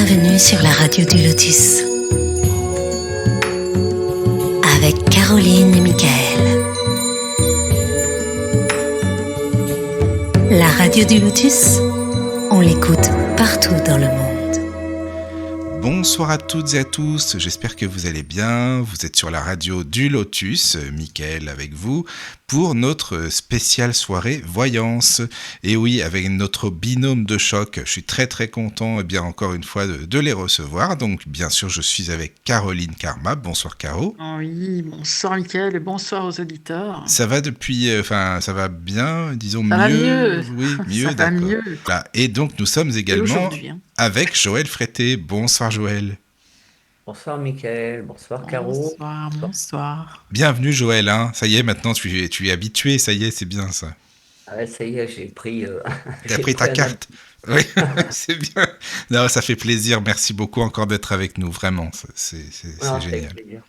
Bienvenue sur la radio du Lotus avec Caroline et Michael. La radio du Lotus, on l'écoute partout dans le monde. Bonsoir à toutes et à tous, j'espère que vous allez bien. Vous êtes sur la radio du Lotus, Michael avec vous, pour notre spéciale soirée voyance. Et oui, avec notre binôme de choc, je suis très content, bien encore une fois, de les recevoir. Donc bien sûr, je suis avec Caroline Karma. Bonsoir Caro. Oui, bonsoir Michael et bonsoir aux auditeurs. Ça va ça va bien, disons Ça va mieux. Oui, mieux, Ça va d'accord. mieux. Voilà. Et donc nous sommes Et également aujourd'hui, hein. avec Joël Frété. Bonsoir Joël. Bonsoir Mickaël, bonsoir Caro. Bonsoir. Bienvenue Joël, hein. Ça y est, maintenant tu es habitué, ça y est, c'est bien ça. Ah ouais, ça y est, j'ai pris. T'as pris ta carte. Oui, c'est bien. Non, ça fait plaisir. Merci beaucoup encore d'être avec nous, vraiment. C'est génial. Plaisir.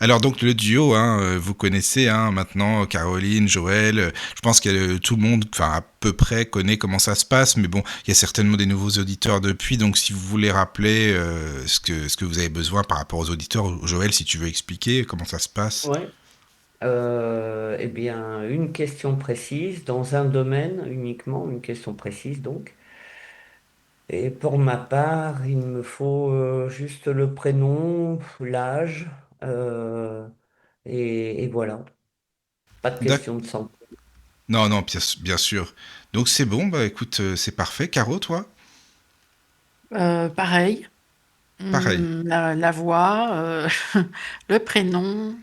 Alors donc le duo, vous connaissez maintenant Caroline, Joël. Je pense que tout le monde, enfin à peu près, connaît comment ça se passe. Mais bon, il y a certainement des nouveaux auditeurs depuis. Donc si vous voulez rappeler ce que vous avez besoin par rapport aux auditeurs, Joël, si tu veux expliquer comment ça se passe. Ouais. Eh bien, une question précise, dans un domaine uniquement, une question précise donc. Et pour ma part, il me faut juste le prénom, l'âge, et voilà. Pas de D'accord. question de santé. Non, bien sûr. Donc c'est bon, bah écoute, c'est parfait. Caro, toi? Pareil. Pareil. La voix, le prénom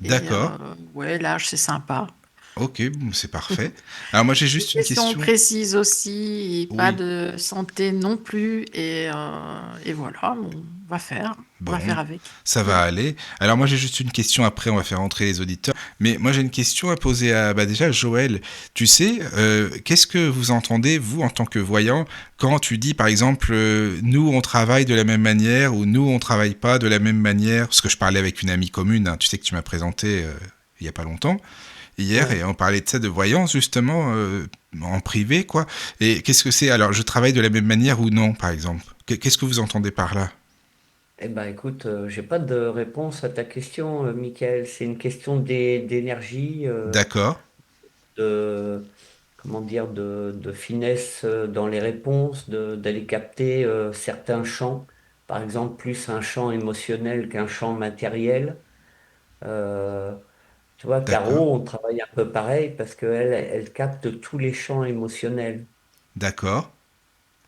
et D'accord. ouais, l'âge, c'est sympa. Ok, bon, c'est parfait. Alors moi j'ai juste une Question question. précise aussi, et pas Oui. de santé non plus. Et voilà, on va faire. On Bon, va faire avec. ça va aller. Alors moi j'ai juste une question, après on va faire entrer les auditeurs. Mais moi j'ai une question à poser à déjà Joël. Tu sais, qu'est-ce que vous entendez, vous, en tant que voyant, quand tu dis par exemple, nous on travaille de la même manière ou nous on travaille pas de la même manière? Parce que je parlais avec une amie commune, hein, tu sais que tu m'as présenté il y a pas longtemps. Hier, Ouais. et on parlait de ça, de voyance, justement, en privé, quoi. Et qu'est-ce que c'est? Alors, je travaille de la même manière ou non, par exemple? Qu'est-ce que vous entendez par là? Eh ben, écoute, j'ai pas de réponse à ta question, Mickaël. C'est une question d'énergie. D'accord, De, comment dire, de finesse dans les réponses, d'aller capter certains champs, par exemple plus un champ émotionnel qu'un champ matériel. Euh, Tu vois, d'accord, Caro, on travaille un peu pareil parce elle capte tous les champs émotionnels, d'accord.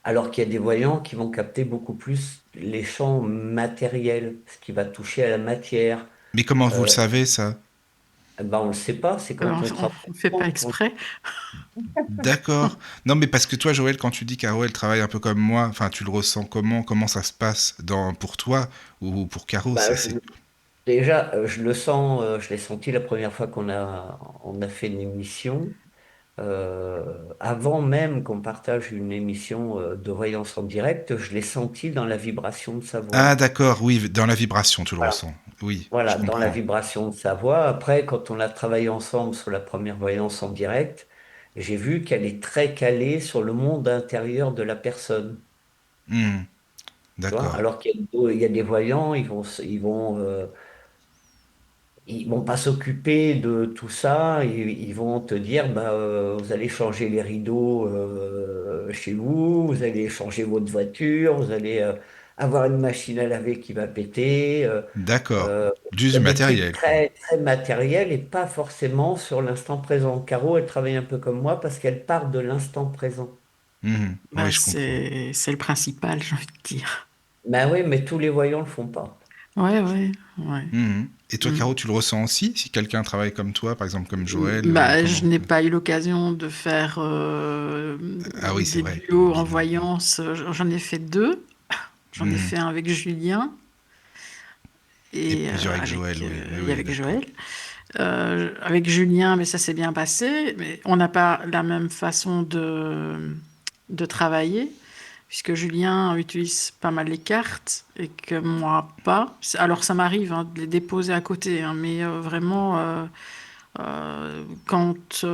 alors qu'il y a des voyants qui vont capter beaucoup plus les champs matériels, ce qui va toucher à la matière. Mais comment vous le Euh, savez, ça? ben, on ne le sait pas, c'est quand on On travaille ne fait pas ensemble exprès. D'accord. Non, mais parce que toi, Joël, quand tu dis Caro, elle travaille un peu comme moi, enfin, tu le ressens comment? Comment ça se passe pour toi ou pour Caro? Bah, déjà, je le sens, je l'ai senti la première fois on a fait une émission. Avant même qu'on partage une émission de voyance en direct, je l'ai senti dans la vibration de sa Ah, voix. d'accord, oui, dans la vibration, tu le Voilà, ressens. Oui, je voilà, dans la comprends. vibration de sa voix. Après, quand on a travaillé ensemble sur la première voyance en direct, j'ai vu qu'elle est très calée sur le monde intérieur de la personne. Hmm, Tu vois, d'accord. alors il y a des voyants, ils vont pas s'occuper de tout ça, ils vont te dire bah, vous allez changer les rideaux chez vous, vous allez changer votre voiture, vous allez avoir une machine à laver qui va péter. D'accord. Euh, Juste il y du a des trucs matériel, quoi. très matériels et pas forcément sur l'instant présent. Caro, elle travaille un peu comme moi parce qu'elle part de l'instant présent. Mhm. Oui, Bah, je comprends. c'est le principal, j'ai envie de dire. Ben oui, mais tous les voyants le font pas. Ouais, ouais, ouais. Mhm. Et toi, Mm. Caro, tu le ressens aussi si quelqu'un travaille comme toi, par exemple comme Joël ou Bah, je comment? n'ai pas eu l'occasion de faire Ah oui, c'est des vrai, le duos en binôme. voyance. J'en ai fait deux. J'en ai Mhm. fait un avec Julien Et et plusieurs avec Joël, oui, oui, oui, avec d'accord. Joël. Avec Julien, mais ça s'est bien passé. Mais on n'a pas la même façon de travailler, puisque Julien utilise pas mal les cartes et que moi pas. Alors ça m'arrive hein, de les déposer à côté, hein, mais vraiment, quand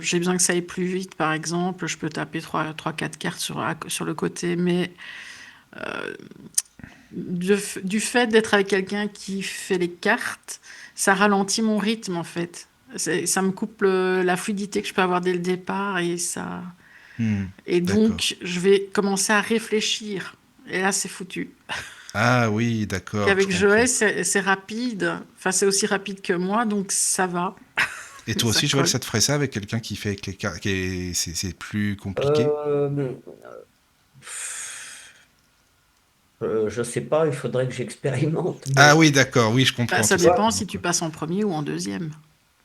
j'ai besoin que ça aille plus vite, par exemple, je peux taper 3, 4 cartes sur le côté, mais euh, du fait d'être avec quelqu'un qui fait les cartes, ça ralentit mon rythme en fait. Ça me coupe la fluidité que je peux avoir dès le départ Hmm, et d'accord. donc je vais commencer à réfléchir. Et là, c'est foutu. Ah oui, d'accord, je Qu'avec Joël, comprends. c'est rapide. Enfin, c'est aussi rapide que moi, donc ça va. Et toi Ça aussi, Joël, colle. ça te ferait ça avec quelqu'un qui fait avec les cartes, c'est plus compliqué? Euh, je sais pas, il faudrait que j'expérimente, Ah mais oui, d'accord, oui, je Bah, comprends ça tout tu vois, dépend simplement, si tu quoi. passes en premier ou en deuxième.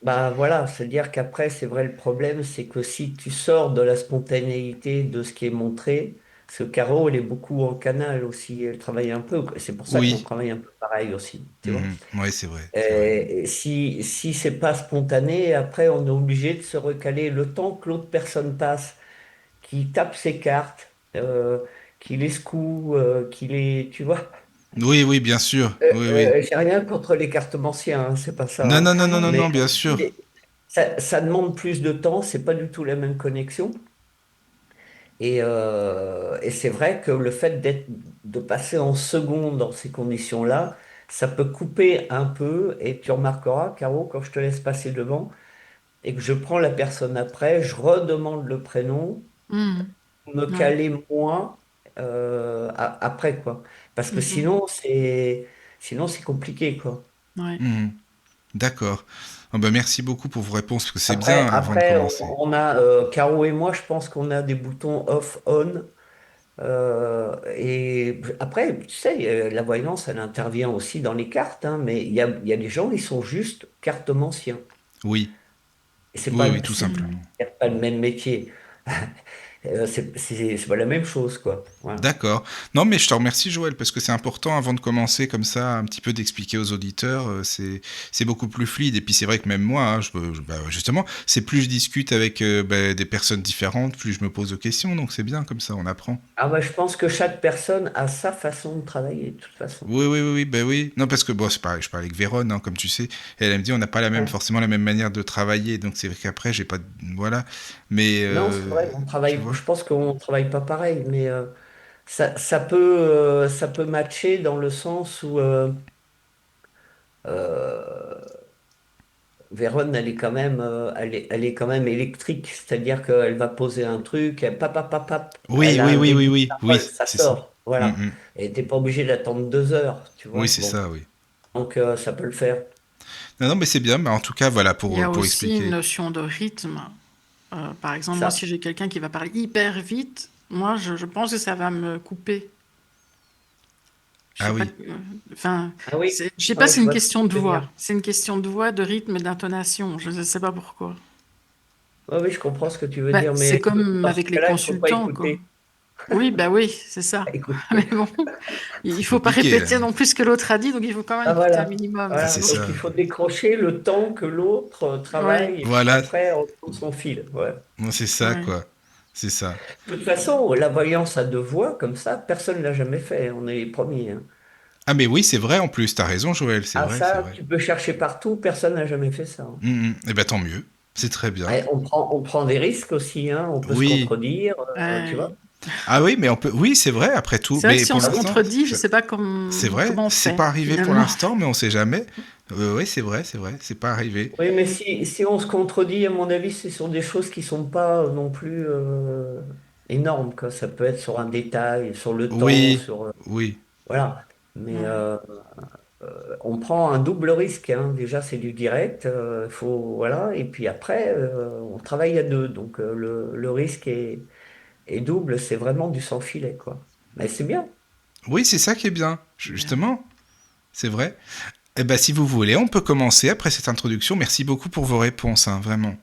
bah voilà, c'est-à-dire qu'après, c'est vrai, le problème, c'est que si tu sors de la spontanéité de ce qui est montré, parce que Caro, elle est beaucoup en canal aussi, elle travaille un peu, c'est pour ça qu'on Oui, travaille un peu pareil aussi, tu vois. oui, c'est vrai, c'est vrai. Et si c'est pas spontané, après, on est obligé de se recaler le temps que l'autre personne passe, qui tape ses cartes, qui les secoue, qui les, tu vois. Oui, oui, bien sûr, oui, oui. J'ai rien contre les cartomanciens, hein, c'est pas ça, Non, hein. non, non, Ah non, non, non, non. non, Mais bien sûr. ça demande plus de temps, c'est pas du tout la même connexion. Et c'est vrai que le fait de passer en seconde dans ces conditions-là, ça peut couper un peu. Et tu remarqueras, Caro, quand je te laisse passer devant et que je prends la personne après, je redemande le prénom, Mhm. me Ouais. caler moins après, quoi. Parce que Mhm. sinon c'est compliqué, quoi. Ouais. Mhm. D'accord. Ah bah, merci beaucoup pour vos réponses, parce que c'est bien Après, avant de après commencer. on a, Caro et moi, je pense qu'on a des boutons off-on. Et après, tu sais, la voyance, elle intervient aussi dans les cartes, hein, mais il y a des gens, ils sont juste cartomanciens. Oui, Et c'est oui, pas, oui, tout c'est simplement. Mhm. pas le même métier. C'est pas la même chose, quoi. Voilà. D'accord. Non, mais je te remercie, Joël, parce que c'est important avant de commencer comme ça, un petit peu d'expliquer aux auditeurs. C'est beaucoup plus fluide. Et puis c'est vrai que même moi, hein, bah, justement, c'est plus je discute avec bah, des personnes différentes, plus je me pose de questions. Donc c'est bien comme ça, on apprend. Ah bah, je pense que chaque personne a sa façon de travailler, de toute façon. Oui, oui, oui, oui, bah oui. Non, parce que bon, c'est pareil, je parlais avec Véronne, hein, comme tu sais, et elle me dit on n'a pas la même, Ouais. forcément la même manière de travailler. Donc c'est vrai qu'après, j'ai pas, voilà. Mais Non, c'est vrai, tu vois. je pense qu'on travaille pas pareil, mais ça peut matcher dans le sens où euh, Vérone, elle est quand même électrique, c'est-à-dire qu'elle va poser un truc, pap, pap, pap, pap, Oui, elle a oui, un oui, oui, débit de oui, parole, oui, ça c'est ça. sort, Mm, voilà. mm. Et t'es pas obligé d'attendre 2 heures, tu Oui, vois. c'est Bon, ça, oui. donc ça peut le faire. Non, non, mais c'est bien. Mais en tout cas, voilà, Il y a pour aussi une expliquer. notion de rythme. Par exemple, moi, Ça. si j'ai quelqu'un qui va parler hyper vite, moi, je pense que ça va me couper. Je Ah sais pas. oui. Enfin, Ah oui, je sais ah pas, oui, c'est je une vois ce que question de tu veux voix. dire. C'est une question de voix, de rythme et d'intonation. Je ne sais pas pourquoi. Oui, oui, je comprends ce que tu veux Bah, dire, c'est mais comme dans ce avec les cas-là, il faut pas consultants, quoi. écouter. Oui, bah oui, c'est ça. Mais Écouter. bon, il C'est faut pas compliqué, là. répéter non plus ce que l'autre a dit, donc il faut quand même Ah écouter un voilà, minimum. Ah, voilà. c'est Donc, Donc il ça. faut décrocher le temps que l'autre oui, travaille, et puis Voilà. après, on trouve son fil. Ouais. Non, c'est ça, oui. quoi. C'est ça. De toute façon, la voyance à 2 voix, comme ça, personne ne l'a jamais fait. On est les premiers, hein. Ah, mais oui, c'est vrai en plus. T'as raison, Joël. C'est Ah vrai, c'est ça, vrai. tu peux chercher partout, personne n'a jamais fait ça, hein. Eh ben, tant mieux. C'est très bien. Ouais, on prend des risques aussi, hein. On peut se Oui. contredire, tu Oui. vois. Ah oui, mais on peut. Oui, c'est vrai, après tout. C'est vrai que Mais si on pour se Ah oui, l'instant, contredit, je sais pas c'est vrai. comment on C'est fait pas arrivé pour finalement. l'instant, mais on sait jamais. Oui, c'est vrai, c'est vrai. C'est pas arrivé. oui, mais si on se contredit, à mon avis, c'est sur des choses qui sont pas non plus énormes, quoi. Ça peut être sur un détail, sur le temps, Oui. sur Oui. voilà. Mais Ouais. on prend un double risque, hein. Déjà, c'est du direct, faut voilà. Et puis après, on travaille à deux, donc le risque est double. C'est vraiment du sans filet, quoi. Mais c'est bien. Oui, c'est ça qui est bien. Bien. Justement, c'est vrai. Eh ben, si vous voulez, on peut commencer après cette introduction. Merci beaucoup pour vos réponses, hein, vraiment.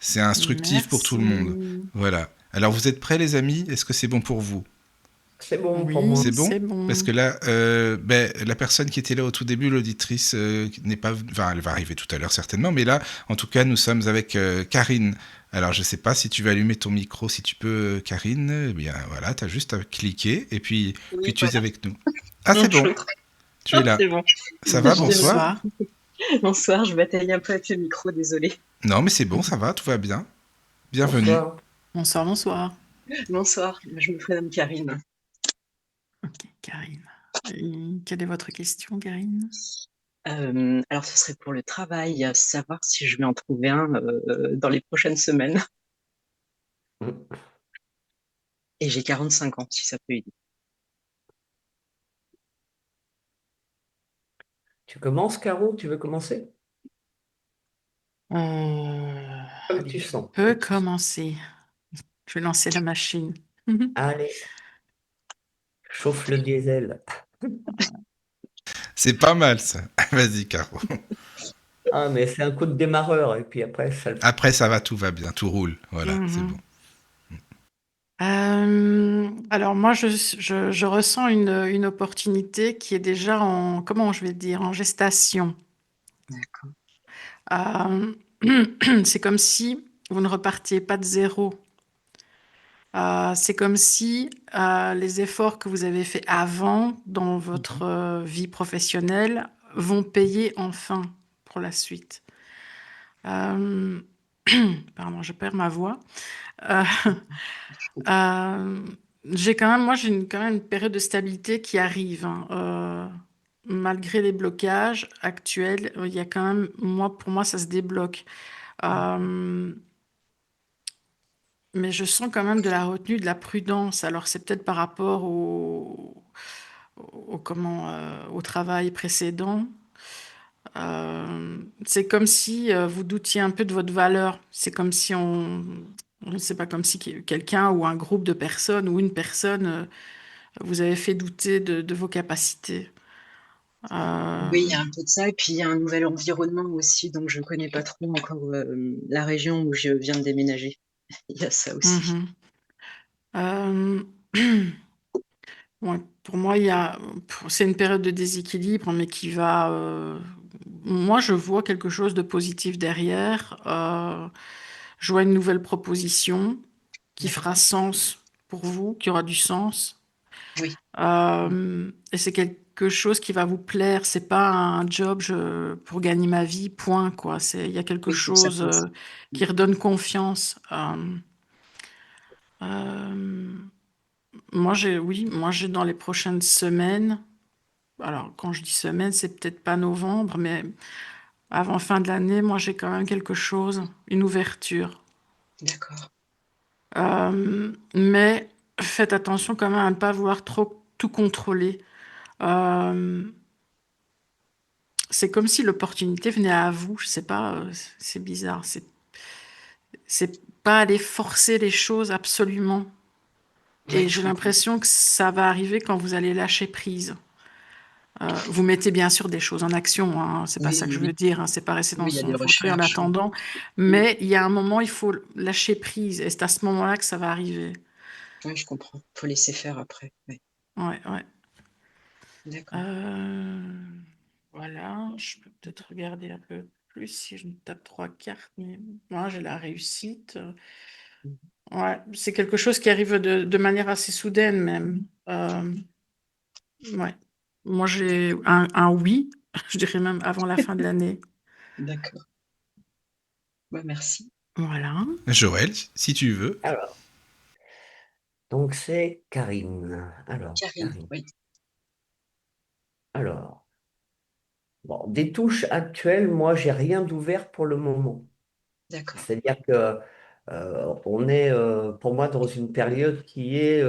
C'est instructif pour tout le monde. Merci. Voilà. Alors, vous êtes prêts, les amis? Est-ce que c'est bon pour vous? C'est bon pour Oui, C'est moi. bon? c'est Parce bon. que là, la personne qui était là au tout début, l'auditrice, n'est pas. Enfin, elle va arriver tout à l'heure certainement, mais là, en tout cas, nous sommes avec Karine. Alors, je ne sais pas si tu vas allumer ton micro, si tu peux, Karine. Eh bien, voilà, tu as juste à cliquer et puis Oui, tu es voilà. avec nous. Ah, c'est Non, bon, tu es là. c'est bon. Ça va, Je- bonsoir? Bonsoir. Bonsoir, je bataille un peu avec le micro, désolée. Non, mais c'est bon, ça va, tout va bien. Bienvenue. Bonsoir. Bonsoir, bonsoir. Bonsoir, je me prénomme Karine. Karine. Et quelle est votre question, Karine? Alors, ce serait pour le travail, savoir si je vais en trouver un dans les prochaines semaines. Mm. Et j'ai 45 ans, si ça peut aider. Tu commences, Caro? Tu veux commencer? Comme Allez, tu je sens, peux comme tu sens. commencer. Je vais lancer la machine. Allez, chauffe le diesel. C'est pas mal ça. Vas-y, Caro. Ah, mais c'est un coup de démarreur, et puis après, ça le fait. Après, ça va, tout va bien, tout roule. Voilà, c'est bon. Mhm. Alors moi, je ressens une opportunité qui est déjà en, comment je vais dire, en gestation. D'accord. Euh, c'est comme si vous ne repartiez pas de zéro. C'est comme si les efforts que vous avez faits avant dans votre Mhm. vie professionnelle vont payer enfin pour la suite. Euh, Pardon, je perds ma voix. Euh, euh, j'ai quand même, moi, quand même une période de stabilité qui arrive, hein. Malgré les blocages actuels, il y a quand même, moi, pour moi, ça se débloque. Euh, mais je sens quand même de la retenue, de la prudence. Alors, c'est peut-être par rapport au travail précédent. C'est comme si vous doutiez un peu de votre valeur. C'est comme si c'est pas comme si quelqu'un ou un groupe de personnes ou une personne vous avez fait douter de vos capacités. Euh, Oui, il y a un peu de ça. Et puis, il y a un nouvel environnement aussi, donc je connais pas trop encore la région où je viens de déménager. Il y a ça aussi. mhm. Euh, ouais, pour moi, c'est une période de déséquilibre, mais qui va. Moi, je vois quelque chose de positif derrière. Je vois une nouvelle proposition qui fera D'accord. sens pour vous, qui aura du sens. Oui, Et c'est quelque chose qui va vous plaire. C'est pas un job pour gagner ma vie, point, quoi. Il y a quelque oui, il faut que ça chose passe. qui redonne confiance. Euh, moi, j'ai dans les prochaines semaines. Alors, quand je dis semaine, c'est peut-être pas novembre, mais avant fin de l'année, moi, j'ai quand même quelque chose, une ouverture. D'accord. Mais faites attention quand même à ne pas vouloir trop tout contrôler. Euh, c'est comme si l'opportunité venait à vous. Je sais pas, c'est bizarre. C'est pas aller forcer les choses absolument. Oui, Et je j'ai comprends. l'impression que ça va arriver quand vous allez lâcher prise. Vous mettez bien sûr des choses en action, hein, c'est pas Oui, ça que oui, je veux oui. dire, hein, c'est pas rester dans Oui, il y a des son fauteuil en recherches. attendant, Mm. mais il y a un moment, il faut lâcher prise, et c'est à ce moment-là que ça va arriver. Oui, je comprends. Faut laisser faire après. Oui. Ouais, ouais. D'accord. Euh, voilà, je peux peut-être regarder un peu plus si je me tape trois cartes, mais moi j'ai la réussite. Mhm. Ouais, c'est quelque chose qui arrive de manière assez soudaine même. Ouais. Moi j'ai un oui, je dirais même avant la fin de l'année. D'accord. Bah, merci. Voilà. Joël, si tu veux. Alors, donc c'est Karine. Alors, Karine, Karine. oui. Alors, bon, des touches actuelles, moi, j'ai rien d'ouvert pour le moment. D'accord. C'est-à-dire que on est, pour moi, dans une période qui est,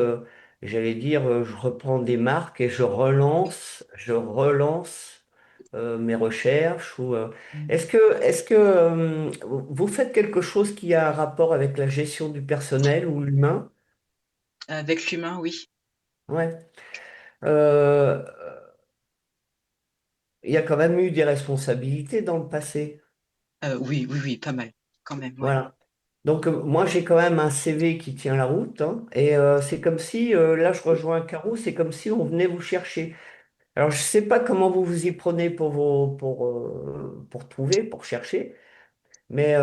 j'allais dire, je reprends des marques et je relance mes recherches. Mhm. Est-ce que vous faites quelque chose qui a un rapport avec la gestion du personnel ou l'humain? Avec l'humain, oui. Ouais. Euh, il y a quand même eu des responsabilités dans le passé. Oui, oui, oui, pas mal. Quand même, ouais. Voilà. Donc, moi, j'ai quand même un CV qui tient la route, hein, et c'est comme si, là, je rejoins Caro, c'est comme si on venait vous chercher. Alors, je ne sais pas comment vous vous y prenez pour trouver, pour chercher, mais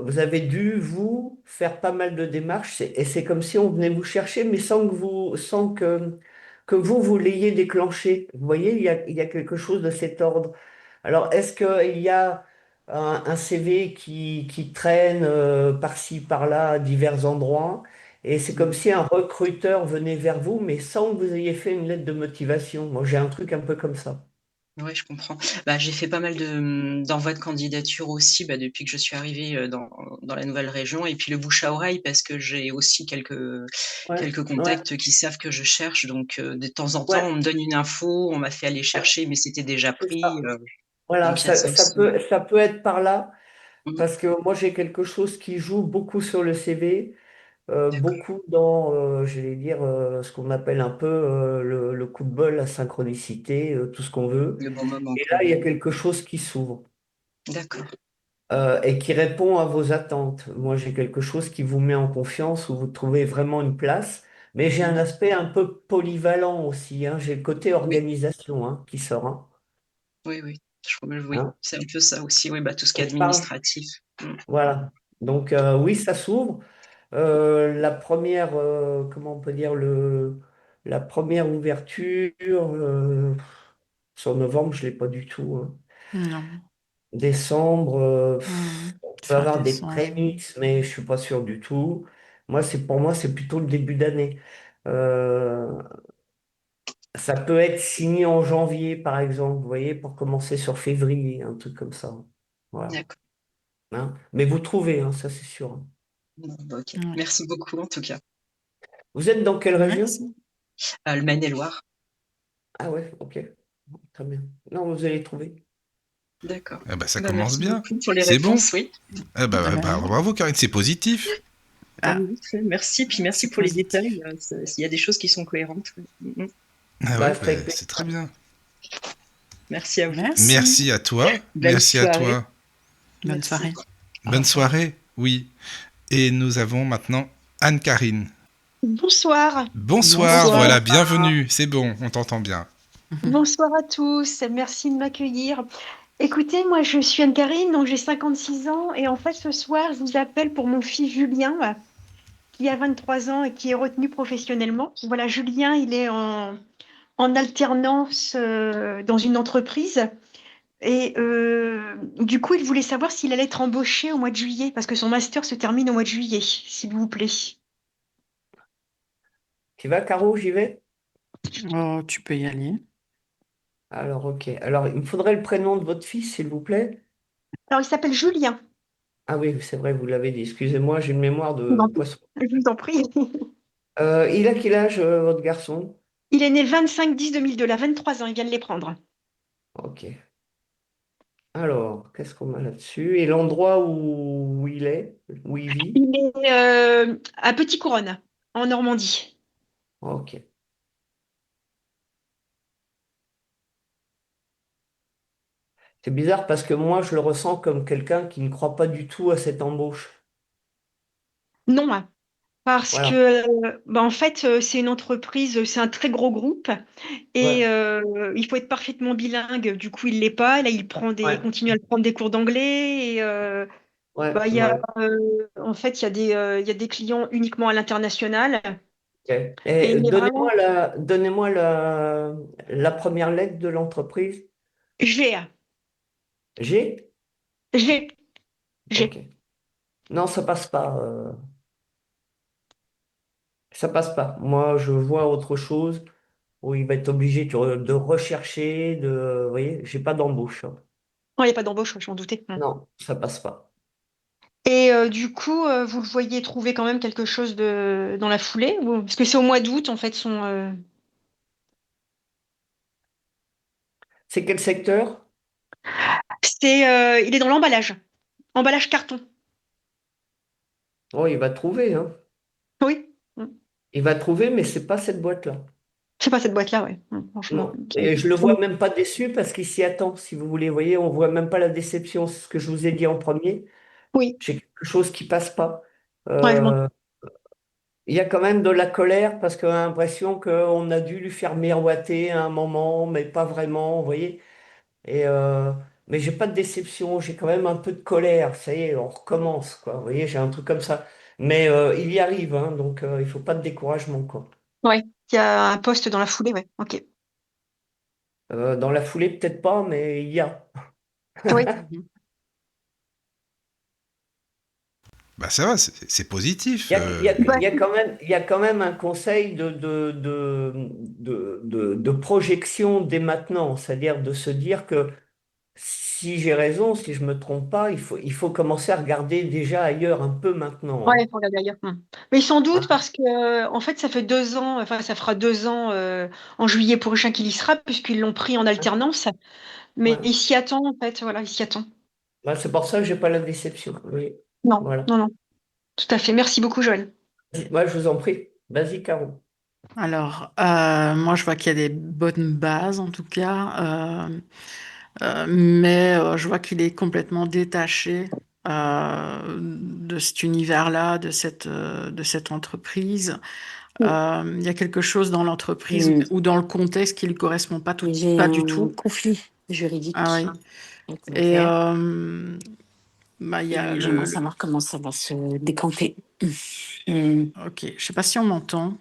vous avez dû, vous, faire pas mal de démarches, et c'est comme si on venait vous chercher, mais sans que vous l'ayez déclenché. Vous voyez, il y a quelque chose de cet ordre. Alors, est-ce qu'il y a un CV qui traîne par-ci, par-là, à divers endroits? Et c'est comme si un recruteur venait vers vous, mais sans que vous ayez fait une lettre de motivation. Moi, j'ai un truc un peu comme ça. Ouais, je comprends. Bah, j'ai fait pas mal d'envois de candidature aussi, bah, depuis que je suis arrivée, dans la nouvelle région et puis le bouche à oreille parce que j'ai aussi Ouais, quelques ouais, contacts qui savent que je cherche donc de temps en temps, ouais, on me donne une info, on m'a fait aller ouais, chercher mais c'était déjà c'est pris, ça. Voilà, donc il y a ça aussi, ouais. ça peut être par là, Mmh. parce que moi, j'ai quelque chose qui joue beaucoup sur le CV. D'accord. Beaucoup dans, j'allais dire, ce qu'on appelle un peu le coup de bol, la synchronicité, tout ce qu'on veut. Le bon moment, Et quoi, là, il y ouais. a quelque chose qui s'ouvre D'accord. et qui répond à vos attentes. Moi, j'ai quelque chose qui vous met en confiance, où vous trouvez vraiment une place. Mais j'ai un Mmh. aspect un peu polyvalent aussi, hein. J'ai le côté Oui, organisation, hein, qui sort, hein. oui, oui. Oui, Hein. c'est un peu ça aussi, oui, bah, tout ce qui est Je parle, administratif. Mmh. voilà. Donc, oui, ça s'ouvre. La première, comment on peut dire, la première ouverture, sur novembre, je ne l'ai pas du tout, hein. Non. Décembre, on peut Fin avoir des décembre. prémices, mais je ne suis pas sûr du tout. Pour moi, c'est plutôt le début d'année. Euh, Ça peut être signé en janvier, par exemple, vous voyez, pour commencer sur février, un truc comme ça. Voilà. D'accord. Hein. Mais vous trouvez, hein, ça c'est sûr, hein. Bon, bah, OK. Ouais. Merci beaucoup en tout cas. Vous êtes dans quelle région? Merci. Le Maine-et-Loire. Ah ouais, ok, très bien. Non, vous allez trouver. D'accord. Ah bah, ça Bah, commence merci bien. beaucoup pour les C'est bon. réponses, oui. Ah Ah bah oui. bravo Karine, c'est positif. Ah Ah, oui, merci, puis merci c'est pour les détails, positif. il y a des choses qui sont cohérentes, ouais. Ah Bah, ouais, c'est avec c'est très plaisir. bien. Merci à vous. Merci. Merci à toi. Belle Merci à soirée. toi. Bonne Merci. soirée. Au Bonne revoir. soirée. Oui. Et nous avons maintenant Anne-Karine. Bonsoir. Bonsoir, Ok. Bonsoir. voilà, bienvenue. C'est bon, on t'entend bien. Bonsoir à tous. Merci de m'accueillir. Écoutez, moi, je suis Anne-Carine, donc j'ai 56 ans. Et en fait, ce soir, je vous appelle pour mon fils Julien, qui a 23 ans et qui est retenu professionnellement. Voilà, Julien, il est en alternance dans une entreprise. Et du coup, il voulait savoir s'il allait être embauché au mois de juillet, parce que son master se termine au mois de juillet, s'il vous plaît. Tu vas, Caro, j'y vais? Oh, tu peux y aller. Alors, ok. Alors, il me faudrait le prénom de votre fils, s'il vous plaît. Alors, il s'appelle Julien. Ah oui, c'est vrai, vous l'avez dit. Excusez-moi, j'ai une mémoire Je vous de en poisson. je vous en prie. Il a quel âge, votre garçon? Il est né le 25/10/2002, il a 23 ans, il vient de les prendre. Ok. Alors, qu'est-ce qu'on a là-dessus? Et l'endroit où il est, où il vit? Il est à Petit-Couronne, en Normandie. Ok. C'est bizarre parce que moi, je le ressens comme quelqu'un qui ne croit pas du tout à cette embauche. Non, hein, parce Voilà. que, bah, en fait, c'est une entreprise, c'est un très gros groupe et Ouais, il faut être parfaitement bilingue. Du coup, il l'est pas. Là, il ouais, continue à prendre des cours d'anglais et ouais, bah, ouais. en fait, il y a des clients uniquement à l'international Ok. et Et il est vraiment donnez-moi la première lettre de l'entreprise. G, G? G, Ok. G. Non, ça passe pas. Ça passe pas. Moi, je vois autre chose où il va être obligé de rechercher, vous voyez, j'ai pas d'embauche, hein. Non, il n'y a pas d'embauche, je m'en doutais. Non, ça passe pas. Et du coup, vous le voyez trouver quand même quelque chose dans la foulée? Parce que c'est au mois d'août, en fait, C'est quel secteur? il est dans l'emballage. Emballage carton. Oh, il va trouver, hein. Oui. Il va trouver, mais c'est pas cette boîte-là. C'est pas cette boîte-là, ouais. Franchement. Non. Et je le vois même pas déçu parce qu'il s'y attend, si vous voulez. Vous voyez, on voit même pas la déception. C'est ce que je vous ai dit en premier. Oui. J'ai quelque chose qui passe pas. Ouais, Euh, il y a quand même de la colère parce qu'on a l'impression qu'on a dû lui faire miroiter à un moment, mais pas vraiment, vous voyez. Et mais j'ai pas de déception, j'ai quand même un peu de colère. Ça y est, on recommence, quoi. Vous voyez, j'ai un truc comme ça. Mais il y arrive, hein, donc il faut pas de découragement, quoi. ouais. Il y a un poste dans la foulée, ouais. Ok. Dans la foulée, peut-être pas, mais il y a. Oui. Mhm. Bah ça va, c'est positif. Il y a, il y a quand même un conseil de projection dès maintenant, c'est-à-dire de se dire que si j'ai raison, si je me trompe pas, il faut commencer à regarder déjà ailleurs un peu maintenant, Ouais, hein. il faut regarder ailleurs. Mais sans doute Hein. parce que, en fait, ça fait 2 ans, enfin, ça fera 2 ans en juillet prochain qu'il y sera, puisqu'ils l'ont pris en alternance. Mais Ouais. il s'y attend, en fait, voilà, il s'y attend. Bah, c'est pour ça que j'ai pas la déception. Oui. Non, Voilà. non, non, tout à fait. Merci beaucoup, Joël. Moi, je vous en prie. Vas-y, Caro. Alors, moi, je vois qu'il y a des bonnes bases, en tout cas, mais je vois qu'il est complètement détaché de cet univers-là, de cette entreprise. Il y a quelque chose dans l'entreprise Mm. ou dans le contexte qui ne lui correspond J'ai pas du un tout. conflit juridique Ah oui. avec mon Et père. bah, il y a Et j'aimerais savoir comment ça va se décanter. Mm. Ok, je sais pas si on m'entend.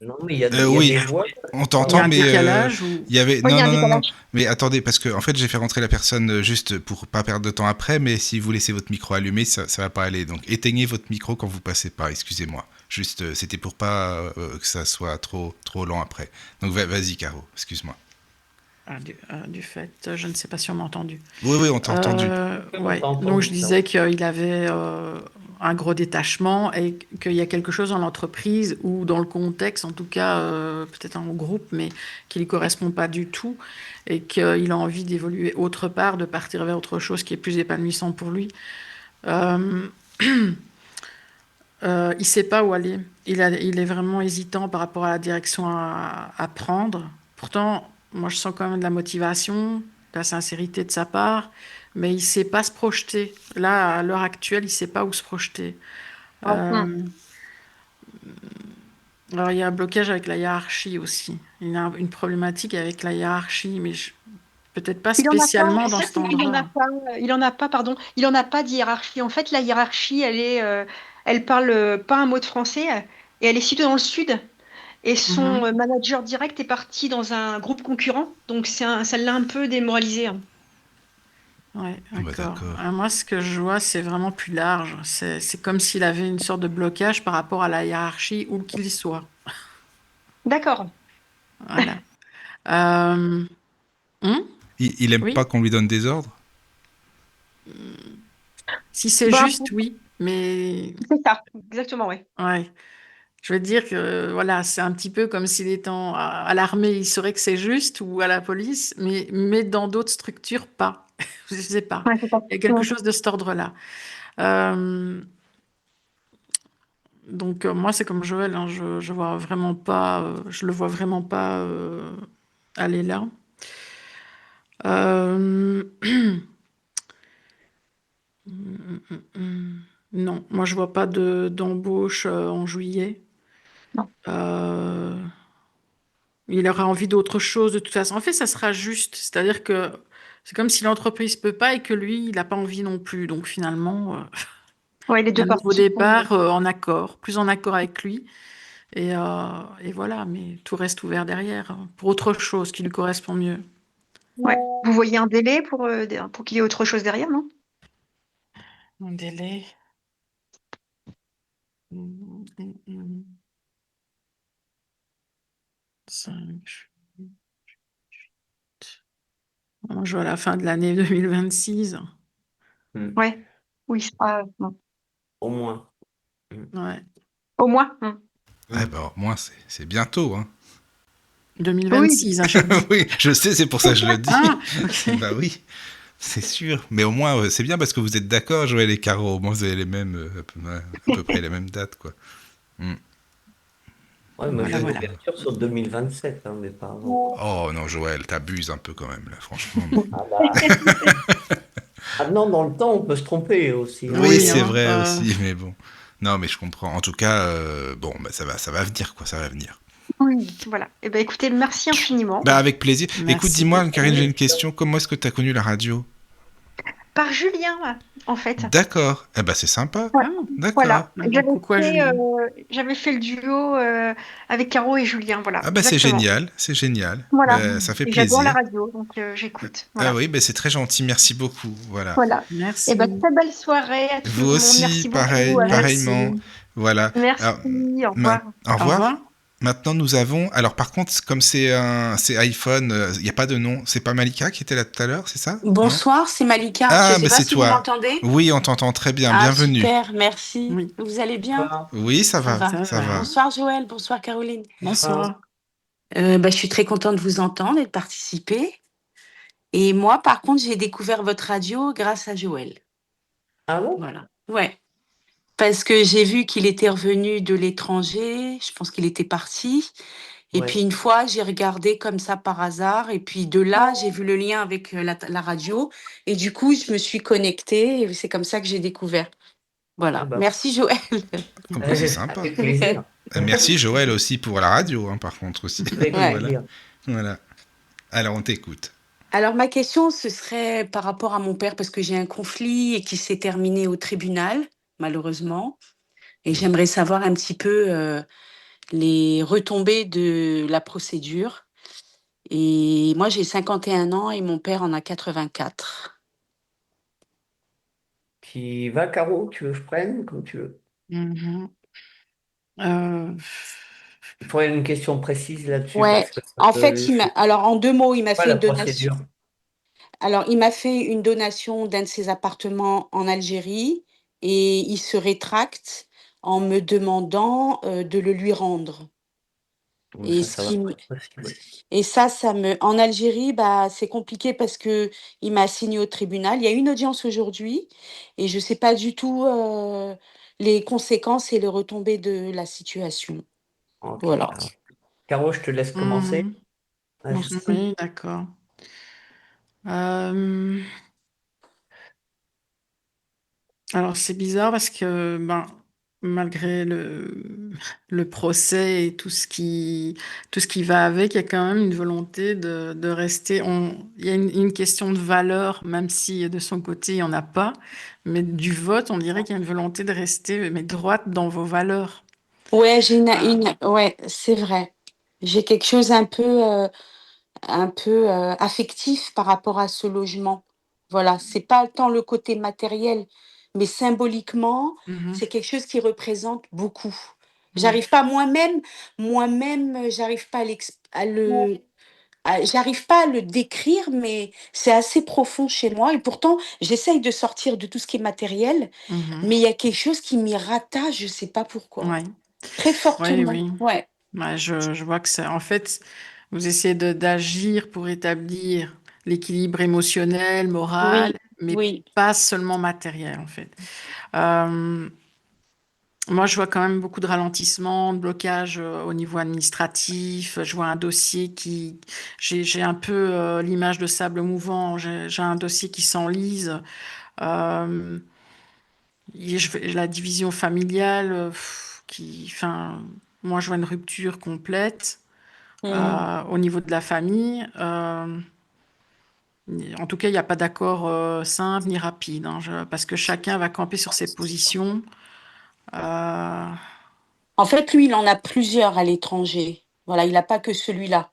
Non, mais il y a Oui, des voix. on Il y a t'entend, un mais décalage ou... il y avait... Oui, il y Non, a un non, non, non. décalage. Mais attendez, parce que en fait, j'ai fait rentrer la personne juste pour pas perdre de temps après, mais si vous laissez votre micro allumé, ça va pas aller. Donc, éteignez votre micro quand vous passez pas, excusez-moi. Juste, c'était pour pas que ça soit trop lent après. Donc, vas-y, Caro, excuse-moi. Du fait, je ne sais pas si on m'a entendu. Oui, on t'a entendu. Ouais. On t'a Donc je entendu, disais qu'il avait un gros détachement et qu'il y a quelque chose dans l'entreprise ou dans le contexte, en tout cas peut-être en groupe, mais qui ne lui correspond pas du tout et qu'il a envie d'évoluer autre part, de partir vers autre chose qui est plus épanouissant pour lui. Euh, il ne sait pas où aller. Il est vraiment hésitant par rapport à la direction à prendre. Pourtant, moi, je sens quand même de la motivation, de la sincérité de sa part, mais il ne sait pas se projeter. Là, à l'heure actuelle, il ne sait pas où se projeter. Ah, Euh, alors, il y a un blocage avec la hiérarchie aussi. Il a une problématique avec la hiérarchie, mais peut-être pas Il en a pas, spécialement dans cet endroit. pardon, il en a pas de hiérarchie. En fait, la hiérarchie, elle parle pas un mot de français et elle est située dans le sud. Et son Mhm. manager direct est parti dans un groupe concurrent, donc ça l'a un peu démoralisé, hein. Ouais, Ah bah, d'accord. d'accord. Moi, ce que je vois, c'est vraiment plus large. C'est comme s'il avait une sorte de blocage par rapport à la hiérarchie, où qu'il soit. D'accord. Voilà. Euh, hum, Il aime pas oui, qu'on lui donne des ordres? si c'est Bah, juste, oui, mais c'est ça, exactement, ouais. ouais. Je veux dire que voilà, c'est un petit peu comme s'il était à l'armée, il saurait que c'est juste, ou à la police, mais dans d'autres structures, pas. Je sais pas. Ouais, c'est ça. Il y a quelque Ouais. chose de cet ordre-là. Euh, Donc moi c'est comme Joël, hein, je vois vraiment pas, je le vois vraiment pas aller là. Euh, Non, moi je vois pas d'embauche en juillet. Non. Euh, il aura envie d'autre chose de toute façon. En fait, ça sera juste, c'est-à-dire que c'est comme si l'entreprise peut pas et que lui, il n'a pas envie non plus. Donc finalement, Ouais, les il y a deux un nouveau parties. départ en accord, plus en accord avec lui. Et voilà, mais tout reste ouvert derrière pour autre chose qui lui correspond mieux. Ouais. Vous voyez un délai pour qu'il y ait autre chose derrière, non? Un délai. Mm, mm, mm. 5. On joue à la fin de l'année 2026. Hmm. Ouais. Oui. Non. Au moins. Hmm. Ouais. Au moins. Ouais, Hmm. bah, au moins, c'est bientôt, hein. 2026, hein, j'ai dit. Oui, je sais, c'est pour ça que je le dis. Ah, ok. Bah oui, c'est sûr. Mais au moins, c'est bien parce que vous êtes d'accord, Joël et Caro. Au moins, vous avez les mêmes, à peu près les mêmes dates, quoi. Mm. Ouais, moi Voilà, j'ai une voilà. ouverture sur 2027, hein, mais pas avant. Oh non, Joël, t'abuses un peu quand même, là, franchement. Ah, bah. Ah non, dans le temps, on peut se tromper aussi, hein. Oui, Oui, c'est hein, vrai aussi, mais bon. Non, mais je comprends. En tout cas, bon, bah, ça va venir, quoi, ça va venir. Oui. Voilà. Eh ben, écoutez, merci infiniment. Bah, avec plaisir. Écoute, merci dis-moi, Karine, beaucoup. j'ai une question. Comment est-ce que t'as connu la radio? par Julien, en fait. D'accord. Eh ben, c'est sympa. Ouais. Ah, D'accord. Voilà. bah, coucou à Julien. J'avais fait le duo avec Caro et Julien. Voilà, Ah bah c'est exactement. génial, c'est génial. Voilà. Ben, ça fait Et j'adore la plaisir. radio, donc j'écoute. Ah Voilà. oui, ben c'est très gentil, merci beaucoup. Voilà. Voilà. Et ben Merci. très belle soirée à tout Vous le monde. aussi, Merci pareil, beaucoup. pareillement. Merci. Voilà. Merci. Alors, Au revoir. au Au revoir. revoir. Maintenant, nous avons. Alors, par contre, comme c'est iPhone, il n'y a pas de nom. C'est pas Malika qui était là tout à l'heure, c'est ça? Non? Bonsoir, c'est Malika. Je ne Ah, sais mais pas c'est si vous toi. m'entendez. Oui, on t'entend très bien. Ah, Bienvenue. super, merci. Oui, Vous allez bien? Bonsoir. Oui, ça Ça va, va. ça ça va. va. Bonsoir Joël, bonsoir Caroline. Bonsoir. Bonsoir. Je suis très contente de vous entendre et de participer. Et moi, par contre, j'ai découvert votre radio grâce à Joël. Ah bon? Voilà. Ouais. Parce que j'ai vu qu'il était revenu de l'étranger. Je pense qu'il était parti. Et puis Ouais. une fois, j'ai regardé comme ça par hasard. Et puis de là, j'ai vu le lien avec la radio. Et du coup, je me suis connectée. Et c'est comme ça que j'ai découvert. Ah Voilà. bah, Merci Joël. Oh, bah, c'est sympa. avec plaisir. Merci Joël aussi pour la radio, hein, par contre aussi. Avec Ouais. Voilà. plaisir. Voilà. Alors, on t'écoute. Alors ma question, ce serait par rapport à mon père, parce que j'ai un conflit et qui s'est terminé au tribunal, malheureusement. Et j'aimerais savoir un petit peu les retombées de la procédure. Et moi, j'ai 51 ans et mon père en a 84. Tu vas, Caro? Tu veux que je prenne? Comme tu veux. Mhm. Euh, Il faudrait une question précise là-dessus Ouais. parce que En fait, je sais alors en 2 mots, il m'a pas fait la une donation. procédure. Alors, il m'a fait une donation d'un de ses appartements en Algérie et il se rétracte en me demandant de le lui rendre. Bon, Et ça, ce ça va qui pas me être possible. et ça me en Algérie, bah, c'est compliqué parce que il m'a assigné au tribunal. Il y a eu une audience aujourd'hui et je sais pas du tout, les conséquences et les retombées de la situation. Ok. Voilà. Alors, Caro, je te laisse commencer. mhm. Vas-y. Oui, d'accord. Euh, alors c'est bizarre parce que ben, malgré le procès et tout ce qui va avec, il y a quand même une volonté de rester. Il y a une question de valeur, même si de son côté, il n'y en a pas. Mais du vote, on dirait qu'il y a une volonté de rester mais droite dans vos valeurs. Ouais, j'ai Ah, ouais, c'est vrai. J'ai quelque chose un peu, affectif par rapport à ce logement. Voilà, c'est pas tant le côté matériel, mais symboliquement, mhm, c'est quelque chose qui représente beaucoup. ouais, J'arrive pas moi-même, j'arrive pas j'arrive pas à le décrire, mais c'est assez profond chez moi et pourtant, j'essaye de sortir de tout ce qui est matériel, mhm, mais il y a quelque chose qui m'y rattache, je sais pas pourquoi. ouais, Très ouais, fortement. oui. Ouais. Ouais, je vois que c'est en fait, vous essayez d'agir pour établir l'équilibre émotionnel, moral, Oui, mais oui. pas seulement matériel en fait. Euh, Moi, je vois quand même beaucoup de ralentissements, de blocages au niveau administratif. Je vois un dossier j'ai un peu l'image de sable mouvant. J'ai un dossier qui s'enlise. Euh, la division familiale, enfin, moi, je vois une rupture complète Mmh. au niveau de la famille. En tout cas, il n'y a pas d'accord simple ni rapide, hein, parce que chacun va camper sur ses positions. Euh, En fait, lui, il en a plusieurs à l'étranger. Voilà, il a pas que celui-là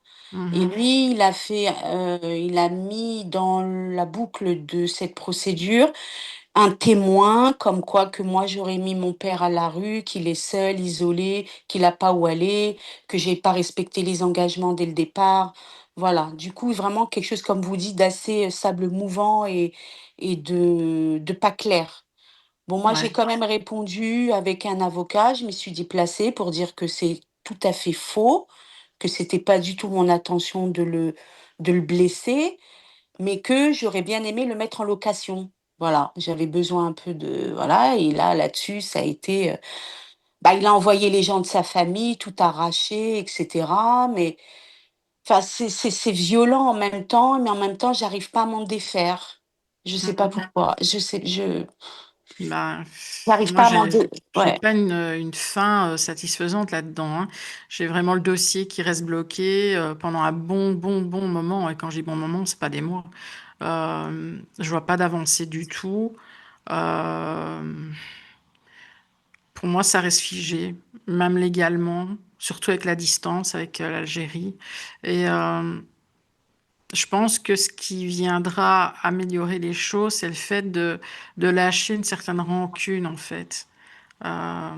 et mhm, lui, il a mis dans la boucle de cette procédure un témoin comme quoi que moi, j'aurais mis mon père à la rue, qu'il est seul, isolé, qu'il a pas où aller, que j'ai pas respecté les engagements dès le départ. Voilà, du coup, vraiment quelque chose, comme vous dites, d'assez, sable mouvant et de pas clair. Bon, moi, j'ai ouais. quand même répondu avec un avocat. Je m'y suis déplacée pour dire que c'est tout à fait faux, que c'était pas du tout mon intention de le blesser, mais que j'aurais bien aimé le mettre en location. Voilà, j'avais besoin un peu de voilà et là, là-dessus, ça a été, bah, il a envoyé les gens de sa famille, tout arraché et cetera, mais enfin, c'est violent en même temps, mais en même temps, j'arrive pas à m'en défaire. Je sais pas Mhm. pourquoi. Bah, J'arrive moi, pas à m'en dé j'ai ouais. pas une fin satisfaisante là-dedans, hein. J'ai vraiment le dossier qui reste bloqué pendant un bon moment. Et quand je dis bon moment, c'est pas des mois. Je vois pas d'avancée du tout. Euh, pour moi, ça reste figé, même légalement, surtout avec la distance avec l'Algérie. Et je pense que ce qui viendra améliorer les choses, c'est le fait de lâcher une certaine rancune, en fait. Euh,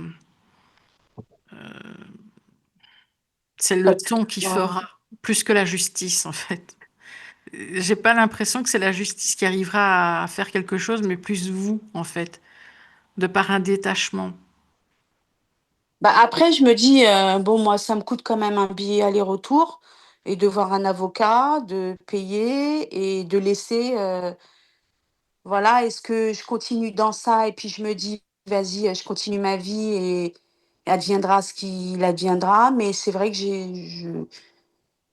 c'est le ton qui Ouais. fera, plus que la justice, en fait. J'ai pas l'impression que c'est la justice qui arrivera à faire quelque chose, mais plus vous, en fait, de par un détachement. Bah après, je me dis, bon, moi, ça me coûte quand même un billet aller-retour et de voir un avocat, de payer et de laisser, voilà, est-ce que je continue dans ça et puis je me dis, vas-y, je continue ma vie et adviendra ce qu'il adviendra. Mais c'est vrai que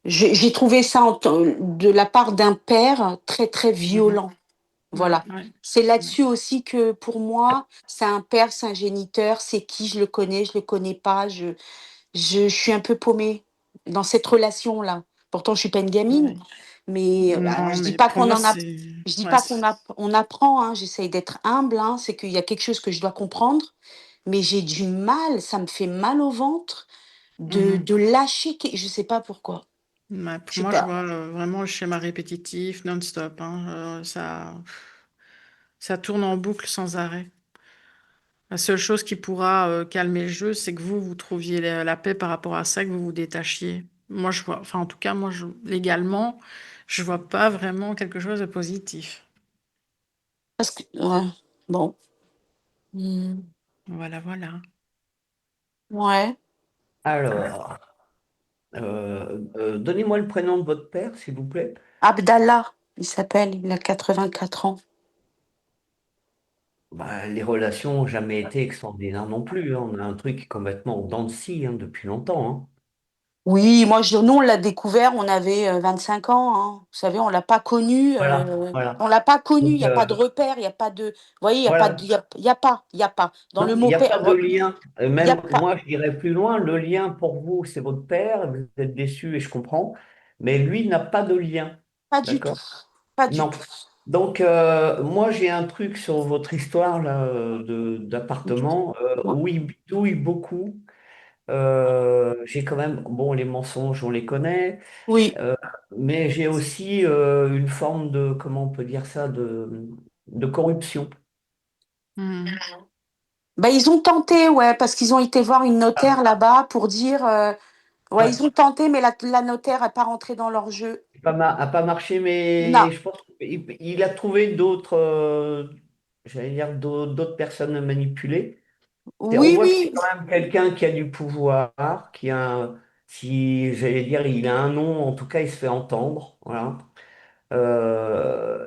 j'ai trouvé ça de la part d'un père très, très Mhm. violent. Ouais, Voilà. ouais, C'est ouais. là-dessus aussi que pour moi, c'est un père, c'est un géniteur, c'est qui, je le connais pas, je suis un peu paumée dans cette relation-là. Pourtant, je suis pas une gamine, Ouais. mais alors Non, je dis mais pas pour qu'on moi, en a, c'est... je dis Ouais, pas on apprend, hein, j'essaye d'être humble, hein, c'est qu'il y a quelque chose que je dois comprendre, mais j'ai du mal, ça me fait mal au ventre mhm. de lâcher, je sais pas pourquoi. Ouais, Je pour sais moi, je pas. vois vraiment le schéma répétitif, non-stop, hein. Ça tourne en boucle sans arrêt. La seule chose qui pourra calmer le jeu, c'est que vous trouviez la paix par rapport à ça, que vous vous détachiez. Moi, je vois, enfin, en tout cas, légalement, je vois pas vraiment quelque chose de positif. Parce que, ouais, bon. Hmm, Voilà, voilà. ouais. Alors, donnez-moi le prénom de votre père, s'il vous plaît. Abdallah, il s'appelle, il a 84 ans. Bah, les relations n'ont jamais été extraordinaires non plus, hein. On a un truc qui est complètement en dents de scie, hein, depuis longtemps, hein. Oui, nous, on l'a découvert, on avait 25 ans, hein. Vous savez, on l'a pas connu, Voilà, voilà. on l'a pas connu, il Donc, n'y a pas de repère, il n'y a pas de, vous voyez, il n'y a pas de, voilà. il y a pas. Dans le Non, il mot n'y a père, pas de lien. il y a Même pas, moi, je dirais plus loin, le lien pour vous, c'est votre père, vous êtes déçu et je comprends, mais lui n'a pas de lien. pas du tout, D'accord? pas du Non. tout. Donc, moi, j'ai un truc sur votre histoire là, d'appartement où il bidouille beaucoup. J'ai quand même, bon, les mensonges, on les connaît, Oui, euh, mais j'ai aussi une forme de, comment on peut dire ça, de corruption. Mhm. bah, ils ont tenté, ouais, parce qu'ils ont été voir une notaire là-bas pour dire, ouais, ils Ouais. ont tenté, mais la notaire n'est pas rentrée dans leur jeu. A pas marché, Non, mais je pense qu'il a trouvé d'autres, j'allais dire, d'autres personnes à manipuler. On oui, voit que c'est oui, quand même quelqu'un qui a du pouvoir, qui a, si j'allais dire, il a un nom, en tout cas, il se fait entendre. Voilà.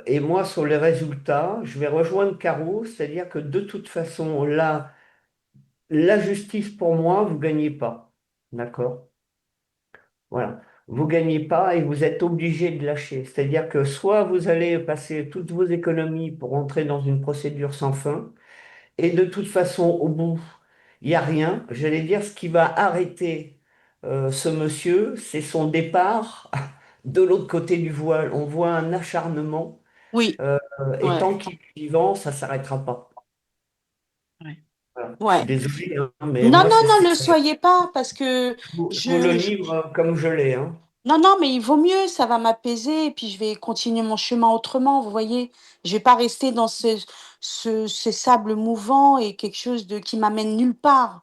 Et moi, sur les résultats, je vais rejoindre Caro, c'est-à-dire que de toute façon, là, la justice pour moi, vous gagnez pas. D'accord? Voilà. Vous gagnez pas et vous êtes obligé de lâcher. C'est-à-dire que soit vous allez passer toutes vos économies pour entrer dans une procédure sans fin, et de toute façon, au bout, il n'y a rien. J'allais dire, ce qui va arrêter ce monsieur, c'est son départ de l'autre côté du voile. On voit un acharnement, oui, et ouais, tant qu'il est vivant, ça ne s'arrêtera pas. Ouais. Voilà. Je suis ouais. désolé, hein, mais Non, moi, non, c'est ce non, que ne soyez pas, parce que je vous le je, livre comme je l'ai, hein. non, non, mais il vaut mieux, ça va m'apaiser, et puis je vais continuer mon chemin autrement, vous voyez. Je vais pas rester dans ces sables mouvants et quelque chose qui m'amène nulle part,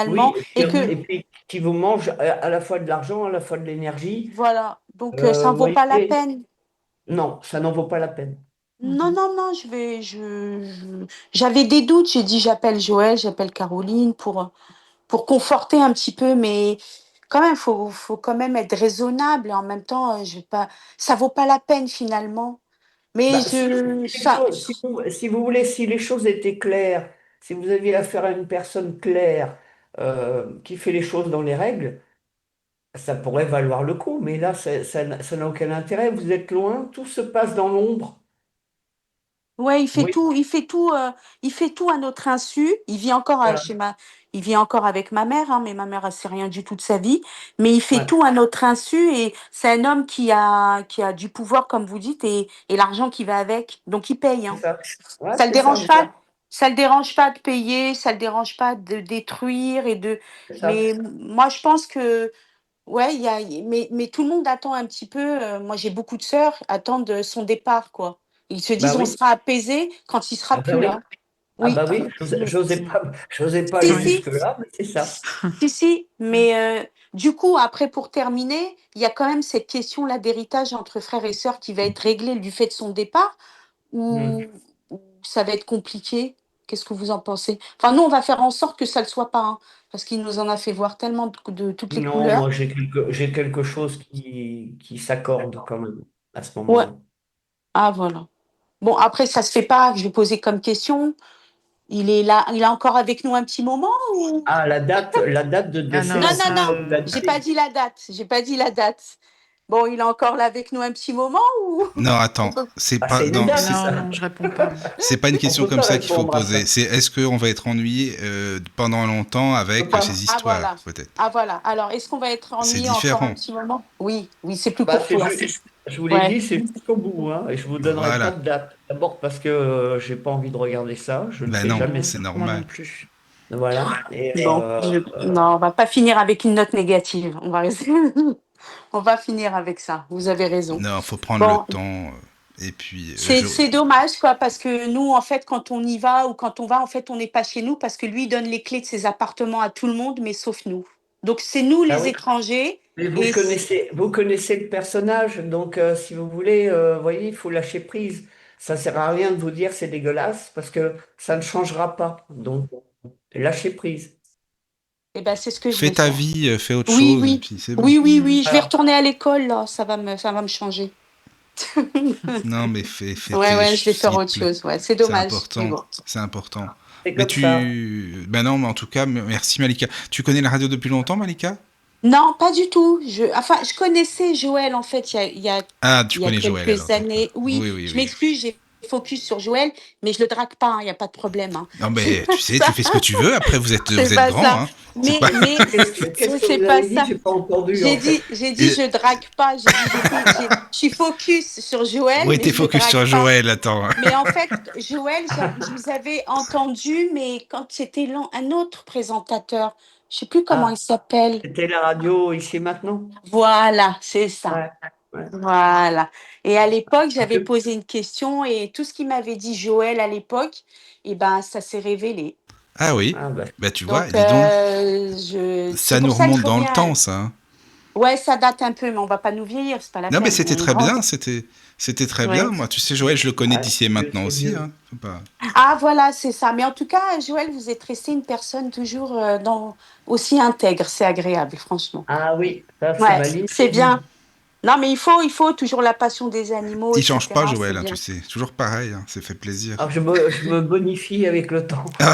Oui, finalement, et que, et puis qui vous mange à la fois de l'argent, à la fois de l'énergie. voilà. Donc, ça Vous ne vaut pas la voyez, peine. non, ça n'en vaut pas la peine. Non, Mhm. non, non, j'avais des doutes, j'ai dit, j'appelle Joël, j'appelle Caroline pour conforter un petit peu, mais quand même, faut quand même être raisonnable, et en même temps, je vais pas, ça vaut pas la peine, finalement. Mais Bah, si vous voulez, si les choses étaient claires, si vous aviez affaire à une personne claire qui fait les choses dans les règles, ça pourrait valoir le coup. Mais là, ça n'a aucun intérêt. Vous êtes loin, tout se passe dans l'ombre. ouais, Oui, il fait tout à notre insu. Il vit encore voilà. chez ma, il vit encore avec ma mère, hein, mais ma mère, elle sait rien du tout de sa vie. Mais il fait Ouais, tout à notre insu et c'est un homme qui a du pouvoir, comme vous dites, et l'argent qui va avec. Donc il paye, c'est hein. ça. Ouais, Ça le c'est ça, dérange c'est ça. pas, ça le dérange pas de payer, ça le dérange pas de détruire et de. C'est ça. Mais moi, je pense que ouais, mais tout le monde attend un petit peu. Moi, j'ai beaucoup de sœurs attendent son départ, quoi. Ils se Bah disent, on oui. sera apaisé quand il sera Ah bah plus oui. là. Ah Oui. bah oui. J'osais pas Si, aller Oui. si, jusque-là, mais c'est ça. si, mais du coup, après, pour terminer, il y a quand même cette question-là d'héritage entre frères et sœurs qui va être réglée du fait de son départ ou, Hmm. ou ça va être compliqué? Qu'est-ce que vous en pensez? Enfin, nous, on va faire en sorte que ça ne le soit pas, hein, parce qu'il nous en a fait voir tellement de toutes les Non, couleurs. moi j'ai quelque chose qui s'accorde quand même à ce Ouais. moment-là. Ah, voilà. Bon, après, ça se fait pas. Je vais poser comme question. Il est là, il est encore avec nous un petit moment ou? Ah, la date de Ah décès, non, Non, on non, peut ça, non. pas la J'ai pas dire. dit la date. J'ai pas dit la date. Bon, il est encore là avec nous un petit moment ou? Non, On attends, peut- c'est Ah, pas c'est une non, date, non, ça. non, je réponds pas, moi. c'est pas une On question peut comme pas ça qu'il faut répondre à poser. ça. C'est est-ce qu'on va être ennuyé pendant longtemps On peut avec pas. ces Ah, histoires, voilà. peut-être. Ah, voilà. Alors, est-ce qu'on va être C'est ennuyé encore un différent. petit moment? Oui, oui, c'est plus Bah, pour c'est toi. juste, je vous l'ai Ouais. dit, c'est jusqu'au bout, hein, et je vous donnerai pas Voilà. de date. D'abord parce que j'ai pas envie de regarder ça, je ne Ben fais non, jamais Non, ça. c'est moi non normal. plus. Voilà. Et Bon, non, on va pas finir avec une note négative. On va rester. On va finir avec ça. Vous avez raison. Non, faut prendre le Bon, temps. Et puis, c'est dommage, quoi, parce que nous, en fait, quand on y va ou quand on va, en fait, on n'est pas chez nous parce que lui donne les clés de ses appartements à tout le monde, mais sauf nous. Donc, c'est nous ah les oui. étrangers. Mais Et vous connaissez le personnage, donc si vous voulez, voyez, il faut lâcher prise. Ça sert à rien de vous dire c'est dégueulasse parce que ça ne changera pas. Donc, lâchez prise. ben, c'est ce que je fais vais ta faire. vie, fais autre Oui, chose, et oui. puis c'est bon. Oui, oui, oui. Je vais Voilà. retourner à l'école, là. Ça va me changer. Non, mais fais Ouais, tes ouais, je vais ce faire qui te autre plaît. chose. Ouais, c'est C'est dommage. Mais important. bon. C'est important. C'est Mais comme ça. ben non, mais en tout cas, merci Malika. Tu connais la radio depuis longtemps, Malika? Non, pas du tout. Enfin, je connaissais Joël, en fait, Ah, tu il y a connais Joël alors, quelques d'accord. années. Oui, Oui, oui, je oui. m'excuse, j'ai focus sur Joël, mais je le drague pas, hein, il y a pas de problème, hein. Non, C'est mais pas tu sais, tu ça, fais ce que tu veux. Après, c'est vous êtes pas grand, ça. hein. C'est Mais, pas. mais Qu'est-ce que c'est vous pas avez dit? ça. J'ai pas entendu J'ai en fait. dit, j'ai dit, Et- je drague pas. J'ai dit, je suis focus sur Joël, Oui, mais t'es je le focus drague sur pas. Joël, attends. Mais en fait, Joël, je vous avais entendu, mais quand c'était un autre présentateur, je sais plus comment il Ah, s'appelle. c'était la radio ici maintenant? Voilà, c'est ça. Ouais. Ouais. Voilà. Et à l'époque, j'avais Je- posé une question et tout ce qu'il m'avait dit Joël à l'époque, eh ben, ça s'est révélé. Ah oui. Ah, bah, Bah tu vois, Donc, dis donc, c'est ça pour nous ça que je remonte dans le reviens. temps, ça, hein. Ouais, ça date un peu, mais on va pas nous vieillir, c'est pas la Non, mais peine. c'était On est très grande. bien, c'était très bien. Ouais. Moi, tu sais, Joël, je le connais ouais, d'ici et c'est vieux, maintenant c'est aussi, vieux. hein. Faut pas. Ah, voilà, c'est ça. Mais en tout cas, Joël, vous êtes resté une personne toujours aussi intègre. C'est agréable, franchement. Ah oui, ça c'est Ouais, ma ligne c'est de bien. vie. Non, mais il faut toujours la passion des animaux, Il change pas, etc. C'est Joël, hein, tu bien. sais. Toujours pareil, hein. C'est fait plaisir. Alors je me bonifie avec le temps. C'est-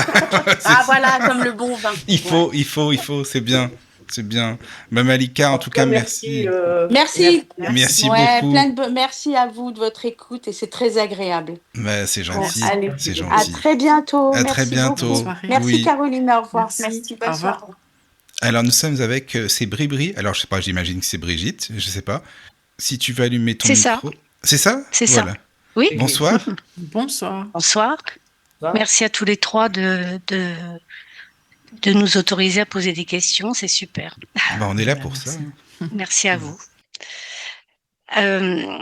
Ah, voilà, comme le bon vin. Ouais. il faut, c'est bien. C'est bien. Bah, Malika, en En tout tout cas, cas, merci, merci. merci. Merci. Merci. Merci Ouais, beaucoup. merci à vous de votre écoute et c'est très agréable. Bah, c'est Bon, gentil. Merci. allez, C'est à Beaucoup. gentil. très bientôt. À très Merci Bonne beaucoup. bientôt. soirée. Merci Oui. Caroline, au revoir. Merci. Merci, Au bonne revoir. soirée. Alors, nous sommes avec, c'est Bribri. Alors, je sais pas, j'imagine que c'est Brigitte. Je sais pas. Si tu veux allumer ton C'est ça, micro. C'est ça? c'est ça. Voilà. Oui, Brigitte, Bonsoir. Bonsoir. bonsoir. ça va? Merci à tous les trois de nous autoriser à poser des questions, c'est super. Bah, on est là Bah, pour ça, merci. hein. Merci à vous. Euh,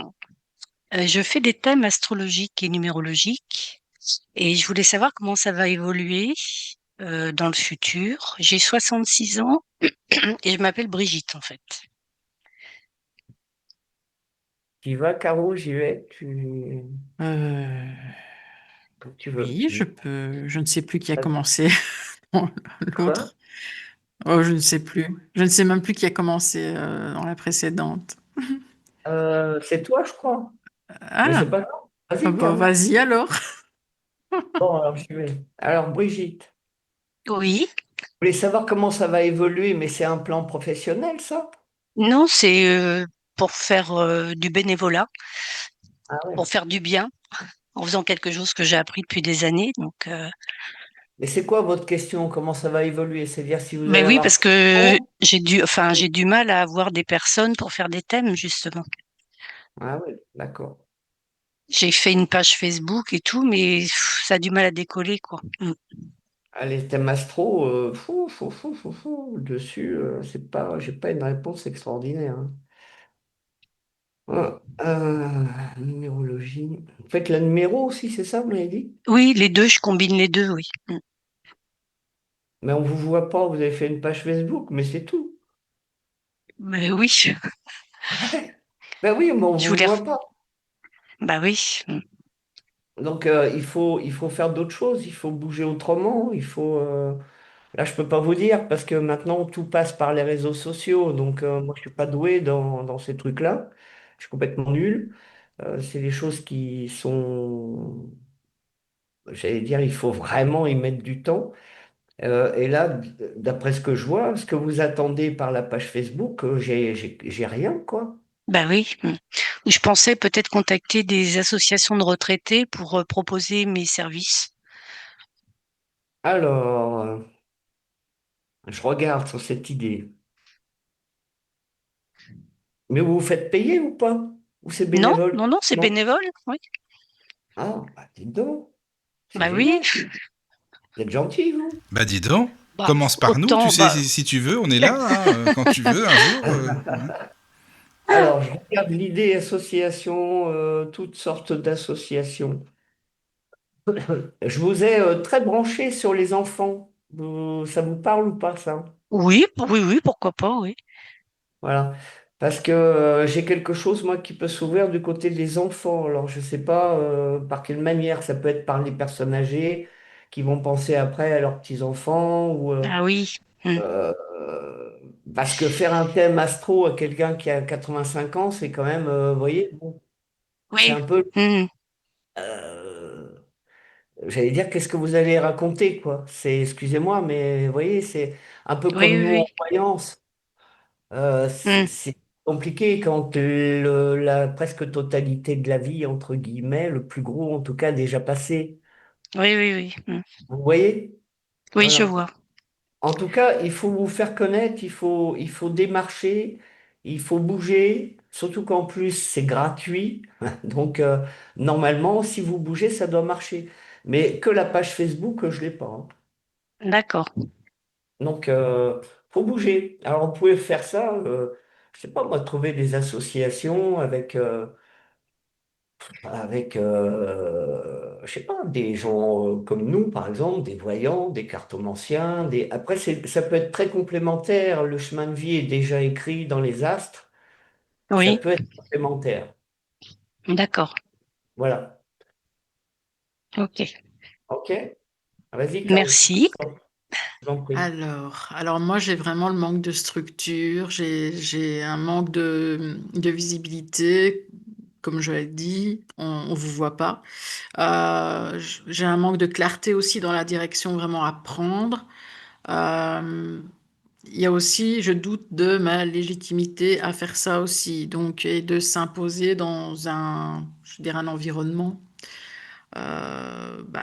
je fais des thèmes astrologiques et numérologiques et je voulais savoir comment ça va évoluer dans le futur. J'ai 66 ans et je m'appelle Brigitte en fait. Tu y vas, Caro, j'y vais. Euh, Comme tu veux. oui, je peux. Je ne sais plus qui a Quoi? commencé l'autre. Oh, je ne sais plus. Je ne sais même plus qui a commencé dans la précédente. C'est toi, je crois. Mais Ah, c'est pas grave. ah Vas-y, bah, Caro. vas-y alors. Bon, alors j'y vais. Alors, Brigitte, Oui, vous voulez savoir comment ça va évoluer, mais c'est un plan professionnel, ça? non, c'est pour faire du bénévolat, Ah ouais. pour faire du bien en faisant quelque chose que j'ai appris depuis des années. Donc, Mais c'est quoi votre question? Comment ça va évoluer? C'est-à-dire si vous Mais allez oui, avoir parce plus de que temps? j'ai du mal à avoir des personnes pour faire des thèmes, justement. Ah oui, d'accord. J'ai fait une page Facebook et tout, mais ça a du mal à décoller, quoi. Ah, les thèmes astro, dessus, c'est pas, j'ai pas une réponse extraordinaire, hein. Numérologie. Vous faites la numéro aussi, c'est ça, vous m'avez dit? Oui, les deux, je combine les deux, oui. Mais on vous voit pas, vous avez fait une page Facebook, mais c'est tout. Mais oui, Ben oui, mais on je vous voulais. voit pas. Bah oui. Donc il faut faire d'autres choses, il faut bouger autrement, Là, je peux pas vous dire parce que maintenant tout passe par les réseaux sociaux. Donc moi, je suis pas doué dans ces trucs-là. Je suis complètement nul. C'est des choses qui sont, j'allais dire, il faut vraiment y mettre du temps. Et là, d'après ce que je vois, ce que vous attendez par la page Facebook, j'ai rien, quoi. Bah oui. Je pensais peut-être contacter des associations de retraités pour proposer mes services. Alors, je regarde sur cette idée. Mais vous vous faites payer ou pas? Ou c'est Non, bénévole? non, non, c'est Non. bénévole. Oui. Ah, bah, dis donc, c'est Bah oui. génial. Vous êtes gentil, vous. Bah dis donc, Bah, commence par nous, tu autant, sais, bah si tu veux, on est là, hein, quand tu veux, un jour. Alors, je regarde l'idée association, toutes sortes d'associations. Je vous ai très branché sur les enfants. Ça vous parle ou pas, ça? oui, oui, oui, pourquoi pas, oui. Voilà. Parce que j'ai quelque chose, moi, qui peut s'ouvrir du côté des enfants. Alors, je ne sais pas par quelle manière. Ça peut être par les personnes âgées qui vont penser après à leurs petits-enfants ou Ah oui. Hmm. euh, parce que faire un thème astro à quelqu'un qui a 85 ans, c'est quand même, vous voyez, bon, c'est Oui. un peu. Hmm. euh, J'allais dire, qu'est-ce que vous allez raconter, quoi? Excusez-moi, mais vous voyez, c'est un peu Oui, comme nous oui, en voyance. oui. Hmm. C'est compliqué quand la presque totalité de la vie, entre guillemets, le plus gros en tout cas, déjà passé. Oui, oui, oui. Hmm. Vous voyez? Oui, je Voilà. vois. En tout cas, il faut vous faire connaître, il faut démarcher, il faut bouger, surtout qu'en plus, c'est gratuit. Donc, normalement, si vous bougez, ça doit marcher. Mais que la page Facebook, je ne l'ai pas, hein. D'accord. Donc, faut bouger. Alors, on pouvait faire ça, je sais pas moi, trouver des associations avec je sais pas, des gens comme nous, par exemple, des voyants, des cartomanciens. Après, ça peut être très complémentaire. Le chemin de vie est déjà écrit dans les astres. Ça Oui, peut être complémentaire. d'accord. Voilà. Ok. OK? Vas-y, Caroline. Merci. Je vous en prie. Alors moi, j'ai vraiment le manque de structure, j'ai un manque de visibilité, comme je l'ai dit, on vous voit pas. J'ai un manque de clarté aussi dans la direction vraiment à prendre. Euh, il y a aussi, je doute de ma légitimité à faire ça aussi, donc, et de s'imposer dans je dirais, un environnement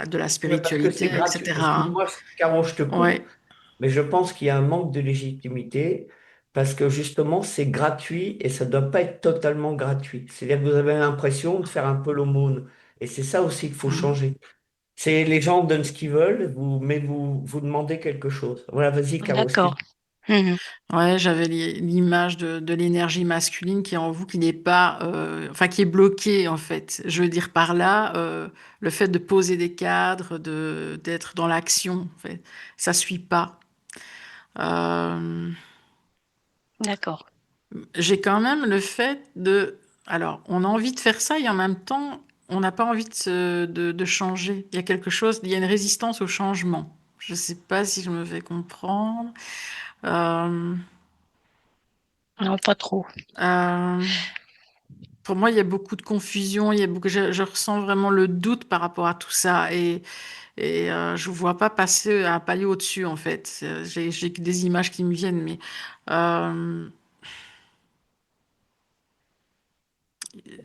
de la Ouais, parce que spiritualité, c'est gratuit. etc. Excuse-moi, Caro, je te coupe. Ouais, Mais je pense qu'il y a un manque de légitimité parce que justement, c'est gratuit et ça ne doit pas être totalement gratuit. C'est-à-dire que vous avez l'impression de faire un peu l'aumône. Et c'est ça aussi qu'il faut mm, changer. C'est les gens donnent ce qu'ils veulent, mais vous demandez quelque chose. Voilà, vas-y, Caro, d'accord. excuse-moi. Mhm. ouais, j'avais l'image de l'énergie masculine qui est en vous, qui n'est pas, enfin, qui est bloquée en fait. Je veux dire par là, le fait de poser des cadres, d'être dans l'action, en fait, ça suit pas. Euh, D'accord. j'ai quand même le fait de, alors, on a envie de faire ça et en même temps, on n'a pas envie de changer. Il y a quelque chose, il y a une résistance au changement. Je sais pas si je me fais comprendre. Euh, Non, pas trop. euh, Pour moi, il y a beaucoup de confusion, je ressens vraiment le doute par rapport à tout ça et je ne vois pas passer un palier au-dessus en fait. J'ai que des images qui me viennent, mais euh,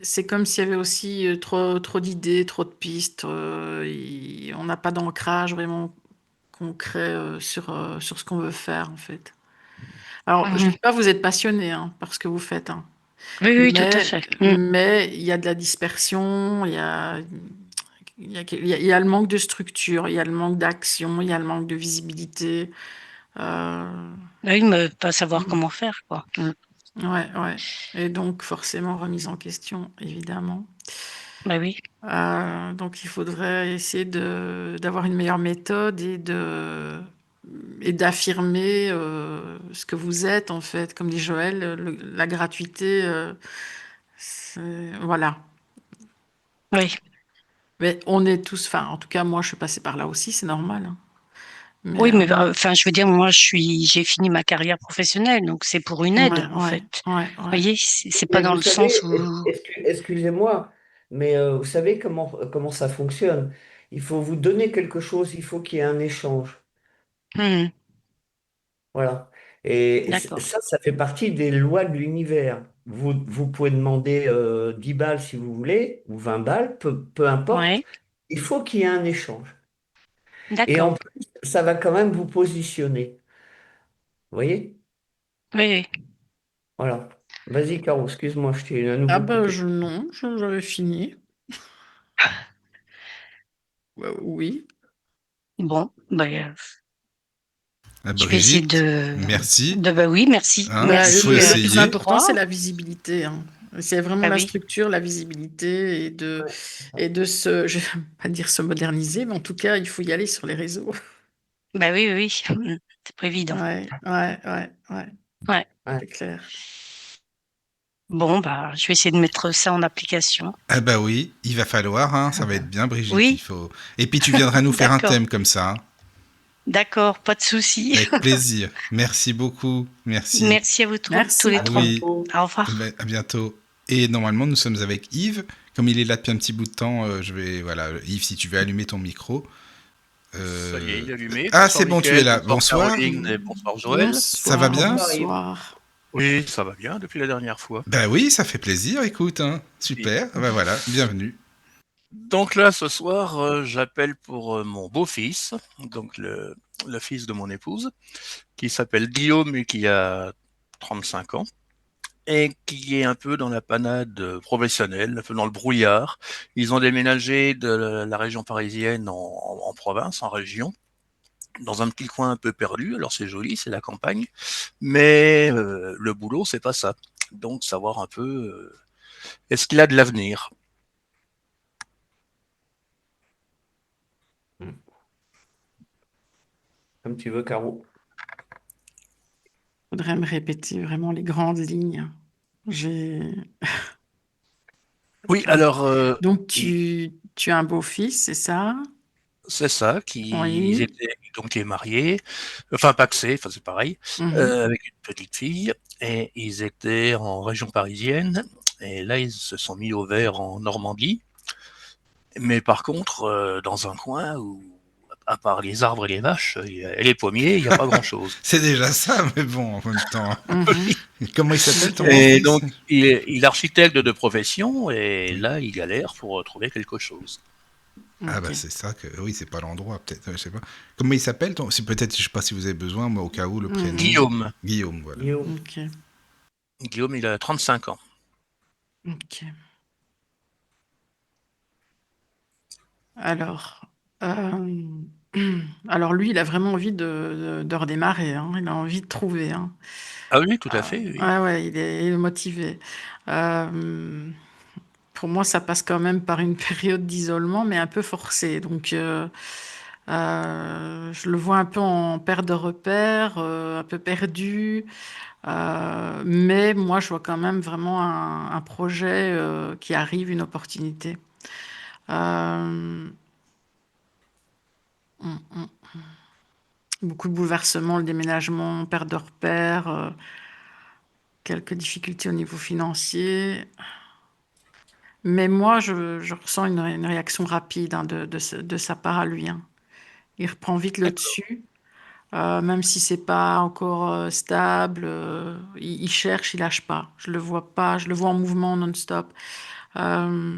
c'est comme s'il y avait aussi trop d'idées, trop de pistes. On n'a pas d'ancrage vraiment concret sur ce qu'on veut faire, en fait. Alors, je ne Mhm. dis pas que vous êtes passionné par ce que vous faites, Oui, oui, tout à mais, fait. mais il y a de la dispersion, il y a le manque de structure, il y a le manque d'action, il y a le manque de visibilité. Euh, Oui, mais pas savoir mm, comment faire, quoi. ouais, ouais. Et donc, forcément, remise en question, évidemment. Bah oui. Donc, il faudrait essayer d'avoir une meilleure méthode et d'affirmer ce que vous êtes, en fait. Comme dit Joël, la gratuité, voilà. Oui. Mais on est tous, enfin, en tout cas, moi, je suis passée par là aussi, c'est normal, hein. Mais, Oui, mais enfin, je veux dire, moi, j'ai fini ma carrière professionnelle, donc c'est pour une ouais, aide, en ouais, fait. ouais, Vous ouais. voyez, c'est pas Mais dans vous le sens savez, où. excusez-moi, mais vous savez comment ça fonctionne. Il faut vous donner quelque chose, il faut qu'il y ait un échange. Hmm, Voilà. Et d'accord. ça fait partie des lois de l'univers. Vous pouvez demander 10 balles si vous voulez, ou 20 balles, peu importe. Ouais, Il faut qu'il y ait un échange. Et en d'accord. plus, ça va quand même vous positionner. Vous voyez? Oui, oui. Voilà. Vas-y, Caro, excuse-moi, je t'ai à Ah nouveau ben, coupé. non, j'avais fini. Oui. Bon, ben, je vais essayer Brigitte, merci. bah oui, merci, Hein, il Bah, faut merci le plus tous les essayer. important, c'est trois. la visibilité, hein. C'est vraiment Bah la oui, structure, la visibilité Ouais. je vais pas dire se moderniser, mais en tout cas, il faut y aller sur les réseaux. bah oui, oui, oui. C'est pas évident. Ouais, ouais, ouais, ouais, Ouais. Ouais. c'est clair. Bon, bah, je vais essayer de mettre ça en application. Ah bah oui, il va falloir, hein, ça va être bien, Brigitte. Il Oui, faut. Et puis tu viendras nous faire un d'accord, thème comme ça, hein, d'accord, pas de souci. avec plaisir. Merci beaucoup, merci. Merci à vous tous les Merci. À trois. Oui, bientôt. Au eh revoir. ben, à bientôt. Et normalement, nous sommes avec Yves. Comme il est là depuis un petit bout de temps, voilà, Yves, si tu veux allumer ton micro. Ça y est, Euh, il est allumé. Ah, Bonsoir c'est bon, tu es Mickaël, là. bonsoir Bonsoir. Caroline et bonsoir Joël. Ça va Bonsoir, bien? Bonsoir, Yves. bonsoir. Oui, ça va bien depuis la dernière fois. Ben oui, ça fait plaisir, écoute, hein. Oui. Super. Ben voilà, bienvenue. Donc là, ce soir, j'appelle pour mon beau-fils, donc le fils de mon épouse, qui s'appelle Guillaume et qui a 35 ans, et qui est un peu dans la panade professionnelle, un peu dans le brouillard. Ils ont déménagé de la région parisienne en province, en région, dans un petit coin un peu perdu. Alors c'est joli, c'est la campagne, mais le boulot, c'est pas ça. Donc savoir un peu, est-ce qu'il a de l'avenir? Comme tu veux, Caro. Faudrait me répéter vraiment les grandes lignes. J'ai... Oui, Ouais. alors Donc, tu as un beau-fils, c'est ça? c'est ça, qui Oui. étaient donc qui est marié, enfin pacsé, enfin c'est pareil, Mhm. avec une petite fille, et ils étaient en région parisienne, et là ils se sont mis au vert en Normandie, mais par contre dans un coin où à part les arbres et les vaches et les pommiers, il n'y a pas grand-chose. C'est déjà ça, mais bon, en même temps. Mhm. Comment il s'appelle ton Et beau-fils? donc, il est architecte de profession, et Oui. là, il galère pour trouver quelque chose. Ah Ok. bah c'est ça que oui, c'est pas l'endroit peut-être, je sais pas. Comment il s'appelle ton c'est peut-être je sais pas si vous avez besoin moi au cas où le prénom. Mhm. Guillaume. Guillaume, voilà. Guillaume. Ok. Guillaume, il a 35 ans. Ok. Alors, euh, alors lui, il a vraiment envie de redémarrer, hein. Il a envie de trouver, hein. Ah oui, tout à Ah, fait, oui. ah ouais, il est motivé. Euh, pour moi, ça passe quand même par une période d'isolement, mais un peu forcée. Donc, je le vois un peu en perte de repère, un peu perdu. Mais moi, je vois quand même vraiment un projet qui arrive, une opportunité. Euh, mm, mm. Beaucoup de bouleversements, le déménagement, perte de repères, quelques difficultés au niveau financier. Mais moi, je ressens une réaction rapide, hein, de sa part à lui, hein. Il reprend vite le D'accord. dessus, même si c'est pas encore stable. Il cherche, il lâche pas. Je le vois pas, je le vois en mouvement non-stop. Euh,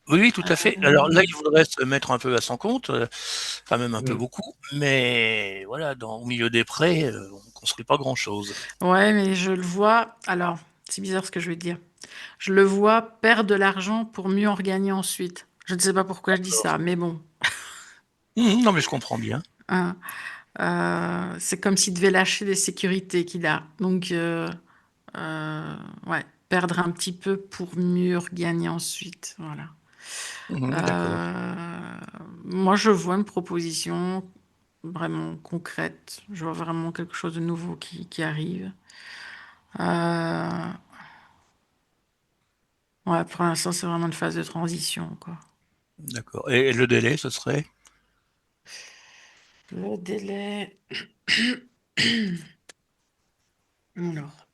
Oui, tout à fait. Alors là, Euh, il voudrait se mettre un peu à son compte, enfin même un peu Mm. beaucoup, mais voilà, au milieu des prés, on construit pas grand-chose. ouais, mais je le vois. Alors, c'est bizarre ce que je vais te dire. Je le vois perdre de l'argent pour mieux en regagner ensuite. Je ne sais pas pourquoi je dis ça, mais bon. Non, mais je comprends bien. Hein, c'est comme s'il devait lâcher les sécurités qu'il a. Donc, ouais, perdre un petit peu pour mieux regagner ensuite. Voilà. D'accord. Moi, je vois une proposition vraiment concrète. Je vois vraiment quelque chose de nouveau qui arrive. Euh, ouais, pour l'instant, c'est vraiment une phase de transition, quoi. D'accord. Et le délai, ce serait? Le délai. Alors,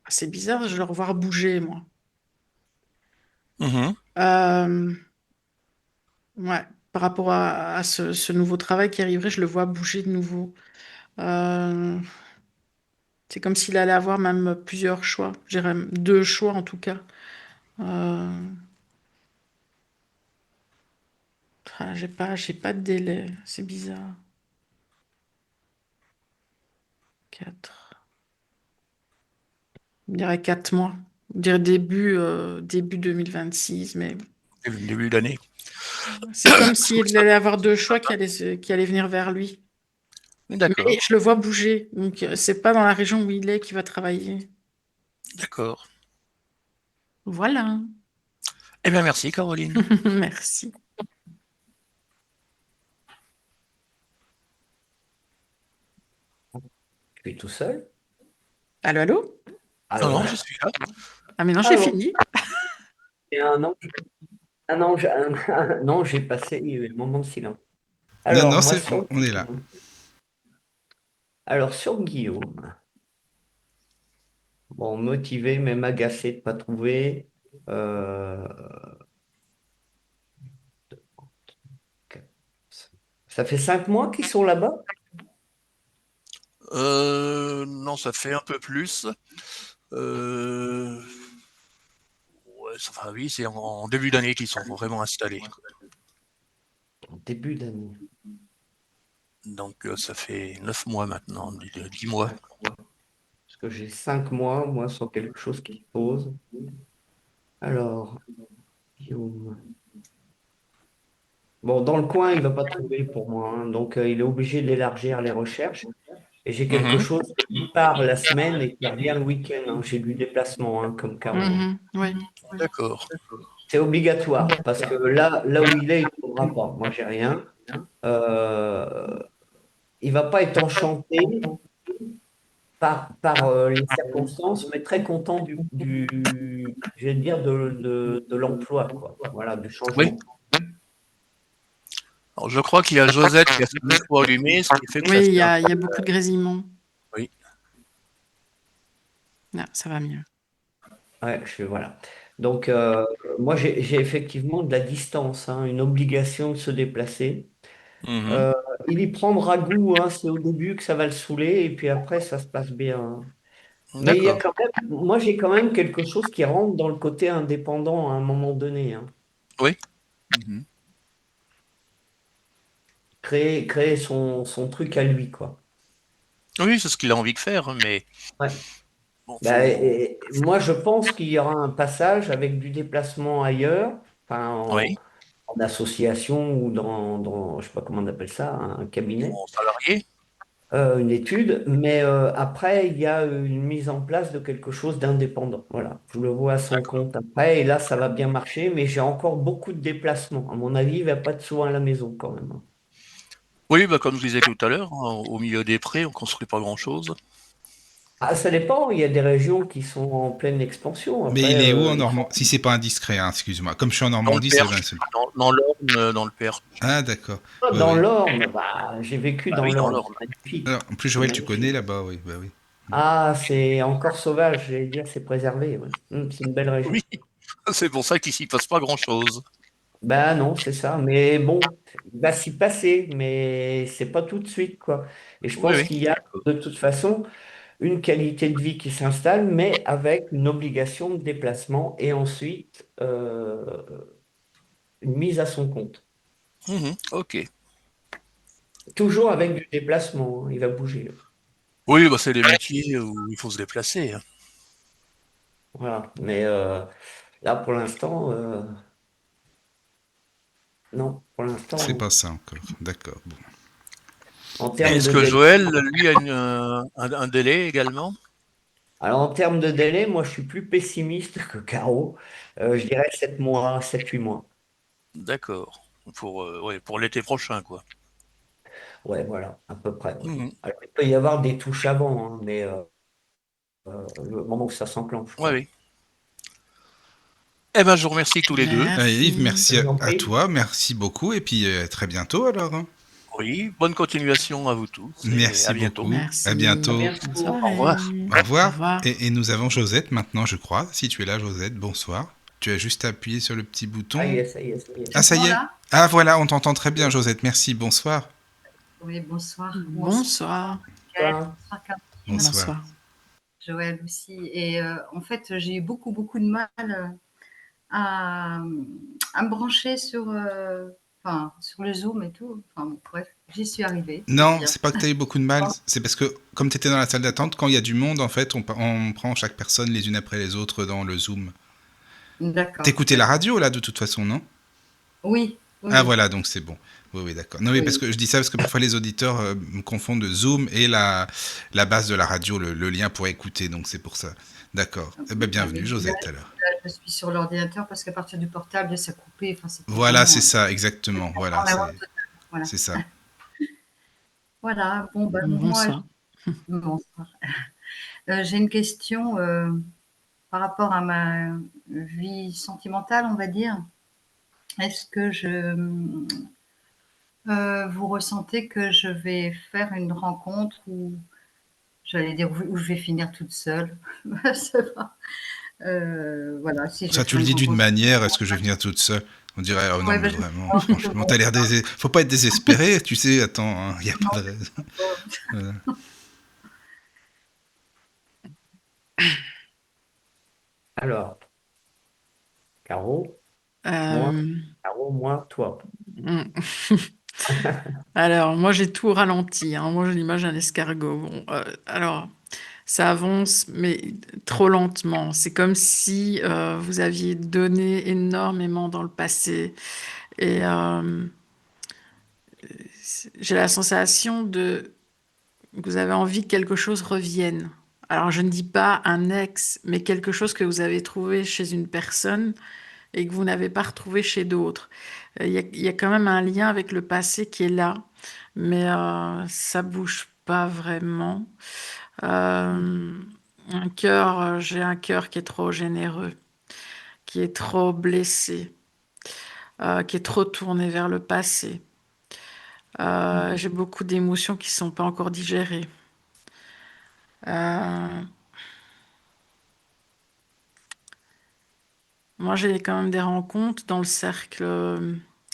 c'est bizarre, je vais le revoir bouger, moi. Mhm. Euh, ouais, par rapport à ce nouveau travail qui arriverait, je le vois bouger de nouveau. Euh, c'est comme s'il allait avoir même plusieurs choix. Je dirais même deux choix en tout cas. Euh, j'ai pas de délai. C'est bizarre. 4. Je dirais 4 mois. Je dirais début 2026, mais Début d'année. c'est comme s'il allait avoir deux choix qui allaient venir vers lui. Mais D'accord. je le vois bouger. Donc, c'est pas dans la région où il est qu'il va travailler. D'accord. Voilà. Eh bien, merci, Caroline. Merci. Je suis tout seul. Allô, allô? Non, Alors, non, je suis là. Ah, mais non, j'ai alors, fini. il y a non, j'ai passé un moment de silence. Non, Alors, non, moi, c'est bon, on est là. sur Guillaume, bon, motivé, même agacé de ne pas trouver. euh, Ça fait 5 mois qu'ils sont là-bas? Non, ça fait un peu plus. Euh, ouais, enfin, oui, c'est en début d'année qu'ils sont vraiment installés. En début d'année. Donc, ça fait 9 mois maintenant, 10 mois. Parce que j'ai 5 mois, moi, sur quelque chose qui pose. Alors, Guillaume. Bon, dans le coin, il ne va pas trouver pour moi, hein. Donc, il est obligé d'élargir les recherches. Et j'ai quelque Mhm. chose qui part la semaine et qui revient le week-end, hein. J'ai du déplacement, hein, comme Caro, hein. Mhm, oui. D'accord. C'est obligatoire parce que là où il est, il ne trouvera pas. Moi, j'ai rien. Euh, il va pas être enchanté par les circonstances, mais très content je vais dire, de l'emploi, quoi. Voilà, du Oui. changement. Alors, je crois qu'il y a Josette qui a son micro allumé, ce qui fait que ça Oui, il y fait un a, il y peu. a beaucoup de grésillements. Oui. Ah, ça va mieux. Ouais, voilà. Donc, moi, j'ai effectivement de la distance, hein, une obligation de se déplacer. Mhm. Euh, il y prendra goût, hein, c'est au début que ça va le saouler, et puis après, ça se passe bien, hein. Mais il y a D'accord. quand même, moi, j'ai quand même quelque chose qui rentre dans le côté indépendant à un moment donné, hein. Oui. Mhm. Créer son truc à lui, quoi. Oui, c'est ce qu'il a envie de faire, mais Ouais. bon, Bah, faut. moi, je pense qu'il y aura un passage avec du déplacement ailleurs, enfin, Oui. en association ou je sais pas comment on appelle ça, un cabinet, Son salarié. une étude, mais après, il y a une mise en place de quelque chose d'indépendant. Voilà, je le vois à son D'accord. compte après, et là, ça va bien marcher, mais j'ai encore beaucoup de déplacements. À mon avis, il va pas être souvent à la maison quand même, hein. Oui, bah, comme je disais tout à l'heure, hein, au milieu des prés, on construit pas grand-chose. Ah, ça dépend, il y a des régions qui sont en pleine expansion. Mais Après, il est où en il faut... Normandie? Si c'est pas indiscret, hein, excuse-moi. Comme je suis en Dans le Normandie, c'est vrai. Perche, dans l'Orne, dans le Perche. Ah, d'accord. Oui, Dans oui. l'Orne, bah, j'ai vécu Bah dans oui, dans l'Orne, l'Orne. c'est magnifique. Alors, en plus, C'est Joël, tu connais magnifique. là-bas, oui. Bah oui. Ah, c'est encore sauvage, j'allais dire, c'est préservé, ouais. C'est une belle région. Oui, c'est pour ça qu'il s'y passe pas grand-chose. Bah non, c'est ça. Mais bon, il va s'y passer, mais c'est pas tout de suite, quoi. Et je Oui, pense oui. qu'il y a, D'accord. de toute façon, une qualité de vie qui s'installe, mais avec une obligation de déplacement et ensuite une mise à son compte. Ok. Toujours avec du déplacement, hein, il va bouger. Oui, bah, c'est des métiers où il faut se déplacer, hein. Voilà. Mais là, pour l'instant, non, pour l'instant, C'est non. pas ça encore. D'accord. Bon. En Et termes est-ce de que délai, Joël, lui, a un délai également? alors en termes de délai, moi, je suis plus pessimiste que Caro. Je dirais 7 mois, 7-8 mois. D'accord. Ouais, pour l'été prochain, quoi. Ouais, voilà, à peu près. Ouais. Mhm. Alors, il peut y avoir des touches avant, hein, mais le moment où ça s'enclenche, Ouais, quoi. oui. Eh ben, je vous remercie tous les deux. Yves, Merci. merci Je vous en à prie. toi, merci beaucoup, et puis à très bientôt alors, hein. Oui, bonne continuation à vous tous et à Merci bientôt. beaucoup. À Merci. À bientôt. Bonne bientôt. Au revoir. soirée. Au Au revoir. revoir. Et nous avons Josette maintenant, je crois. Si tu es là, Josette, bonsoir. Tu as juste appuyé sur le petit Ah, bouton. yes, yes, yes. Ah, ça y est. Là? Ah, voilà, on t'entend très bien, Josette. Merci, bonsoir. Oui, bonsoir. Bonsoir. Michael. Bonsoir. Bonsoir, Caroline. Bonsoir. Bonsoir. Joël aussi. Et en fait, j'ai eu beaucoup, beaucoup de mal à, à me brancher sur le Zoom et tout. Enfin, bon, bref, j'y suis arrivée. C'est Non, bien. c'est pas que tu as eu beaucoup de mal, c'est parce que comme tu étais dans la salle d'attente, quand il y a du monde, en fait, on prend chaque personne les unes après les autres dans le Zoom. D'accord. T'écoutais la radio, là, de toute façon, non? Oui, oui, Ah, oui. voilà, donc c'est bon. Oui, oui, d'accord. Non, oui, Oui. parce que je dis ça parce que parfois les auditeurs me confondent Zoom et la base de la radio, le lien pour écouter, donc c'est pour ça. D'accord. Eh ben, bienvenue, Là, Josette, alors. je suis sur l'ordinateur parce qu'à partir du portable, ça coupait. Enfin, c'était Voilà, vraiment, c'est ça, exactement. Voilà, voilà. c'est ça. Voilà. Bon, ben, moi, Bonsoir. bonsoir. J'ai une question par rapport à ma vie sentimentale, on va dire. Est-ce que vous ressentez que je vais faire une rencontre où, j'allais dire, où je vais finir toute seule? Je sais pas. Voilà, si je Ça, vais tu faire le une dis d'une rencontre. manière, est-ce que je vais venir toute seule? On dirait, oh non, Ouais, mais ben, je vraiment, pense que franchement, bon, t'as l'air faut pas être désespéré, tu sais, attends, il n'y a non, pas de raison. Voilà. Alors, Caro, moi, Euh, Caro, moi, toi. mm. Alors, moi, j'ai tout ralenti, hein. Moi, j'ai l'image d'un escargot. Bon, alors, ça avance, mais trop lentement. C'est comme si vous aviez donné énormément dans le passé. Et j'ai la sensation que vous avez envie que quelque chose revienne. Alors, je ne dis pas un ex, mais quelque chose que vous avez trouvé chez une personne et que vous n'avez pas retrouvé chez d'autres. Il y a quand même un lien avec le passé qui est là, mais ça bouge pas vraiment. Euh, j'ai un cœur qui est trop généreux, qui est trop blessé, qui est trop tourné vers le passé. J'ai beaucoup d'émotions qui ne sont pas encore digérées. Euh, Moi, j'ai quand même des rencontres dans le cercle.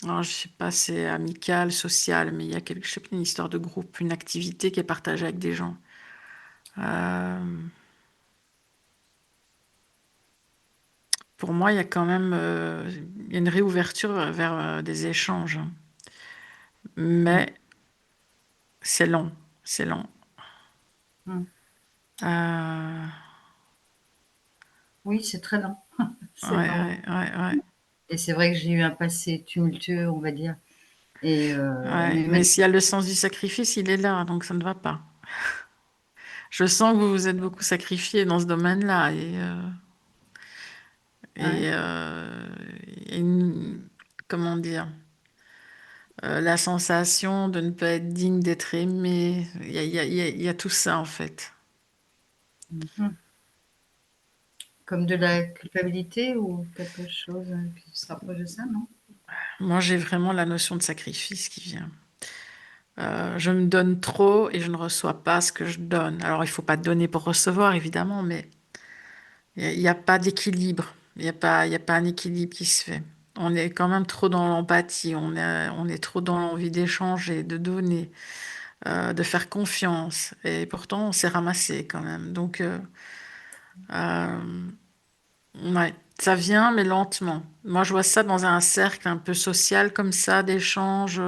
Alors, je sais pas, c'est amical, social, mais il y a je sais pas, une histoire de groupe, une activité qui est partagée avec des gens. Euh, pour moi, il y a quand même il y a une réouverture vers des échanges, mais c'est long, c'est long. Mm. Euh, Oui, c'est très lent. ouais, C'est lent. ouais. Et c'est vrai que j'ai eu un passé tumultueux, on va dire. Et Ouais, mais s'il y a le sens du sacrifice, il est là, donc ça ne va pas. Je sens que vous vous êtes beaucoup sacrifié dans ce domaine-là ouais. et, comment dire, la sensation de ne pas être digne d'être aimé. Il y a tout ça en fait. Mhm. Comme de la culpabilité ou quelque chose qui se rapproche de ça, non? Moi, j'ai vraiment la notion de sacrifice qui vient. Je me donne trop et je ne reçois pas ce que je donne. Alors, il faut pas donner pour recevoir, évidemment, mais il n'y a pas d'équilibre. Il y a pas un équilibre qui se fait. On est quand même trop dans l'empathie. On est trop dans l'envie d'échanger, de donner. de faire confiance. Et pourtant, on s'est ramassé quand même. Donc, euh, ouais, ça vient, mais lentement. Moi, je vois ça dans un cercle un peu social comme ça, d'échanges.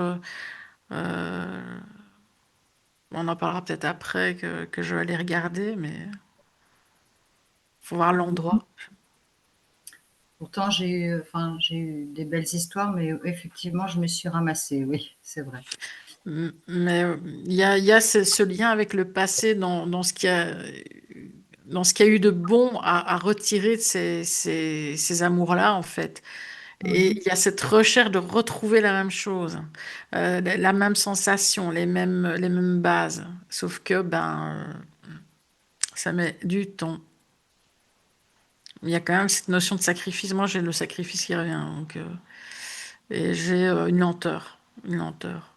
Euh, on en parlera peut-être après que je vais aller regarder, mais faut voir l'endroit. Pourtant, j'ai eu des belles histoires, mais effectivement, je me suis ramassée, oui, c'est vrai. Mais il y a ce lien avec le passé dans ce dans ce qu'il y a eu de bon à retirer de ces amours-là, en fait. Et Mhm. il y a cette recherche de retrouver la même chose, la même sensation, les mêmes bases. Sauf que ça met du temps. Il y a quand même cette notion de sacrifice. Moi, j'ai le sacrifice qui revient. Donc, et j'ai une lenteur. Une lenteur.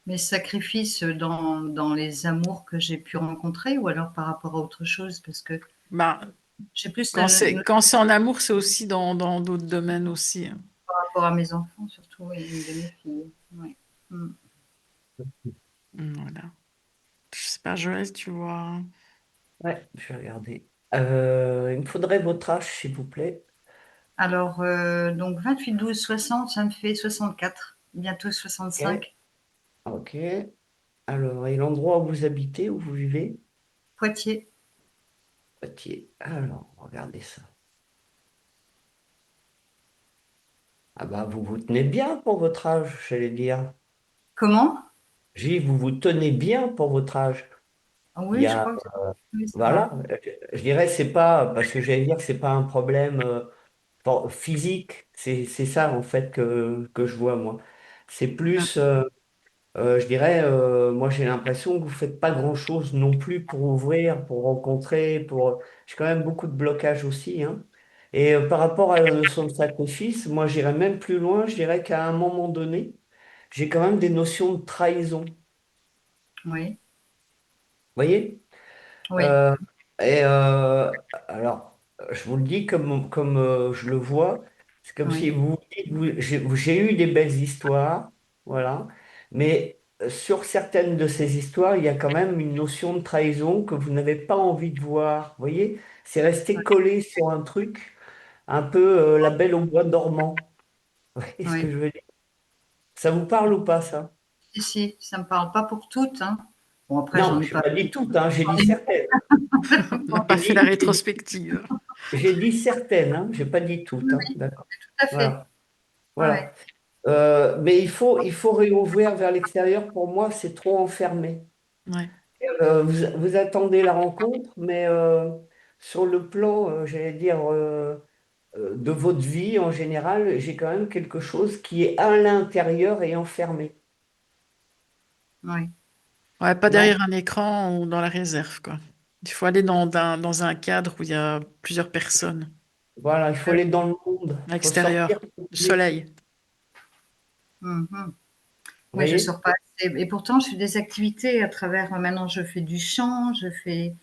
Mes sacrifices dans les amours que j'ai pu rencontrer ou alors par rapport à autre chose, parce que Bah, j'ai plus quand c'est en amour, c'est aussi dans d'autres domaines aussi, hein. par rapport à mes enfants, surtout, et une de mes filles. Ouais. Mm. Voilà. Je sais pas, Joël, tu vois. Ouais, je vais regarder. Il me faudrait votre âge, s'il vous plaît. Alors, donc 28, 12, 60, ça me fait 64, bientôt Ok. 65. Ok. Alors, et l'endroit où vous habitez, où vous vivez? Poitiers. Poitiers. Alors, regardez ça. Ah bah, vous vous tenez bien pour votre âge, j'allais dire. Comment? J'ai dit, vous vous tenez bien pour votre âge. Ah Il oui, y je a, crois que oui, ça va. voilà, je dirais, c'est pas, parce que j'allais dire que c'est pas un problème physique, c'est ça en fait que je vois moi. C'est Ah, plus, je dirais, moi j'ai l'impression que vous faites pas grand-chose non plus pour ouvrir, pour rencontrer, pour. J'ai quand même beaucoup de blocages aussi, hein. Et par rapport à la notion de sacrifice, moi j'irais même plus loin, je dirais qu'à un moment donné, j'ai quand même des notions de trahison. Vous oui, voyez? oui, Euh, et alors, je vous le dis comme je le vois, c'est comme si oui, vous vous dites, j'ai eu des belles histoires, voilà, mais sur certaines de ces histoires, il y a quand même une notion de trahison que vous n'avez pas envie de voir. Vous voyez, c'est rester collé sur un truc, un peu la belle au bois dormant. Vous voyez ce que oui. je veux dire? Ça vous parle ou pas, ça? Si, si, ça me parle pas pour toutes, hein. Bon, après, Non, j'en ai je n'ai pas. pas dit toutes, hein, j'ai J'en dit ai certaines. On n'a pas J'ai fait la dit, rétrospective. j'ai dit certaines, hein, j'ai pas dit oui, toutes, hein, oui, d'accord. tout à fait. Voilà, Ouais, voilà. ouais. Mais il faut réouvrir vers l'extérieur. Pour moi, c'est trop enfermé. Ouais. Vous attendez la rencontre, mais sur le plan, j'allais dire, de votre vie en général, j'ai quand même quelque chose qui est à l'intérieur et enfermé. Ouais. Ouais, pas Non? derrière un écran ou dans la réserve, quoi. Il faut aller dans un cadre où il y a plusieurs personnes, Voilà, il faut aller dans le monde. à Il faut sortir l'extérieur, de le ce métier. soleil. Mhm. Vous Oui, je voyez? sors pas assez. Et pourtant, je fais des activités à travers. Maintenant, je fais du chant, je fais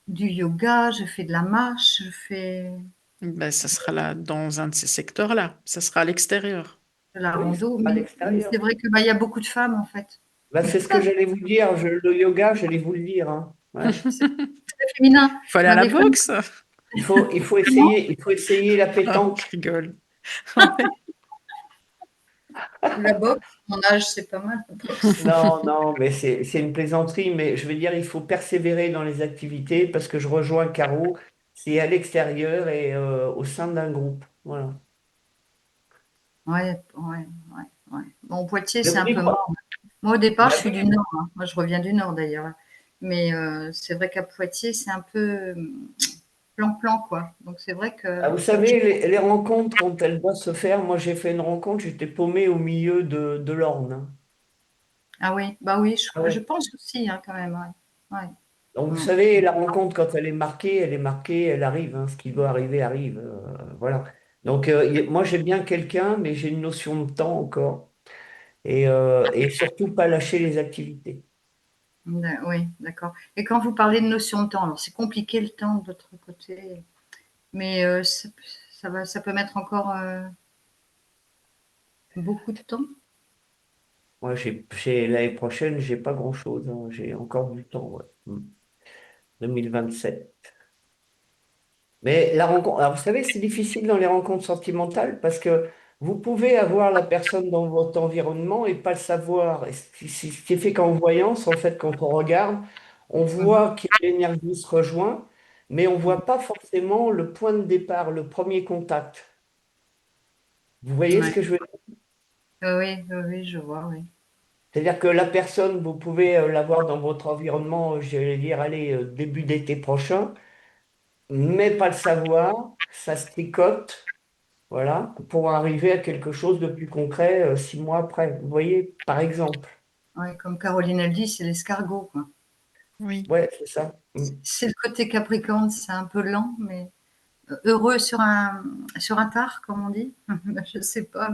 du yoga, je fais de la marche, je fais Ben, ça sera là, dans un de ces secteurs-là. Ça sera à l'extérieur. de la Oui, c'est rando. à Mais l'extérieur. c'est vrai que il y a beaucoup de femmes, en fait. Bah, c'est ce que j'allais vous dire. Le yoga, j'allais vous le dire, hein. Ouais. C'est très féminin. Il faut aller à Moi, la des fois, boxe. Il faut essayer la Ah, je pétanque. rigole. la boxe, mon âge, c'est pas mal, la boxe. Non, non, mais c'est une plaisanterie, mais je veux dire, il faut persévérer dans les activités parce que je rejoins Caro, c'est à l'extérieur et au sein d'un groupe. Voilà. Ouais, ouais, ouais, ouais. Bon, Poitiers, Mais c'est vous un peu dites mort. pas. Moi, au départ, je Bah suis du oui. Nord, hein. Moi, je reviens du Nord, d'ailleurs. Mais c'est vrai qu'à Poitiers, c'est un peu plan-plan, quoi. Donc, c'est vrai Ah, que vous savez, les rencontres, quand elles doivent se faire, moi j'ai fait une rencontre, j'étais paumé au milieu de l'Orne, hein. ah oui, bah oui, Ah je ouais. pense aussi, hein, quand même, ouais. Ouais. Donc vous Mm. savez, la rencontre, quand elle est marquée, elle arrive, hein. Ce qui doit arriver arrive. Voilà. Donc moi j'ai bien quelqu'un, mais j'ai une notion de temps encore. Et surtout pas lâcher les activités. Oui, d'accord. Et quand vous parlez de notion de temps, alors c'est compliqué le temps de l'autre côté, mais ça peut mettre encore beaucoup de temps. Moi, l'année prochaine, j'ai pas grand-chose, hein. J'ai encore du temps, ouais. 2027. Mais la rencontre, alors vous savez, c'est difficile dans les rencontres sentimentales parce que vous pouvez avoir la personne dans votre environnement et pas le savoir. Et ce qui est fait qu'en voyance, en fait, quand on regarde, on Mhm. voit que l'énergie se rejoint, mais on voit pas forcément le point de départ, le premier contact. Vous voyez ce Ouais. que je veux dire? Oui, oui, oui, je vois, oui. C'est-à-dire que la personne, vous pouvez l'avoir dans votre environnement, j'allais dire, allez, début d'été prochain, mais pas le savoir, ça se tricote. Voilà, pour arriver à quelque chose de plus concret 6 mois après. Vous voyez, par exemple. Ouais, comme Caroline a dit, c'est l'escargot, quoi. Oui. Ouais, c'est ça. C'est le côté Capricorne, c'est un peu lent, mais heureux sur un tard, comme on dit. Je sais pas,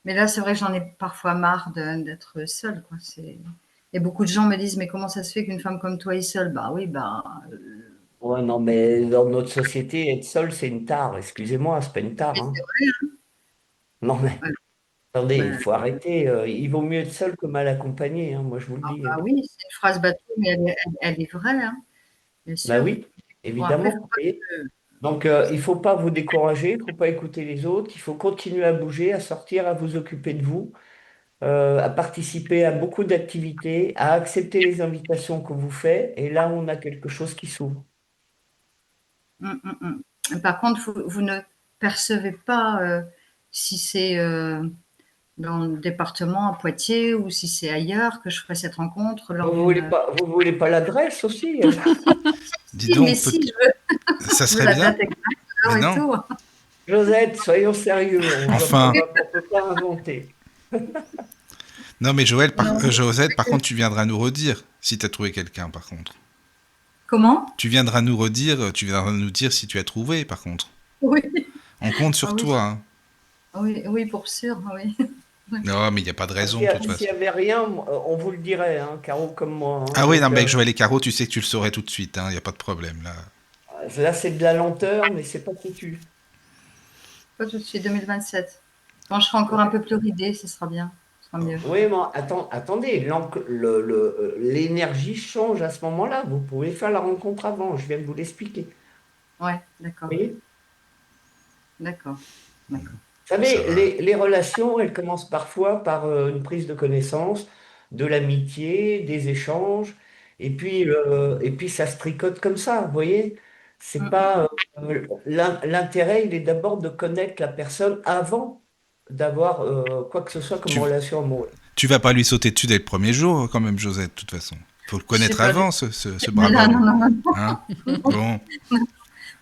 mais là, c'est vrai que j'en ai parfois marre d'être seule, quoi. Et beaucoup de gens me disent, mais comment ça se fait qu'une femme comme toi est seule? Bah oui, bah, Ouais, non, mais dans notre société, être seul, c'est une tare. Excusez-moi, c'est pas une tare, oui, c'est hein. vrai, hein. Non, mais Ouais, attendez, il bah, faut arrêter. Il vaut mieux être seul que mal accompagné, hein, moi, je vous le ah dis, bah hein. oui, c'est une phrase bateau, mais elle est vraie, hein, bien Bah sûr. oui, Bon, après, faut évidemment. pas Vous voyez. que- Donc, il ne faut pas vous décourager, il ne faut pas écouter les autres, il faut continuer à bouger, à sortir, à vous occuper de vous, à participer à beaucoup d'activités, à accepter les invitations que vous faites, et là, on a quelque chose qui s'ouvre. Par contre, vous ne percevez pas si c'est dans le département à Poitiers ou si c'est ailleurs que je ferai cette rencontre lors d'une. Vous voulez pas l'adresse aussi? Dis Si, mais donc, si, ça je veux serait la bien, date exacte, mais l'heure et non. tout. Josette, soyons sérieux, Enfin. on peut pas inventer. Non, mais Non. Josette, par contre, tu viendras nous redire si tu as trouvé quelqu'un, par contre. Comment? Tu viendras nous redire, tu viendras nous dire si tu as trouvé, par contre. Oui. On compte Ah sur oui, toi, hein. oui, oui, pour sûr, oui. Non, mais il n'y a pas de Ah, raison, de toute s'il façon. y avait rien, on vous le dirait, hein, Caro comme moi, hein. Ah oui, non, Donc mais avec Joël et Caro, tu sais que tu le saurais tout de suite, hein. Il n'y a pas de problème, là. là, c'est de la lenteur, mais c'est pas foutu. Pas tout de suite, 2027. Quand je serai encore un peu plus ridée, ce sera bien. Ce sera mieux. Oui, mais attendez, l'énergie change à ce moment-là. Vous pouvez faire la rencontre avant, je viens de vous l'expliquer. Ouais, Vous d'accord. voyez? D'accord. D'accord. Vous Ça savez, va. les relations, elles commencent parfois par une prise de connaissance, de l'amitié, des échanges, et puis ça se tricote comme ça, vous voyez? C'est pas l'intérêt, il est d'abord de connaître la personne avant d'avoir quoi que ce soit comme Tu, relation amoureuse. tu vas pas lui sauter dessus dès le premier jour, quand même, Josette, de toute façon. Faut le Je sais connaître pas. avant, ce Non, brave non, homme. non, non. Hein? Bon.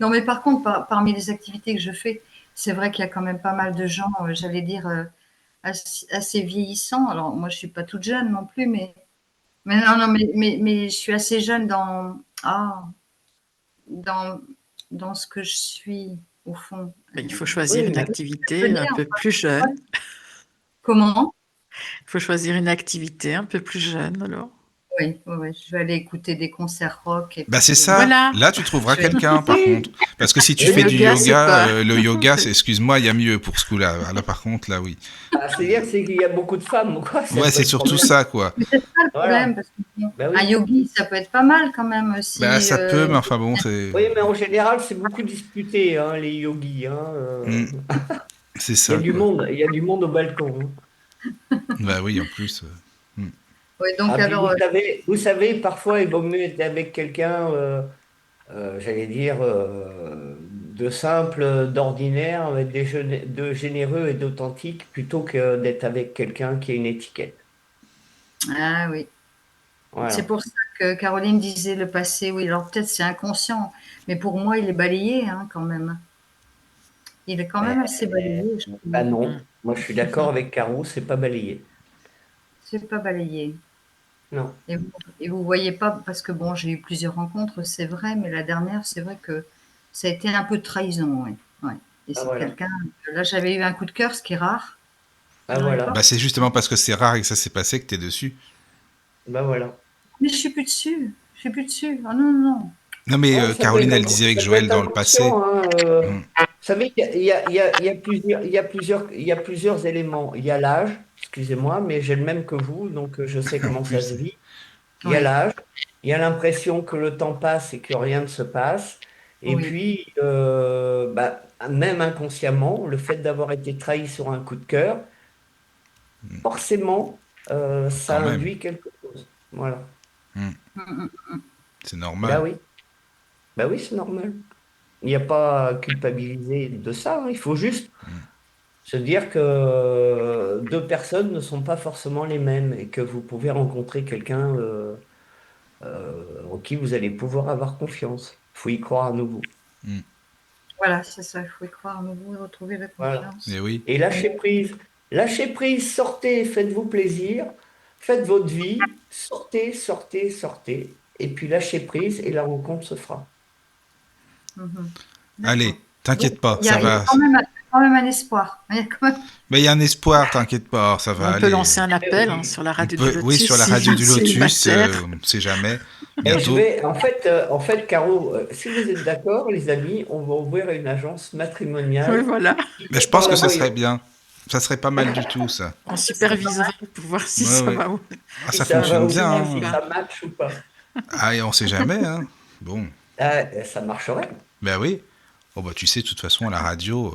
Non, mais par contre, parmi les activités que je fais, c'est vrai qu'il y a quand même pas mal de gens, j'allais dire, assez vieillissants. Alors, moi, je suis pas toute jeune non plus, mais non, non, mais je suis assez jeune dans, dans ce que je suis, au fond. Il faut choisir Oui, une mais Je veux activité un dire, peu plus jeune. comment? Il faut choisir une activité un peu plus jeune, alors. Oui, oui, oui, je vais aller écouter des concerts rock et Bah c'est puis ça. Voilà. Là, tu trouveras je vais. quelqu'un, par contre. Parce que si tu Le fais oui, du yoga, c'est yoga, pas. le yoga, excuse-moi, il y a mieux pour ce coup-là. Là, par contre, là, oui. c'est-à-dire c'est qu'il y a beaucoup de femmes, quoi, c'est un Ouais, peu c'est le surtout problème. ça, quoi. Mais c'est ça le Voilà, problème, parce que bon, ben un oui. yogi, ça peut être pas mal quand même Bah, aussi. ça peut, mais enfin bon, c'est. Oui, mais en général, c'est beaucoup disputé, hein, les yogis, hein. Hmm, c'est Il y a ça, du quoi. monde, il y a du monde au balcon, hein. Bah oui, en plus. Hmm. Oui, Ah, donc puis alors, vous savez, parfois, il vaut mieux être avec quelqu'un, j'allais dire, de simple, d'ordinaire, mais de généreux et d'authentique, plutôt que d'être avec quelqu'un qui a une étiquette. ah oui. C'est Voilà. pour ça que Caroline disait le passé, oui, alors peut-être c'est inconscient, mais pour moi, il est balayé hein, quand même. Il est quand Mais, même assez balayé, je bah trouve. Mm. non, moi je suis d'accord avec Caro, c'est pas balayé. C'est pas balayé. Non. Et vous voyez pas, parce que bon, j'ai eu plusieurs rencontres, c'est vrai, mais la dernière, c'est vrai que ça a été un peu de trahison, oui. Ouais. Et Ah c'est voilà. quelqu'un, là j'avais eu un coup de cœur, ce qui est rare. Ah J'en ai voilà. pas. Bah c'est justement parce que c'est rare et que ça s'est passé que t'es dessus. Bah voilà. Mais je suis plus dessus. Je suis plus dessus. Ah non, non, non. Non, mais Oh, Caroline, elle disait avec ça peut Joël être dans le passé. inconscient, hein, Hmm. savez, il y a plusieurs éléments. Il y a l'âge, excusez-moi, mais j'ai le même que vous, donc je sais comment Oui, ça se vit. Il y a Oui, l'âge, il y a l'impression que le temps passe et que rien ne se passe. Et oui. puis, bah, même inconsciemment, le fait d'avoir été trahi sur un coup de cœur, forcément, quand ça même. induit quelque chose. Voilà. Hmm. Mm, mm. C'est Bah normal. oui, bah oui, c'est normal. Il n'y a pas à culpabiliser de ça, hein. Il faut juste se dire que deux personnes ne sont pas forcément les mêmes et que vous pouvez rencontrer quelqu'un en qui vous allez pouvoir avoir confiance. Il faut y croire à nouveau. Hmm. Voilà, c'est ça, il faut y croire à nouveau et retrouver la Voilà. Et confiance. oui. Et lâchez prise. Lâchez prise, sortez, faites-vous plaisir, faites votre vie, sortez, sortez, sortez. Et puis lâchez prise et la rencontre se fera. Mhm. Allez, D'accord. Donc, t'inquiète pas, il y ça a, il y a va. quand même un espoir. Il y a quand même- Mais il y a un espoir, t'inquiète pas, ça va On peut aller. lancer un appel hein, sur la On radio du peut, oui, Lotus sur la s'il y radio a un du Lotus, célibataire. on ne sait jamais. Et je Bientôt. vais, Caro, si vous êtes d'accord, les amis, on va ouvrir une agence Oui, matrimoniale voilà. qui Mais je fait par pense la que ça serait voyance. bien. Ça serait pas mal du tout, ça. On supervisera pour voir si Ouais, ça ouais. va. Ah, Si ça ça va fonctionne ou bien, pas, si hein. ça match ou pas. Ah, et on sait jamais, hein. Bon, Ah, ça marcherait. ben oui. Oh, bah, tu sais, de toute façon, à la radio,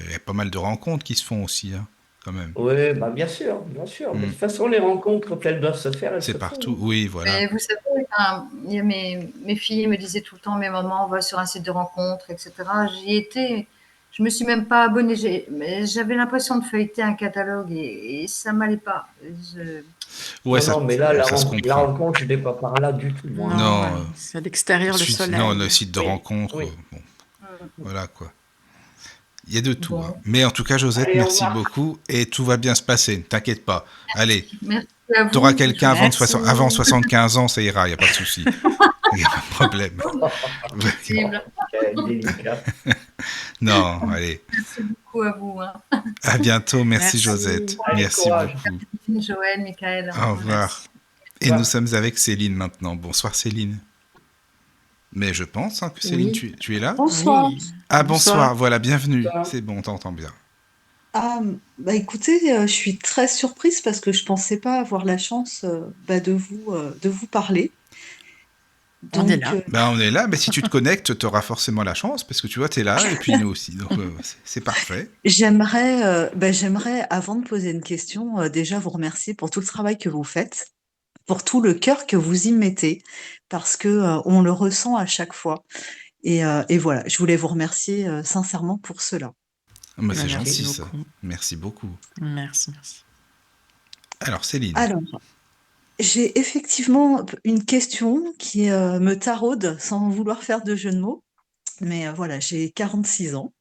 il y a pas mal de rencontres qui se font aussi, hein, quand même. Oui, bah bien sûr, bien sûr. Mais de Hmm. toute façon, les rencontres, quand elles doivent se faire, elles C'est se partout. font, hein. Oui, voilà. Mais vous savez, enfin, il y a mes filles me disaient tout le temps, mais maman, on va sur un site de rencontre, etc. J'y étais. Je me suis même pas abonnée. Mais j'avais l'impression de feuilleter un catalogue et ça m'allait pas. Ouais, Non, non, mais là, ça se la comprend. rencontre, je n'ai pas par là du tout, moi, hein. Non, Non, c'est à l'extérieur le non, le soleil. site de Oui, rencontre, oui. bon, voilà quoi. Il y a de tout, hein. Bon, Mais en tout cas, Josette, Allez, on merci marche. beaucoup et tout va bien se passer. T'inquiète pas. Allez, merci à t'auras vous. quelqu'un Merci. avant 75 ans, ça ira, il n'y a pas de souci. Il n'y a pas de problème. Possible. Quel délicat. Non, allez. Merci beaucoup à vous, hein. À bientôt. Merci, Merci. Josette. Allez, Merci courage. beaucoup. Joël, Michael. Au revoir. Merci. Et nous sommes avec Céline maintenant. Bonsoir, Céline. Mais je pense hein, que Céline, Oui, tu es là. Bonsoir. oui. Ah, Bonsoir. bonsoir. Voilà, bienvenue. Bonsoir. C'est bon, on t'entend bien. Ah, bah écoutez, je suis très surprise parce que je pensais pas avoir la chance de vous parler. On est Donc, là. Ben, on est là, mais si tu te connectes, tu auras forcément la chance, parce que tu vois, tu es là, et puis nous aussi. Donc, c'est parfait. j'aimerais, avant de poser une question, déjà vous remercier pour tout le travail que vous faites, pour tout le cœur que vous y mettez, parce que on le ressent à chaque fois. Et voilà, je voulais vous remercier sincèrement pour cela. Ah, ben, Ben, c'est merci gentil, ça. beaucoup. Merci beaucoup. Merci, merci. Alors, Céline. Alors, j'ai effectivement une question qui me taraude sans vouloir faire de jeu de mots, mais voilà, j'ai 46 ans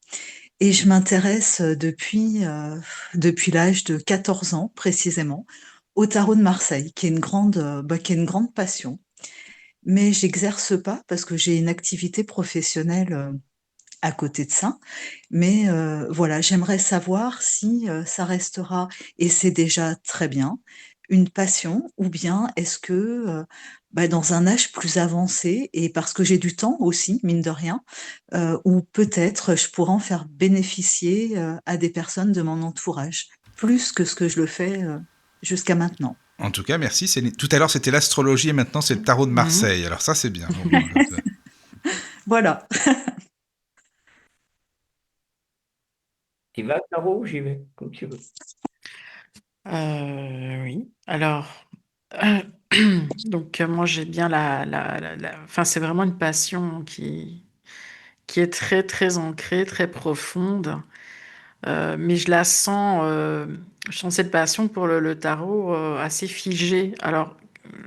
et je m'intéresse depuis l'âge de 14 ans précisément au tarot de Marseille, qui est une grande passion. Mais j'exerce pas parce que j'ai une activité professionnelle à côté de ça. Mais voilà, j'aimerais savoir si ça restera, et c'est déjà très bien, une passion, ou bien est-ce que dans un âge plus avancé, et parce que j'ai du temps aussi, mine de rien, ou peut-être je pourrais en faire bénéficier à des personnes de mon entourage, plus que ce que je le fais jusqu'à maintenant. En tout cas, merci, Céline. Tout à l'heure, c'était l'astrologie, et maintenant, c'est le tarot de Mhm. Marseille. Alors ça, c'est bien. Au moins, Voilà. Tu vas, Caro, ou j'y vais, comme tu veux. Oui. Alors, donc moi j'ai bien enfin c'est vraiment une passion qui est très très ancrée, très profonde. Mais je sens cette passion pour le tarot assez figée. Alors,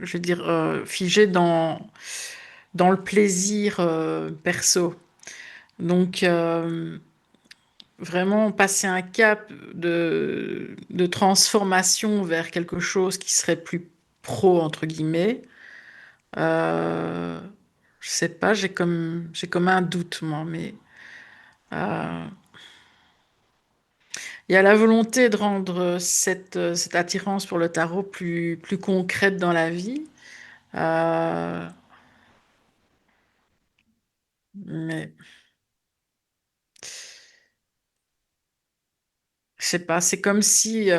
je veux dire figée dans le plaisir perso. Donc vraiment passer un cap de transformation vers quelque chose qui serait plus pro, entre guillemets. Euh, je sais pas, j'ai comme un doute, moi, mais euh, il y a la volonté de rendre cette attirance pour le tarot plus concrète dans la vie. Euh, mais Je sais pas, c'est comme si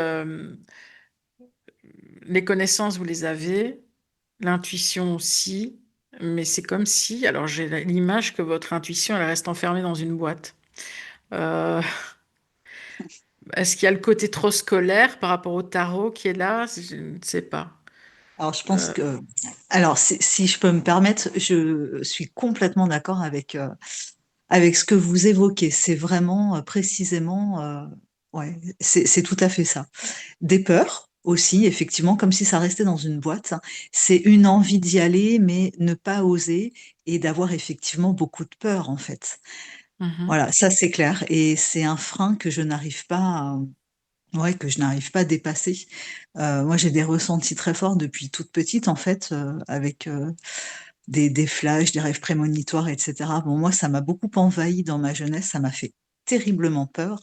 les connaissances, vous les avez, l'intuition aussi, mais c'est comme si, alors j'ai l'image que votre intuition, elle reste enfermée dans une boîte. Euh, Est-ce qu'il y a le côté trop scolaire par rapport au tarot qui est là? Je ne sais pas. Alors, je pense Euh, que, alors, si je peux me permettre, je suis complètement d'accord avec ce que vous évoquez. C'est vraiment précisément, ouais, c'est tout à fait ça. Des peurs aussi, effectivement, comme si ça restait dans une boîte. C'est une envie d'y aller, mais ne pas oser et d'avoir effectivement beaucoup de peur, en fait. mhm. Voilà, ça c'est clair. Et c'est un frein que je n'arrive pas ouais, que je n'arrive pas à dépasser. Moi, j'ai des ressentis très forts depuis toute petite, en fait, avec des flashs, des rêves prémonitoires, etc. Bon, moi, ça m'a beaucoup envahi dans ma jeunesse, ça m'a fait terriblement peur.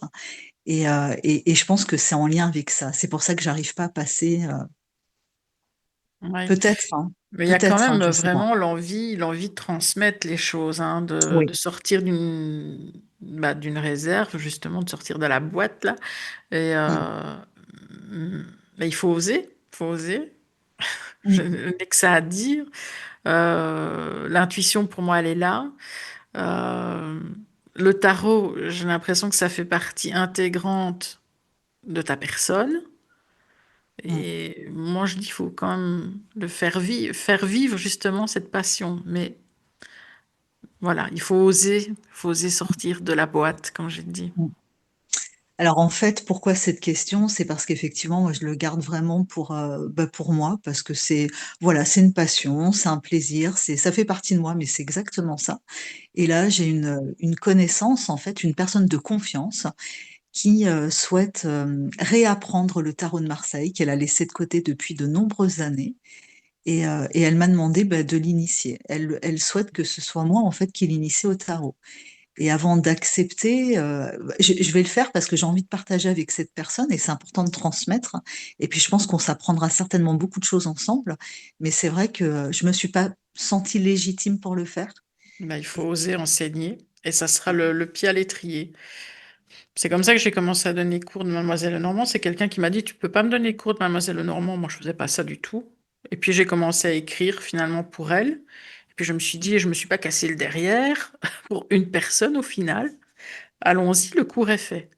Et je pense que c'est en lien avec ça. C'est pour ça que j'arrive pas à passer. Ouais. Peut-être, hein, Mais il y a quand peut-être, hein, même je sais pas. vraiment l'envie de transmettre les choses, hein, de Oui. sortir d'une réserve, justement, de sortir de la boîte, là. Et Mm, mais il faut oser. Je mm, n'ai que ça à dire. L'intuition, pour moi, elle est là. Euh, le tarot, j'ai l'impression que ça fait partie intégrante de ta personne. mm. Et moi, je dis, il faut quand même faire vivre justement cette passion. Mais voilà, il faut oser sortir de la boîte, comme j'ai dit. Mm. Alors en fait, pourquoi cette question? C'est parce qu'effectivement, moi, je le garde vraiment pour moi, parce que c'est voilà, c'est une passion, c'est un plaisir, ça fait partie de moi, mais c'est exactement ça. Et là, j'ai une connaissance, en fait, une personne de confiance qui souhaite réapprendre le tarot de Marseille, qu'elle a laissé de côté depuis de nombreuses années. Et elle m'a demandé de l'initier. Elle souhaite que ce soit moi, en fait, qui l'initie au tarot. Et avant d'accepter, je vais le faire parce que j'ai envie de partager avec cette personne et c'est important de transmettre. Et puis je pense qu'on s'apprendra certainement beaucoup de choses ensemble. Mais c'est vrai que je me suis pas sentie légitime pour le faire. Ben, il faut oser enseigner et ça sera le pied à l'étrier. C'est comme ça que j'ai commencé à donner cours de Mademoiselle Lenormand. C'est quelqu'un qui m'a dit, tu peux pas me donner cours de Mademoiselle Lenormand. Moi, je faisais pas ça du tout. Et puis j'ai commencé à écrire finalement pour elle. Et puis je me suis dit, je me suis pas cassé le derrière pour une personne au final. Allons-y, le cours est fait.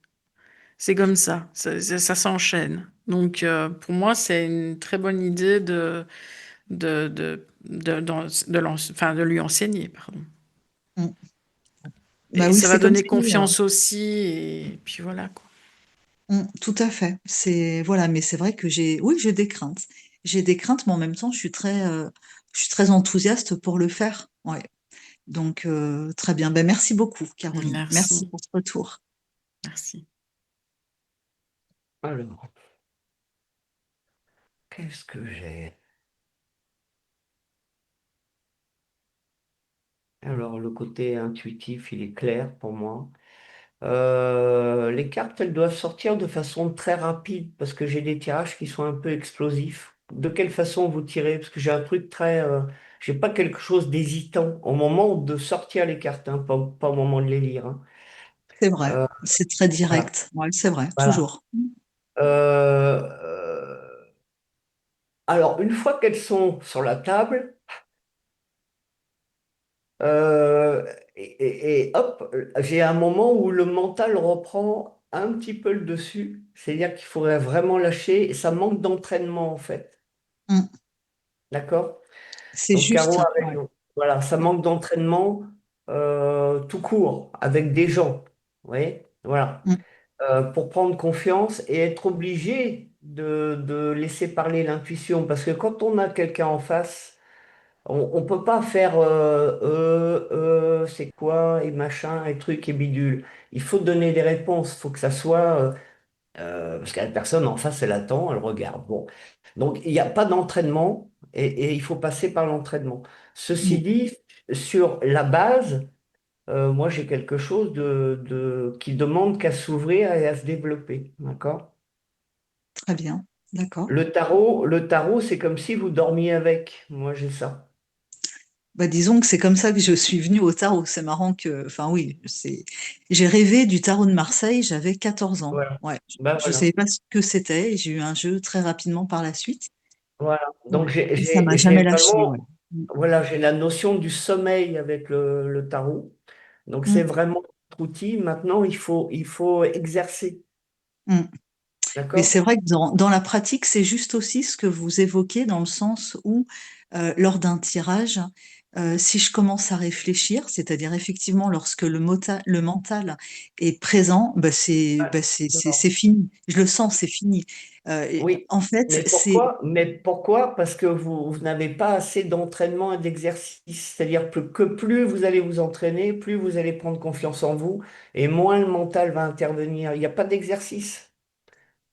C'est comme ça s'enchaîne. Donc pour moi, c'est une très bonne idée enfin, de lui enseigner, pardon. Mm. Bah Et oui, ça va c'est comme donner si. confiance aussi, et puis voilà, quoi. Tout à fait. C'est voilà, mais c'est vrai que oui, j'ai des craintes. J'ai des craintes, mais en même temps, je suis très enthousiaste pour le faire. Ouais. Donc très bien. Ben merci beaucoup, Caroline. Merci Merci, pour ce retour. merci. Alors, qu'est-ce que j'ai? Alors, le côté intuitif, il est clair pour moi. Les cartes, elles doivent sortir de façon très rapide parce que j'ai des tirages qui sont un peu explosifs. De quelle façon vous tirez? Parce que j'ai un truc j'ai pas quelque chose d'hésitant au moment de sortir les cartes, hein, pas au moment de les lire, hein. C'est vrai. Euh, C'est très voilà, direct. Ouais, c'est vrai. voilà. Toujours. Alors, une fois qu'elles sont sur la table, euh, et hop, j'ai un moment où le mental reprend un petit peu le dessus. C'est-à-dire qu'il faudrait vraiment lâcher, et ça manque d'entraînement en fait. Mm. D'accord? C'est Donc, juste. Caro a Ouais. raison. Voilà, ça manque d'entraînement tout court, avec des gens. Vous voyez? Voilà. Mm. Pour prendre confiance et être obligé de laisser parler l'intuition. Parce que quand on a quelqu'un en face, on ne peut pas faire c'est quoi, et machin, et truc, et bidule. Il faut donner des réponses. Il faut que ça soit. Parce que la personne en face, elle attend, elle regarde. Bon. Donc, il n'y a pas d'entraînement et il faut passer par l'entraînement. Ceci Mm. dit, sur la base, moi, j'ai quelque chose qui demande qu'à s'ouvrir et à se développer. D'accord? Très bien. D'accord. Le tarot, c'est comme si vous dormiez avec. Moi, j'ai ça. Bah, disons que c'est comme ça que je suis venue au tarot. C'est marrant que, enfin oui, j'ai rêvé du tarot de Marseille, j'avais 14 ans. Voilà. Ouais, Ben je voilà. savais pas ce que c'était et j'ai eu un jeu très rapidement par la suite. Voilà. Donc Ouais. Et ça m'a j'ai jamais lâché, ouais. vraiment, voilà, j'ai la notion du sommeil avec le tarot. Donc c'est Mm, vraiment notre outil. Maintenant, il faut exercer. mm. Mais D'accord? c'est vrai que dans la pratique, c'est juste aussi ce que vous évoquez dans le sens où, lors d'un tirage, si je commence à réfléchir, c'est-à-dire effectivement lorsque le mental est présent, Ouais, c'est absolument. fini. Je le sens, c'est fini. Oui. En fait, c'est Mais pourquoi? Parce que vous n'avez pas assez d'entraînement et d'exercice. C'est-à-dire que plus vous allez vous entraîner, plus vous allez prendre confiance en vous et moins le mental va intervenir. Il n'y a pas d'exercice.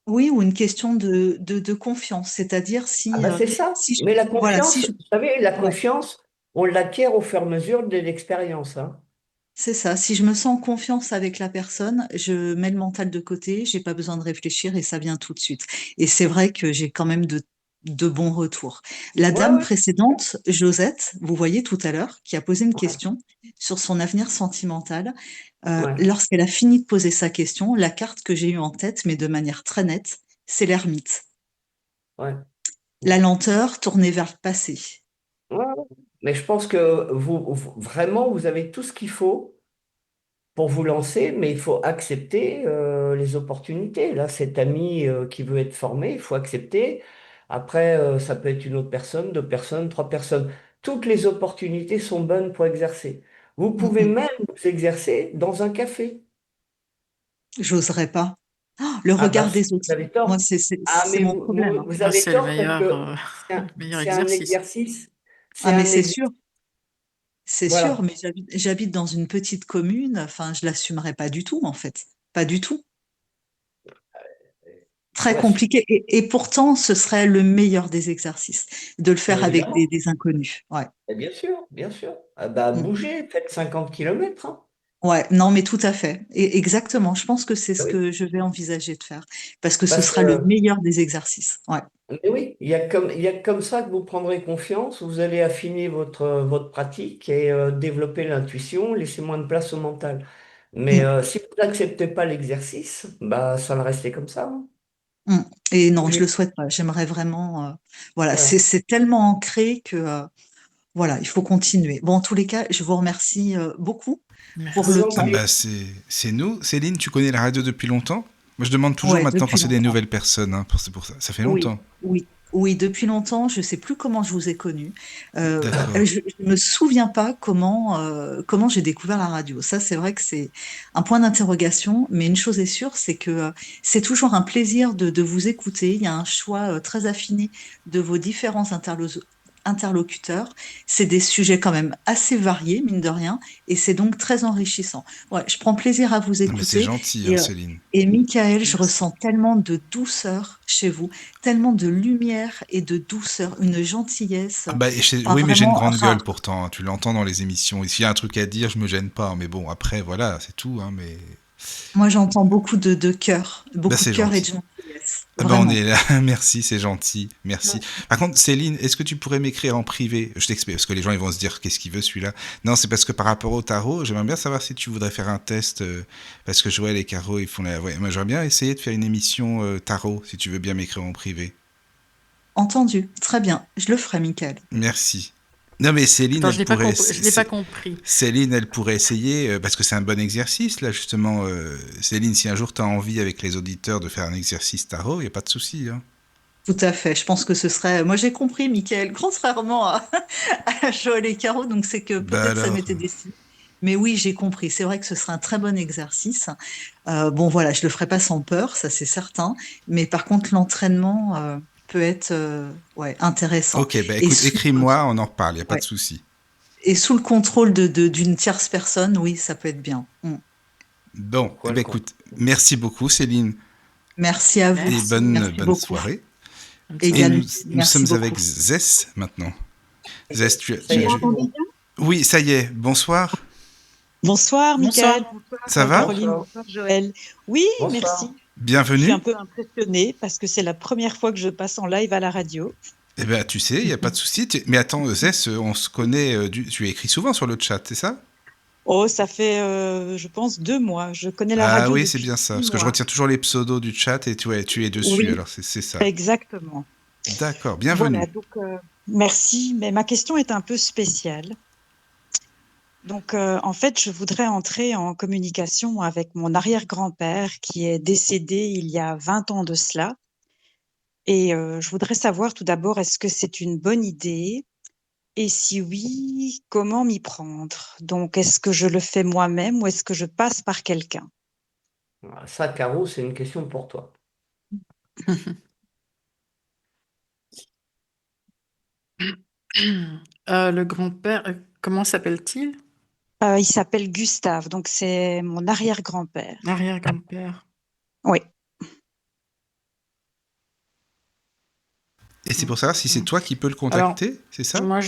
oui, ou une question de confiance, c'est-à-dire Ah si, ben c'est ça. si je, Mais la voilà, si confiance, je, vous savez, la ouais. confiance, on l'acquiert au fur et à mesure de l'expérience, hein. C'est ça. Si je me sens en confiance avec la personne, je mets le mental de côté, j'ai pas besoin de réfléchir et ça vient tout de suite. Et c'est vrai que j'ai quand même de bons retours. La Ouais, dame ouais, précédente, Josette, vous voyez tout à l'heure, qui a posé une ouais, question sur son avenir sentimental, ouais, lorsqu'elle a fini de poser sa question, la carte que j'ai eue en tête, mais de manière très nette, c'est l'ermite. ouais. La lenteur tournée vers le passé. Ouais, ouais. Mais je pense que vraiment, vous avez tout ce qu'il faut pour vous lancer, mais il faut accepter les opportunités. Là, cet ami qui veut être formé, il faut accepter. Après, ça peut être une autre personne, deux personnes, trois personnes. Toutes les opportunités sont bonnes pour exercer. Vous Mm, pouvez mm. même vous exercer dans un café. J'oserais pas. Oh, le Ah bah regard si, des autres. vous avez Moi, tort. Ah c'est mais mon problème, hein. vous Ah, avez c'est le tort parce meilleur, que le meilleur c'est un exercice. exercice. C'est Ah, mais un exercice. c'est sûr, Voilà. mais j'habite dans une petite commune, enfin, je l'assumerais pas du tout, en fait. Pas du tout. Très Ouais, si. compliqué. Et pourtant, ce serait le meilleur des exercices, de le Mais faire avec évidemment. des inconnus. Ouais. Et bien sûr, bien sûr. Ah bah Mm. bougez, faites 50 kilomètres, hein. Ouais, non, mais tout à fait. Et exactement. Je pense que c'est ce Ah oui. que je vais envisager de faire, parce que ce Parce sera le que meilleur des exercices. Ouais. mais oui, il y a comme ça que vous prendrez confiance, vous allez affiner votre pratique et développer l'intuition, laisser moins de place au mental. Mais Mm. si vous n'acceptez pas l'exercice, bah ça va rester comme ça, hein. Mm. Et non, je le Bougez. souhaite pas. J'aimerais vraiment, voilà, Voilà. c'est tellement ancré que, voilà, il faut continuer. Bon, en tous les cas, je vous remercie beaucoup Je pour vous le Merci. en Ah temps. prie. bah c'est nous. Céline, tu connais la radio depuis longtemps? Moi je demande toujours Ouais, maintenant quand depuis c'est des longtemps. nouvelles personnes, hein, c'est pour ça. Ça fait Oui, longtemps. oui, oui, depuis longtemps. Je sais plus comment je vous ai connu. D'accord. Je me souviens pas comment j'ai découvert la radio. Ça, c'est vrai que c'est un point d'interrogation. Mais une chose est sûre, c'est que c'est toujours un plaisir de vous écouter. Il y a un choix très affiné de vos différents interlocuteurs. C'est des sujets quand même assez variés, mine de rien, et c'est donc très enrichissant. Ouais, je prends plaisir à vous Non mais c'est écouter. gentil, hein, Et, Céline. Michael, je Merci. ressens tellement de douceur chez vous, tellement de lumière et de douceur, une gentillesse, Ah bah, enfin oui, mais j'ai une vraiment grande gueule rare. pourtant, hein. Tu l'entends dans les émissions. Et s'il y a un truc à dire, je me gêne pas. Mais bon, après, voilà, c'est tout. Hein, mais Moi, j'entends bah, beaucoup de c'est cœur et de gentil. gentillesse, Ah bah, on vraiment. est là. Merci, c'est gentil. Merci. Par contre, Céline, est-ce que tu pourrais m'écrire en privé? Je t'explique, parce que les gens ils vont se dire qu'est-ce qu'il veut celui-là. Non, c'est parce que par rapport au tarot, j'aimerais bien savoir si tu voudrais faire un test, parce que je vois les carreaux, ils font la. Ouais, moi j'aimerais bien essayer de faire une émission tarot, si tu veux bien m'écrire en privé. Entendu, très bien, je le ferai, Michael. Merci. Non mais Céline, Attends, elle pourrait, je l'ai pas compris. Céline, elle pourrait essayer parce que c'est un bon exercice là justement. Céline, si un jour tu as envie avec les auditeurs de faire un exercice tarot, il y a pas de souci. Hein. Tout à fait, je pense que ce serait. Moi, j'ai compris, Michael, contrairement à Joël et Caro, donc c'est que Bah peut-être ça alors. m'était destiné. Mais oui, j'ai compris. C'est vrai que ce serait un très bon exercice. Bon, voilà, je le ferai pas sans peur, ça c'est certain. Mais par contre, l'entraînement peut être ouais, intéressant. Ok, bah Et écoute, sous, écris-moi, on en reparle, il y a pas de ouais. souci. Et sous le contrôle d'une tierce personne, oui, ça peut être bien. Mm. Bon, eh Pourquoi le ben con? écoute, merci beaucoup Céline Merci à vous. et Merci. Merci bonne beaucoup. soirée. Un petit Et Également, café. nous sommes merci avec beaucoup. Zess maintenant. Zess, Ça y est, je suis M'entendez bon. bien? Oui, ça y est, bonsoir. Bonsoir, Michael. Bonsoir. Ça Bonsoir, va? Caroline. Bonsoir. Bonsoir, Joël. Oui, Bonsoir. merci. Je suis un Bienvenue. peu impressionnée parce que c'est la première fois que je passe en live à la radio. Eh ben, tu sais, il n'y a pas de souci. Mais attends, Zess, on se connaît, tu écris souvent sur le chat, c'est ça? Oh, ça fait, je pense, 2 mois. Je connais la Ah radio oui, c'est depuis bien ça. six Parce que je mois. retiens toujours les pseudos du chat et ouais, tu es dessus, Oui, alors c'est ça. exactement. D'accord, Voilà, bienvenue. donc merci. Mais ma question est un peu spéciale. Donc, en fait, je voudrais entrer en communication avec mon arrière-grand-père qui est décédé il y a 20 ans de cela. Et je voudrais savoir tout d'abord, est-ce que c'est une bonne idée? Et si oui, comment m'y prendre? Donc, est-ce que je le fais moi-même ou est-ce que je passe par quelqu'un? Ça, Caro, c'est une question pour toi. Le grand-père, comment s'appelle-t-il? Il s'appelle Gustave, donc c'est mon arrière-grand-père. Arrière-grand-père. Oui. Et c'est pour savoir si c'est toi qui peux le Alors, contacter, c'est ça? moi,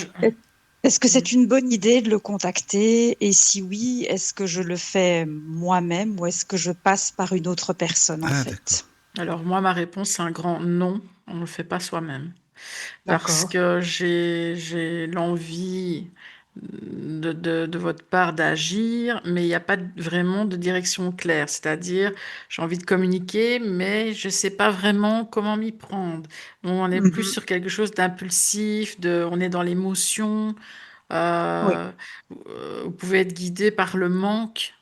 Est-ce que c'est une bonne idée de le contacter? Et si oui, est-ce que je le fais moi-même ou est-ce que je passe par une autre personne en Ah, d'accord. fait? alors moi, ma réponse, c'est un grand non. On ne le fait pas soi-même. Parce D'accord. que j'ai l'envie de votre part d'agir, mais il n'y a pas vraiment de direction claire. C'est-à-dire, j'ai envie de communiquer, mais je ne sais pas vraiment comment m'y prendre. On est plus Mhm. sur quelque chose d'impulsif, on est dans l'émotion. Oui. euh, vous pouvez être guidé par le manque,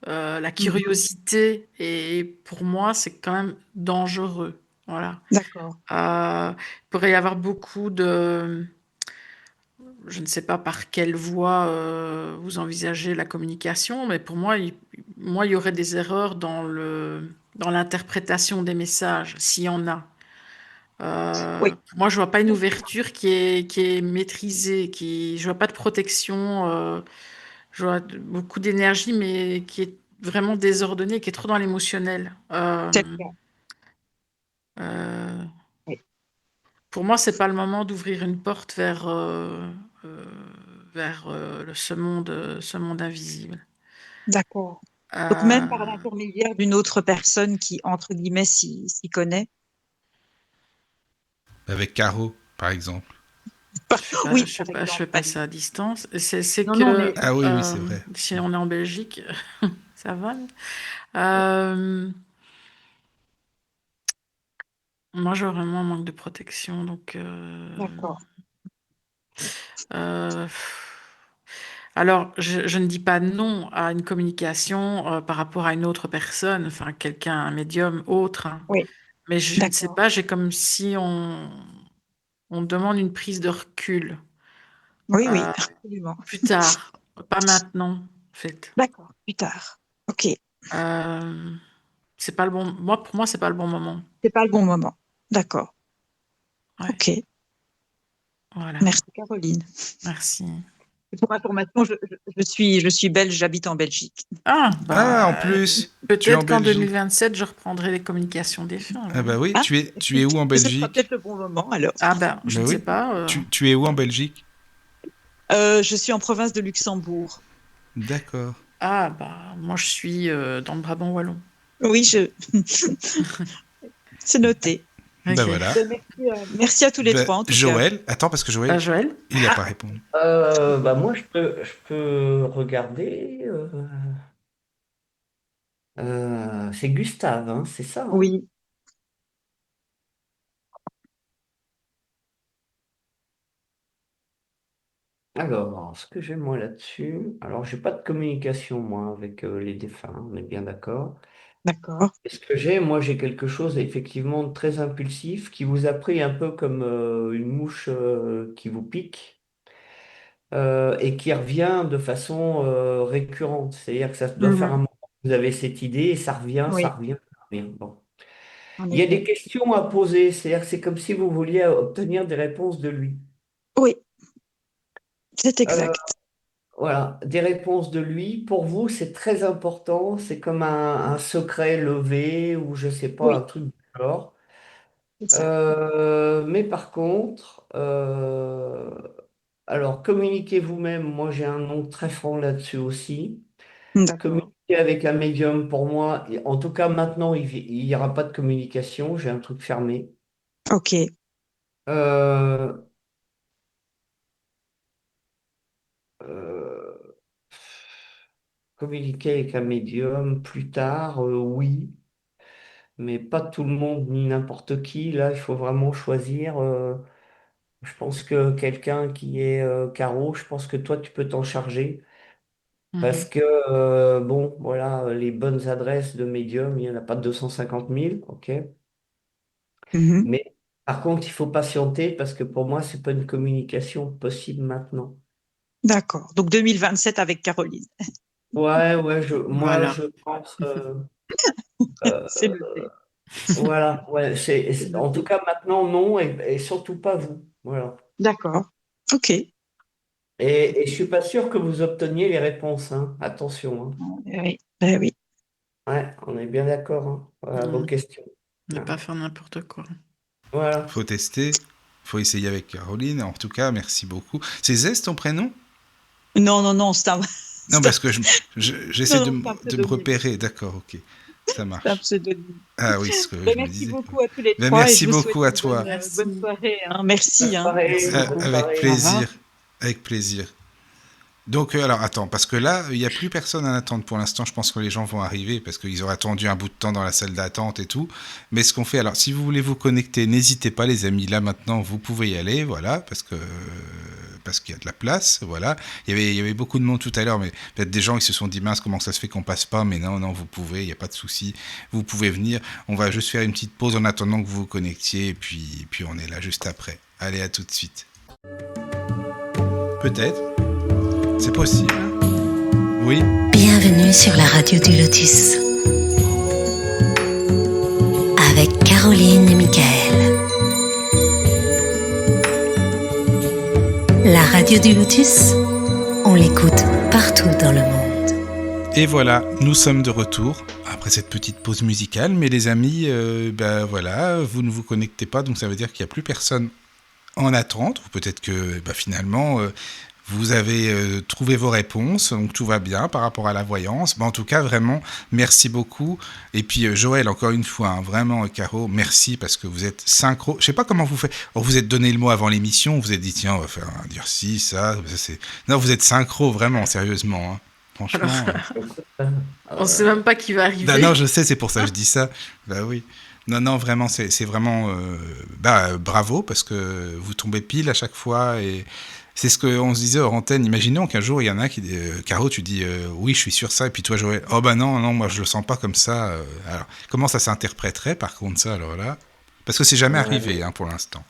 la Mhm. curiosité, et pour moi, c'est quand même dangereux. Voilà. D'accord. Il pourrait y avoir beaucoup de... Je ne sais pas par quelle voie vous envisagez la communication, mais pour moi, il y aurait des erreurs dans l'interprétation des messages, s'il y en a. Oui. Pour moi, je vois pas une ouverture qui est maîtrisée, je vois pas de protection, je vois beaucoup d'énergie, mais qui est vraiment désordonnée, qui est trop dans l'émotionnel. C'est le cas. Euh, Oui. Pour moi, c'est pas le moment d'ouvrir une porte euh, vers ce monde invisible. D'accord. Donc même par Euh, l'intermédiaire d'une autre personne qui, entre guillemets, s'y connaît. Avec Caro, par exemple. Oui, je sais par pas, je exemple. fais pas ça à distance. C'est Non, non, que mais Ah oui, oui, c'est vrai. si on est en Belgique, ça va. Euh, Moi, j'ai vraiment un manque de protection, donc. d'accord. Euh, alors, je ne dis pas non à une communication par rapport à une autre personne, enfin quelqu'un, un médium autre, hein. Oui, Mais je ne sais d'accord. pas, j'ai comme si on demande une prise de recul. Oui, oui, Euh, absolument. Plus tard, pas maintenant, en fait. D'accord, plus tard. Ok. Euh, c'est pas le bon. Moi, pour moi, c'est pas le bon moment. C'est pas le bon moment. D'accord. Ouais, Ok. voilà. Merci, Caroline. Merci. Et pour information, je suis belge, j'habite en Belgique. Ah, Ah, en bah, plus, tu es en peut-être qu'en Belgique. 2027, je reprendrai les communications des fins, Ah alors. bah oui, Ah, tu es où en ce sera Belgique? peut-être le bon moment alors. Ah ben, je Bah ne sais oui, pas. tu es où en Belgique? Je suis en province de Luxembourg. D'accord. Ah bah, moi, je suis dans le Brabant wallon. Oui, c'est noté. Bah Ok. voilà. Merci à tous les Bah, trois en tout cas. Joël, attends, parce que Joël, Joël? il n'a pas répondu. Bah moi, je peux regarder. C'est Gustave, hein, c'est ça, hein? Oui, Alors, ce que j'ai moi là-dessus, alors j'ai pas de communication moi avec les défunts, on est bien d'accord. d'accord. Et ce que j'ai, moi j'ai quelque chose effectivement de très impulsif qui vous a pris un peu comme une mouche qui vous pique et qui revient de façon récurrente. C'est-à-dire que ça doit faire un Mhm. moment que vous avez cette idée et ça revient, ça Oui, revient, ça revient. Bon. en Il y a des effet. questions à poser, c'est-à-dire que c'est comme si vous vouliez obtenir des réponses de lui. Oui, c'est Euh, exact. Voilà, des réponses de lui. Pour vous, c'est très important. C'est comme un secret levé ou je sais pas, un Oui, truc du genre. c'est ça. Mais par contre, alors communiquez vous-même. Moi, j'ai un nom très franc là-dessus aussi. D'accord. Communiquer avec un médium, pour moi, en tout cas maintenant, il n'y aura pas de communication. J'ai un truc fermé. Ok. Euh, euh, Communiquer avec un médium plus tard, oui, mais pas tout le monde ni n'importe qui. Là, il faut vraiment choisir. Je pense que quelqu'un qui est carreau, je pense que toi, tu peux t'en charger. Parce Mhm. que, bon, voilà, les bonnes adresses de médium, il n'y en a pas 250 000, ok? Mhm. Mais par contre, il faut patienter parce que pour moi, c'est pas une communication possible maintenant. D'accord. Donc 2027 avec Caroline. Ouais, ouais, moi, Voilà, je pense, euh, C'est noté. voilà, ouais, C'est en tout noté. cas, maintenant, non, et surtout pas vous. Voilà. D'accord. OK. Et je suis pas sûr que vous obteniez les réponses, hein. Attention, hein. Oui. Ben oui. Ouais, on est bien d'accord, hein. Voilà vos Mhm. questions. Ne Hein. pas faire n'importe quoi. Voilà. Faut tester, faut essayer avec Caroline. En tout cas, merci beaucoup. C'est Zest ton prénom? Non, non, non, c'est un, Non, c'est un- parce que j'essaie non, non, c'est un de me pseudonyme. repérer. D'accord, ok. Ça C'est un marche. pseudonyme. Ah oui, ce que Ben, je me merci disais. beaucoup à tous les Ben, trois et merci je vous souhaite beaucoup à une toi. bonne Merci. soirée, hein. Bonne Merci, hein. soirée, Merci bonne beaucoup. Avec soirée. Au revoir. plaisir. Avec plaisir. Donc, alors attends, parce que là, il n'y a plus personne à attendre pour l'instant. Je pense que les gens vont arriver parce qu'ils auraient attendu un bout de temps dans la salle d'attente et tout. Mais ce qu'on fait, alors si vous voulez vous connecter, n'hésitez pas, les amis. Là maintenant, vous pouvez y aller, voilà, parce qu'il y a de la place, voilà. Il y avait beaucoup de monde tout à l'heure, mais peut-être des gens qui se sont dit mince, comment ça se fait qu'on passe pas. Mais non, non, vous pouvez, il n'y a pas de souci. Vous pouvez venir. On va juste faire une petite pause en attendant que vous vous connectiez, et puis on est là juste après. Allez, à tout de suite. Peut-être, c'est possible. Oui. Bienvenue sur la radio du Lotus avec Caroline et Michael. La radio du Lotus, on l'écoute partout dans le monde. Et voilà, nous sommes de retour après cette petite pause musicale. Mais les amis, ben voilà, vous ne vous connectez pas, donc ça veut dire qu'il n'y a plus personne en attente. Ou peut-être que finalement, vous avez trouvé vos réponses, donc tout va bien par rapport à la voyance. En tout cas, vraiment, merci beaucoup. Et puis Joël, encore une fois, hein, vraiment, Caro, merci parce que vous êtes synchro. Je sais pas comment vous faites. Oh, vous êtes donné le mot avant l'émission, vous vous êtes dit, tiens, on va faire dire ci, ça. C'est... Non, vous êtes synchro, vraiment, sérieusement. Hein. Alors, Franchement. on ne sait même pas qui va Non, non, arriver. je sais, c'est pour ça que je dis ça. Bah oui. Non, non, vraiment, c'est vraiment. Bravo, parce que vous tombez pile à chaque fois. Et c'est ce qu'on se disait hors antenne. Imaginons qu'un jour, il y en a qui. Caro, tu dis oui, je suis sur ça. Et puis toi, Joël, oh bah non, non, moi, je le sens pas comme ça. Alors, comment ça s'interpréterait, par contre, ça, alors là? Parce que c'est jamais Ouais. arrivé, hein, pour l'instant.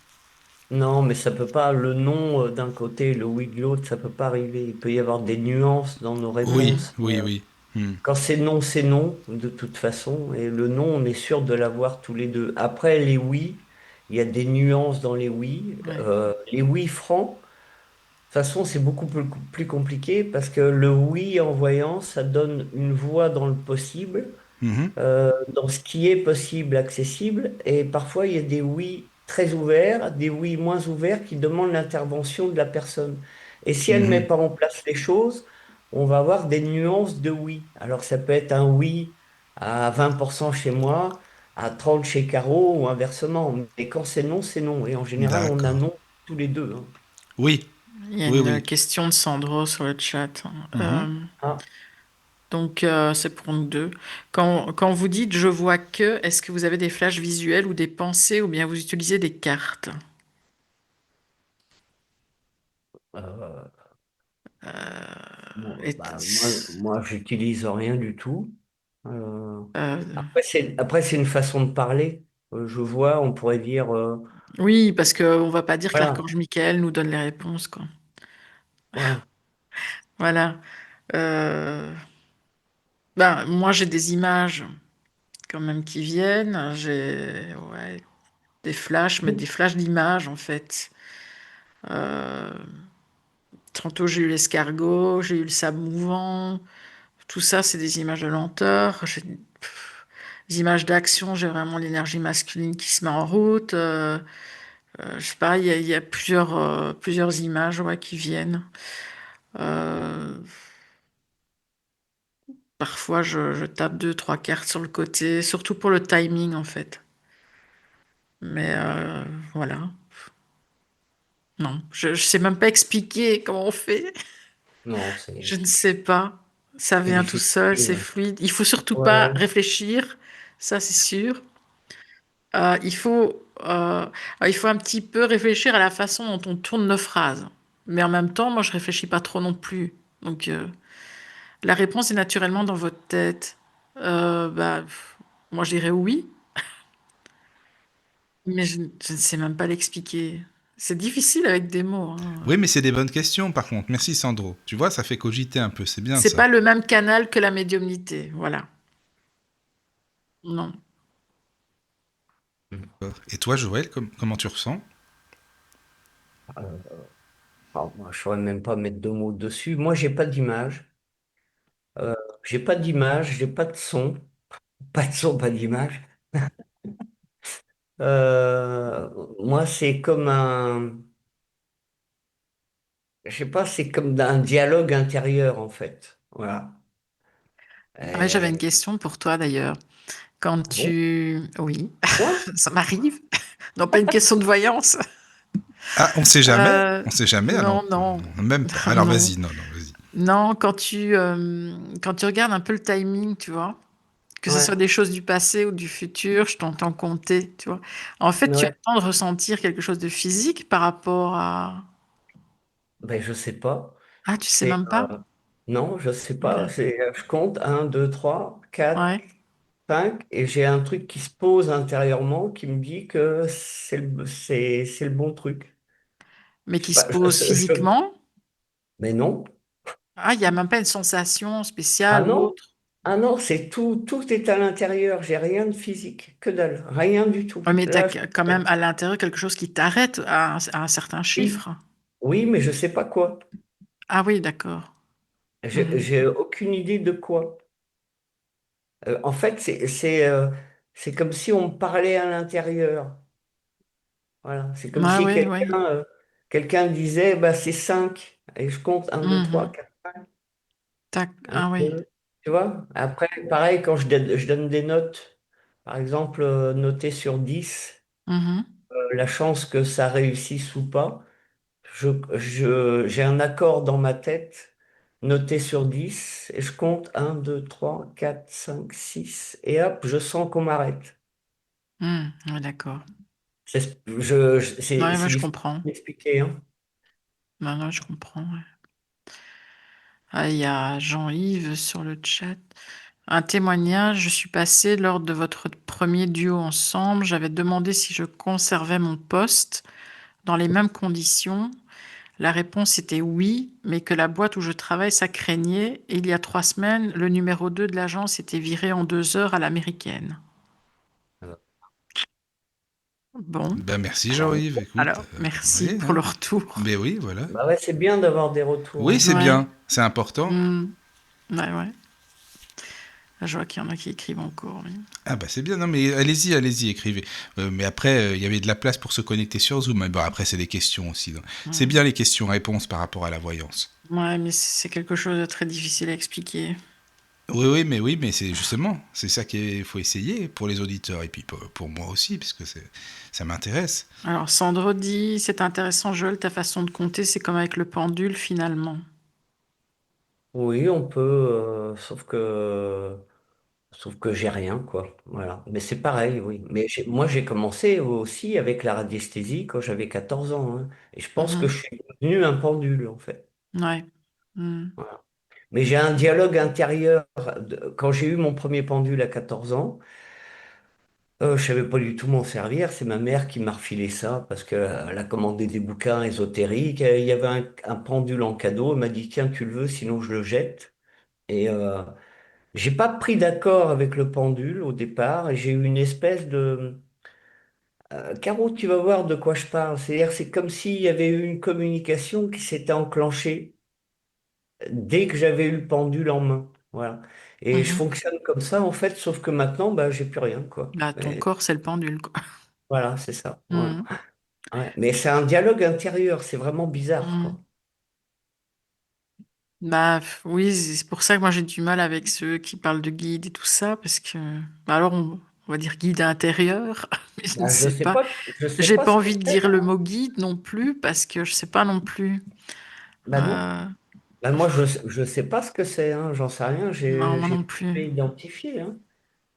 Non, mais ça peut pas, le non d'un côté, le oui de l'autre, ça peut pas arriver. Il peut y avoir des nuances dans nos Oui, réponses. oui, oui. Hmm. Quand c'est non, de toute façon. Et le non, on est sûr de l'avoir tous les deux. Après, les oui, il y a des nuances dans les oui. Ouais. Les oui francs, de toute façon, c'est beaucoup plus compliqué parce que le oui en voyant, ça donne une voix dans le possible, Mhm. dans ce qui est possible, accessible. Et parfois, il y a des oui très ouverts, des oui moins ouverts qui demandent l'intervention de la personne. Et si elle ne met Mhm. pas en place les choses, on va avoir des nuances de oui. Alors, ça peut être un oui à 20% chez moi, à 30 chez Caro ou inversement. Mais quand c'est non, c'est non. Et en général, on a D'accord. non tous les deux. Hein. Oui, Il y a oui, une oui. question de Sandro sur le chat. Mhm. Ah, Donc, c'est pour nous deux. Quand vous dites je vois que, est-ce que vous avez des flashs visuels ou des pensées ou bien vous utilisez des cartes? euh, Et- bah, moi, j'utilise rien du tout. Euh, euh, après, c'est une façon de parler. Je vois, on pourrait dire, oui, parce qu'on va pas dire que voilà, l'archange Michael nous donne les réponses, quoi. voilà. Voilà. Euh, ben, moi, j'ai des images quand même qui viennent. J'ai ouais, des flashs, mais des flashs d'images, en fait. Euh, Tantôt, j'ai eu l'escargot, j'ai eu le sable mouvant. Tout ça, c'est des images de lenteur. J'ai des images d'action, j'ai vraiment l'énergie masculine qui se met en route. Je sais pas, il y a plusieurs images ouais, qui viennent. Euh, Parfois, je tape deux, trois cartes sur le côté, surtout pour le timing en fait. Mais voilà. Non, je sais même pas expliquer comment on fait. Non, Je ne sais pas. Ça c'est vient tout seul, c'est difficile. fluide. Il faut surtout pas Ouais. réfléchir, ça c'est sûr. Euh, il faut, euh, il faut un petit peu réfléchir à la façon dont on tourne nos phrases. Mais en même temps, moi je réfléchis pas trop non plus. Donc la réponse est naturellement dans votre tête. Moi je dirais oui, mais je ne sais même pas l'expliquer. C'est difficile avec des mots, hein. Oui, mais c'est des bonnes questions, par contre. Merci, Sandro. Tu vois, ça fait cogiter un peu. C'est bien C'est ça. pas le même canal que la médiumnité, voilà. Non. Et toi, Joël, comment tu ressens? Euh, moi, je saurais même pas mettre deux mots dessus. Moi, j'ai pas d'image. Euh, j'ai pas d'image, j'ai pas de son. Pas de son, pas d'image. Euh, moi, c'est comme je sais pas, c'est comme un dialogue intérieur, en fait. Voilà. Ah ouais, j'avais une Euh, question pour toi d'ailleurs. Quand ah bon? tu... Oui, Moi? ça m'arrive. Non, pas une question de voyance. Ah, on sait jamais. On sait jamais. Ah non, Non, non, même pas. Alors non. vas-y, non, non, vas-y. Non, quand tu regardes un peu le timing, tu vois, que ce Ouais. soit des choses du passé ou du futur, je t'entends compter, tu vois. En fait, tu Ouais. attends de ressentir quelque chose de physique par rapport à... Ben, je sais pas. Ah, tu sais C'est, même pas? non, je sais Ok. pas. Je compte un, 2, 3, 4, Ouais. 5, et j'ai un truc qui se pose intérieurement qui me dit que c'est le bon truc. Mais Je sais qui se pas, pose physiquement? mais non. Ah, il n'y a même pas une sensation Ah spéciale ou non, autre? ah non, c'est tout, tout est à l'intérieur. J'ai rien de physique, que dalle, rien du tout. Oui, mais tu as Là, quand même à l'intérieur quelque chose qui t'arrête à un certain oui, chiffre. oui, mais je sais pas quoi. Ah oui, d'accord. Mhm. J'ai aucune idée de quoi. En fait, c'est comme si on me parlait à l'intérieur. Voilà, c'est comme Ah si oui, oui. quelqu'un disait, bah, c'est 5 et je compte un, 2, 3, Mhm. 4, un, Ah oui. 2. Tu vois? Après, pareil, quand je donne des notes, par exemple, noter sur 10, Mhm. la chance que ça réussisse ou pas, j'ai un accord dans ma tête, noté sur 10 et je compte un, 2, 3, 4, 5, 6 et hop, je sens qu'on m'arrête. Ouais, d'accord. C'est Ouais, je difficile comprends. d'expliquer, hein. Non, non, je comprends. Ouais. Ah, il y a Jean-Yves sur le chat. Un témoignage, je suis passée lors de votre premier duo ensemble. J'avais demandé si je conservais mon poste dans les mêmes conditions. La réponse était oui, mais que la boîte où je travaille, ça craignait. Et il y a 3 semaines, le numéro 2 de l'agence était viré en 2 heures à l'américaine. Bon, Ben merci Alors, Jean-Yves. Écoute, alors merci oui, pour le hein. retour. Mais oui, voilà. bah ouais, c'est bien d'avoir des retours, Oui, hein. c'est Ouais. bien. C'est important. Ouais, ouais. Je vois qu'il y en a qui écrivent encore. Oui. Ah bah c'est bien, non mais allez-y, allez-y, écrivez. Mais après, il y avait de la place pour se connecter sur Zoom. Mais bon, après, c'est des questions aussi. Donc. C'est Mm. bien les questions-réponses par rapport à la voyance. Ouais, mais c'est quelque chose de très difficile à expliquer. Oui, mais c'est justement, c'est ça qu'il faut essayer pour les auditeurs et puis pour moi aussi, parce que ça m'intéresse. Alors, Sandro dit, c'est intéressant, Joël, ta façon de compter, c'est comme avec le pendule finalement. Oui, on peut, sauf que j'ai rien, quoi. Voilà. Mais c'est pareil, oui. Mais moi, j'ai commencé aussi avec la radiesthésie quand j'avais 14 ans, hein. Et je pense que Mhm. je suis devenu un pendule, en fait. Ouais. Mm. Voilà. Mais j'ai un dialogue intérieur. Quand j'ai eu mon premier pendule à 14 ans, je savais pas du tout m'en servir. C'est ma mère qui m'a refilé ça parce qu'elle a commandé des bouquins ésotériques. Il y avait un pendule en cadeau. Elle m'a dit, tiens, tu le veux, sinon je le jette. Et j'ai pas pris d'accord avec le pendule au départ. Et j'ai eu une espèce de... Caro, tu vas voir de quoi je parle. C'est-à-dire, c'est comme s'il y avait eu une communication qui s'était enclenchée dès que j'avais eu le pendule en main. Voilà. Et je Mhm. fonctionne comme ça, en fait, sauf que maintenant, bah, j'ai plus rien, quoi. Bah, ton corps, c'est le pendule, quoi. Voilà, c'est ça. Voilà. Mm. Ouais. Mais c'est un dialogue intérieur, c'est vraiment bizarre, Mm. quoi. Bah oui, c'est pour ça que moi j'ai du mal avec ceux qui parlent de guide et tout ça, parce que bah alors on va dire guide intérieur, mais je ne Ben, sais pas. je sais J'ai pas pas ce que envie de c'est, dire le hein. mot guide non plus parce que je sais pas non plus. Ben non. Euh, Ben moi, je sais pas ce que c'est, hein. J'en sais rien. non, moi J'ai non pas plus. fait identifier, hein.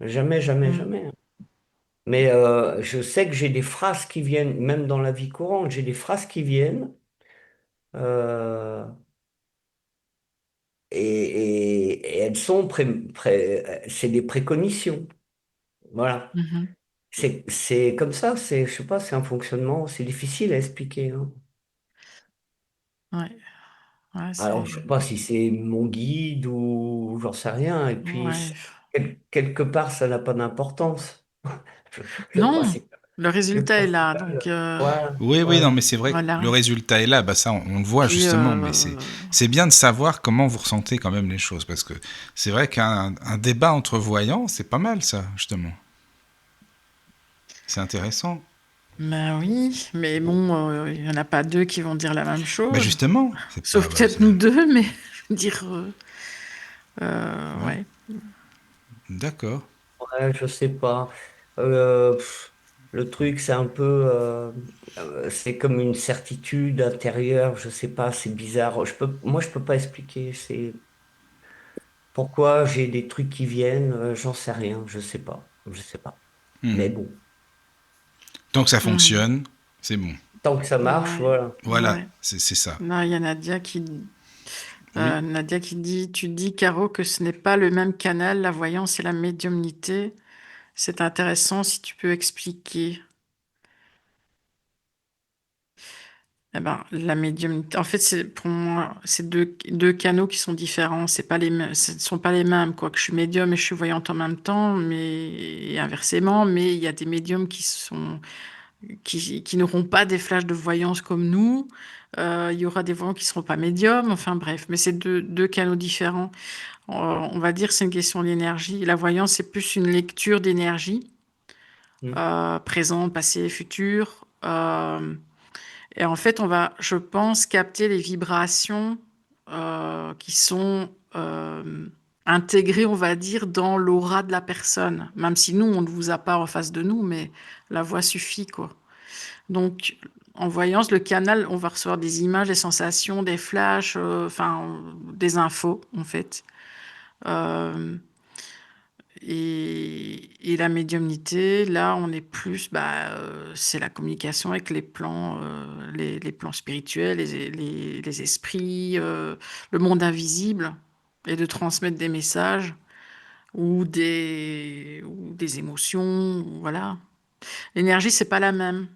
Jamais, jamais, Mm. jamais, hein. Mais je sais que j'ai des phrases qui viennent, même dans la vie courante, j'ai des phrases qui viennent. euh, et elles sont c'est des préconitions. Voilà. Mhm. C'est comme ça, je sais pas, c'est un fonctionnement, c'est difficile à expliquer, hein. Ouais, ouais, Alors, c'est. je sais pas si c'est mon guide ou j'en sais rien. Et puis, Ouais. quelque part, ça n'a pas d'importance. Je sais pas, Non, c'est le le résultat est là, donc principal. Voilà, Oui, oui, non, voilà. mais c'est vrai que le voilà. résultat est là, bah ça on le voit Puis, justement, mais c'est bien de savoir comment vous ressentez quand même les choses, parce que c'est vrai qu'un débat entre voyants, c'est pas mal ça, justement. C'est intéressant. ben oui, mais bon, il y en a pas deux qui vont dire la même Bah chose, justement, c'est sauf pas... peut-être nous deux, mais je veux dire, ouais, ouais. d'accord. Ouais, je sais pas. Le truc, c'est un peu, c'est comme une certitude intérieure. Je sais pas, c'est bizarre. Moi, je peux pas expliquer. C'est pourquoi j'ai des trucs qui viennent. J'en sais rien. Je sais pas. Je sais pas. Mais Mhm. bon, Tant que ça Mhm. fonctionne, c'est bon. tant que ça marche, Ouais, voilà. Voilà, ouais. c'est ça. Là, il y a Oui. Nadia qui dit, tu dis, Caro, que ce n'est pas le même canal, la voyance et la médiumnité. C'est intéressant si tu peux expliquer. Eh ben, la médiumnité, en fait, c'est pour moi, c'est deux canaux qui sont différents. C'est pas ce ne sont pas les mêmes. Quoique je suis médium et je suis voyante en même temps, mais et inversement. Mais il y a des médiums qui n'auront pas des flashs de voyance comme nous. Il y aura des voyants qui ne seront pas médiums. Enfin bref, mais c'est deux canaux différents. On va dire c'est une question d'énergie. La voyance, c'est plus une lecture d'énergie, Mm. présent, passé, futur. Et en fait, on va, je pense, capter les vibrations qui sont intégrées, on va dire, dans l'aura de la personne. Même si nous, on ne vous a pas en face de nous, mais la voix suffit, quoi. Donc, en voyance, le canal, on va recevoir des images, des sensations, des flashs, enfin, des infos, en fait. Euh, et la médiumnité, là, on est plus, c'est la communication avec les plans, les plans spirituels, les esprits, le monde invisible, et de transmettre des messages ou des émotions, voilà. L'énergie, c'est pas la même.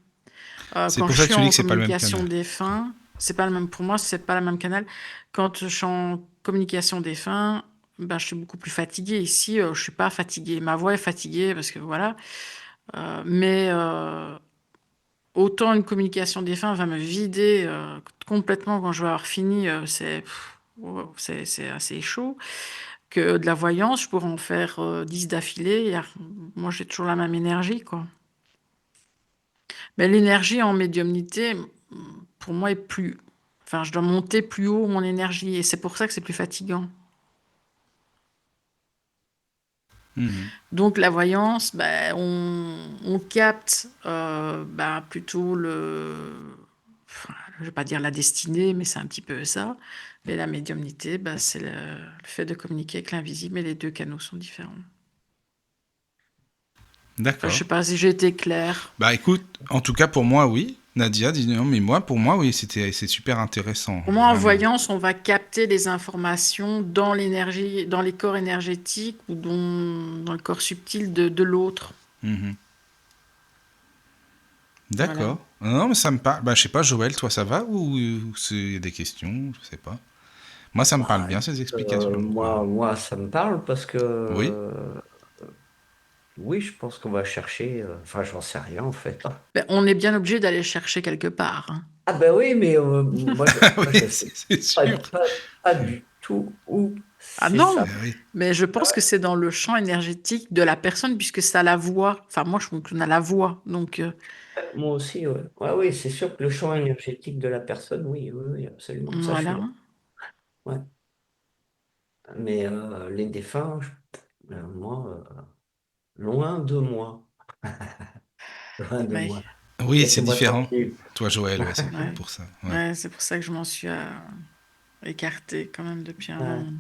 C'est Quand pour je ça que suis tu dis en que c'est pas le même communication canal. défunt, c'est pas le même pour moi, c'est pas le même canal. Quand je suis en communication défunt, ben, je suis beaucoup plus fatiguée. Ici, je suis pas fatiguée. Ma voix est fatiguée parce que voilà. Mais autant une communication défunt va me vider complètement quand je vais avoir fini, c'est assez chaud. Que de la voyance, je pourrais en faire 10 d'affilée. Moi, j'ai toujours la même énergie, quoi. Mais l'énergie en médiumnité, pour moi, est plus. Enfin, je dois monter plus haut mon énergie et c'est pour ça que c'est plus fatigant. Mhm. Donc, la voyance, on capte plutôt enfin, je ne vais pas dire la destinée, mais c'est un petit peu ça. Mais la médiumnité, c'est le fait de communiquer avec l'invisible et les deux canaux sont différents. Enfin, je ne D'accord. sais pas si j'ai été claire. Bah écoute, en tout cas pour moi oui. Nadia dit non, mais moi pour moi oui, c'est super intéressant, Pour moi, en vraiment. voyance, on va capter des informations dans l'énergie, dans les corps énergétiques ou dans le corps subtil de l'autre. Mhm. Voilà. D'accord. Non, mais ça me parle. Bah je sais pas, Joël, toi ça va ou c'est y a des questions, je sais pas. Moi ça me parle Bah, bien ces explications, quoi. moi, ça me parle parce que Oui. oui, je pense qu'on va chercher. Enfin, j'en sais rien en fait. Ben, on est bien obligé d'aller chercher quelque part, hein. Ah ben oui, mais moi, Oui, je sais c'est sûr. pas du tout où Ah c'est non, ça. Ah oui. mais je pense que c'est dans le champ énergétique de la personne puisque ça a la voix. Enfin, moi, je trouve qu'on a la voix. Donc, Moi aussi, ouais. Ouais, oui, c'est sûr que le champ énergétique de la personne, oui, oui, oui, absolument. Ça, je suis voilà. d'accord. Ouais. Mais les défunts, moi. Loin de moi. Loin de Ouais, moi. Oui, c'est Laissez-moi différent. tranquille. Toi, Joël, ouais, c'est ouais. pour ça. Ouais. Ouais, c'est pour ça que je m'en suis écartée quand même depuis un Ouais, moment.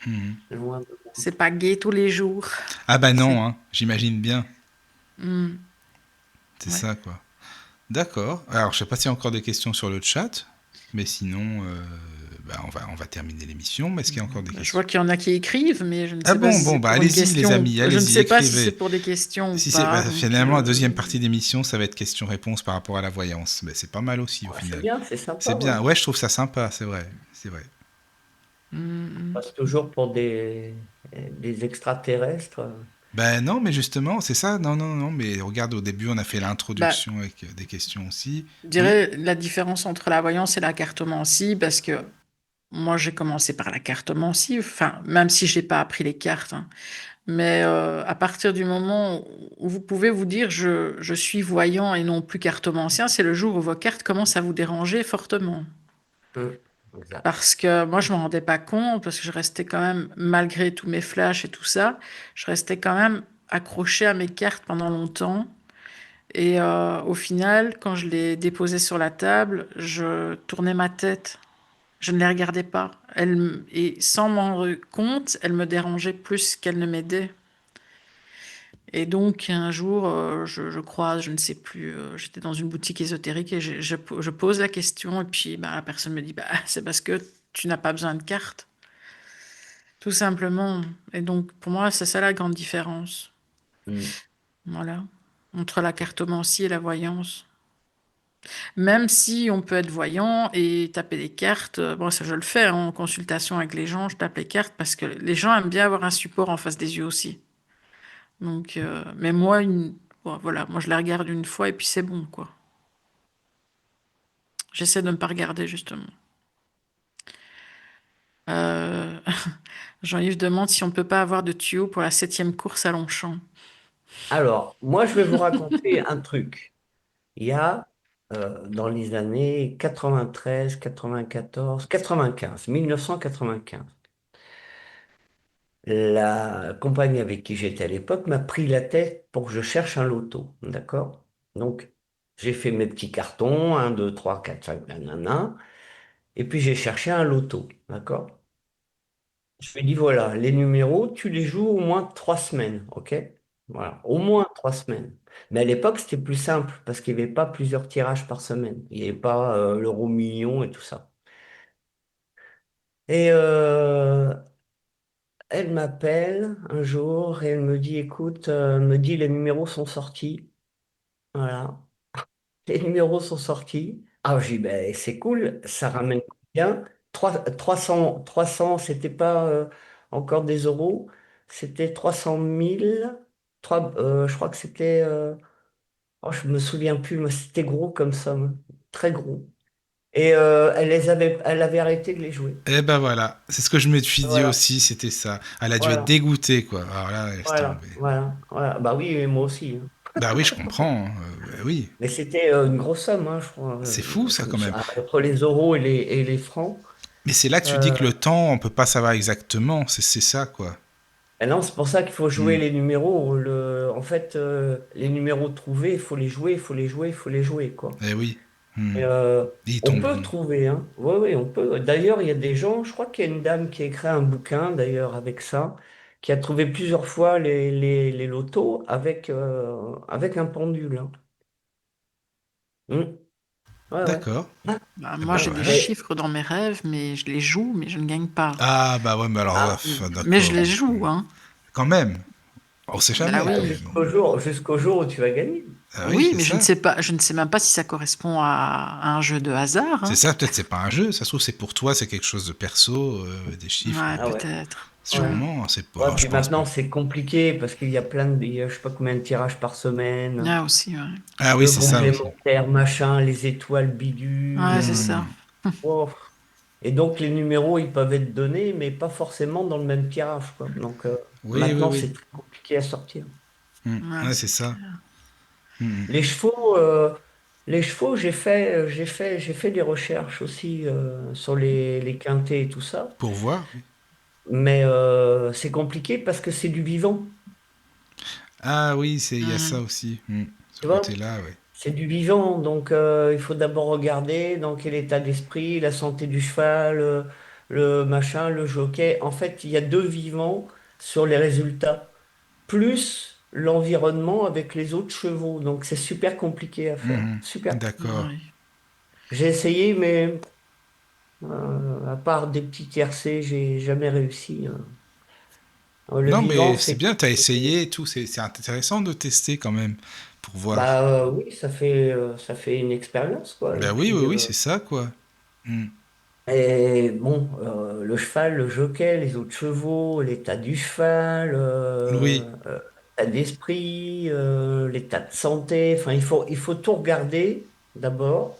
Mhm. loin de moi. C'est pas gai tous les jours. Ah bah C'est... non, hein, j'imagine bien. Hmm, C'est ouais. ça, quoi. D'accord. Alors, je sais pas s'il y a encore des questions sur le chat, mais sinon, bah, on va terminer l'émission. Mais est-ce qu'il y a encore des Je questions? vois qu'il y en a qui écrivent, mais je ne Ah sais pas bon, si bon, c'est bah pour une allez-y, les question. amis, Je ne allez-y, sais pas si c'est écrivez. pour des questions ou Si c'est, pas. bah, Donc, finalement, la deuxième partie d'émission, ça va être questions-réponses par rapport à la voyance. Mais c'est pas mal aussi, au Ouais, c'est final. bien, c'est C'est sympa, ouais. bien. Ouais, je trouve ça sympa, c'est vrai. C'est vrai. hmm, On passe toujours pour des extraterrestres. Ben non, mais justement, c'est ça. Non, non, non. Mais regarde, au début, on a fait bah, l'introduction avec des questions aussi. je Oui. dirais la différence entre la voyance et la cartomancie, parce que moi, j'ai commencé par la cartomancie, enfin, même si j'ai pas appris les cartes, hein. Mais à partir du moment où vous pouvez vous dire je suis voyant et non plus cartomancien, c'est le jour où vos cartes commencent à vous déranger fortement. Hum, Exact. Parce que moi, je ne me rendais pas compte, parce que je restais quand même, malgré tous mes flashs et tout ça, je restais quand même accrochée à mes cartes pendant longtemps. Et au final, quand je les déposais sur la table, je tournais ma tête. Je ne les regardais pas. Et sans m'en rendre compte, elles me dérangeaient plus qu'elles ne m'aidaient. Et donc, un jour, je crois, je ne sais plus, j'étais dans une boutique ésotérique et je pose la question, et puis bah, la personne me dit, bah, c'est parce que tu n'as pas besoin de cartes, tout simplement. Et donc, pour moi, c'est ça la grande différence. Hum. Voilà. Entre la cartomancie et la voyance. Même si on peut être voyant et taper des cartes, bon, ça je le fais hein, en consultation avec les gens, je tape les cartes parce que les gens aiment bien avoir un support en face des yeux aussi. Donc, mais moi, bon, voilà, moi je la regarde une fois et puis c'est bon, quoi. J'essaie de ne pas regarder, justement. Euh, Jean-Yves demande si on ne peut pas avoir de tuyaux pour la 7e course à Longchamp. Alors, moi, je vais vous raconter un truc. Il y a, dans les années 93, 94, 95, 1995, la compagnie avec qui j'étais à l'époque m'a pris la tête pour que je cherche un loto. D'accord? Donc, j'ai fait mes petits cartons, 1, 2, 3, 4, 5, nanana, et puis j'ai cherché un loto. D'accord? Je lui ai dit, voilà, les numéros, tu les joues au moins 3 semaines, ok? Voilà, au moins 3 semaines. Mais à l'époque, c'était plus simple parce qu'il n'y avait pas plusieurs tirages par semaine. Il n'y avait pas l'euro million et tout ça. Et elle m'appelle un jour et elle me dit, écoute, me dit les numéros sont sortis. Voilà, les numéros sont sortis. Ah, je dis, ben, c'est cool, ça ramène bien. 300, c'était pas encore des euros, c'était 300 000. Je crois que c'était, oh, je me souviens plus, mais c'était gros comme somme, très gros. Et elle avait arrêté de les jouer. Eh ben voilà, c'est ce que je me suis dit Voilà, aussi, c'était ça. Elle a dû être voilà, dégoûtée, quoi. Alors là, laisse voilà, tomber. voilà, voilà. Bah oui, et moi aussi, hein. Bah oui, je comprends. Hein. Bah oui, Mais c'était une grosse somme, hein, je crois. c'est fou ça quand même. Entre les euros et les francs. Mais c'est là que tu dis Euh, que le temps, on peut pas savoir exactement. C'est ça, quoi. Ah non, c'est pour ça qu'il faut jouer Hmm. les numéros. En fait, les numéros trouvés, il faut les jouer, il faut les jouer, il faut les jouer, quoi. Eh oui. Hmm. Et, Ils on peut tomberont. trouver, hein. Oui, oui, on peut. D'ailleurs, il y a des gens, je crois qu'il y a une dame qui a écrit un bouquin, d'ailleurs, avec ça, qui a trouvé plusieurs fois les lotos avec un pendule, hein. Ouais, ouais. D'accord. Bah, Eh moi, ben j'ai des voilà. Mais chiffres dans mes rêves, mais je les joue, mais je ne gagne pas. Ah bah ouais, mais alors, ah, Mais je d'accord. les joue, hein. Quand même. On sait Bah jamais. oui. jusqu'au jour où tu vas gagner. Ah oui, Oui, c'est mais je ne ça. sais pas, je ne sais même pas si ça correspond à un jeu de hasard, C'est hein. ça, peut-être c'est pas un jeu. Ça se trouve, c'est pour toi, c'est quelque chose de perso, des chiffres. Ouais, Ah ouais. peut-être. Hmm. Sûrement, c'est pas. Ouais, Alors, je puis pense pas. maintenant, c'est compliqué parce qu'il y a il y a je sais pas combien de tirages par semaine, Ah, aussi, ouais. Ah oui, le c'est ça aussi. complémentaire, machin, les étoiles bidules. Ouais, c'est ça. Hmm. Oh. Et donc, les numéros, ils peuvent être donnés, mais pas forcément dans le même tirage, quoi. Donc, Oui, oui, maintenant, oui. c'est très compliqué à sortir. Ouais, Ouais, c'est c'est ça. clair. Hmm. Les chevaux, j'ai fait des recherches aussi sur les quintés et tout ça. Pour voir. Mais c'est compliqué parce que c'est du vivant. Ah oui, il y a ça Mm. aussi. Ce Tu vois? côté-là, oui. C'est du vivant, donc il faut d'abord regarder dans quel état d'esprit, la santé du cheval, le machin, le jockey. En fait, il y a deux vivants sur les résultats, plus l'environnement avec les autres chevaux. Donc c'est super compliqué à faire. Mhm. Super. D'accord. Ouais. J'ai essayé, mais à part des petits tiercés, j'ai jamais réussi, hein. Le Non, vivant, mais c'est c'est... bien, tu as essayé et tout. C'est intéressant de tester quand même pour voir. Bah oui, ça fait une expérience, quoi. Et Ben oui, oui, puis, oui, c'est ça, quoi. Mm. et bon, le cheval, le jockey, les autres chevaux, l'état du cheval, Oui. l'état d'esprit, l'état de santé. Enfin, il faut tout regarder d'abord.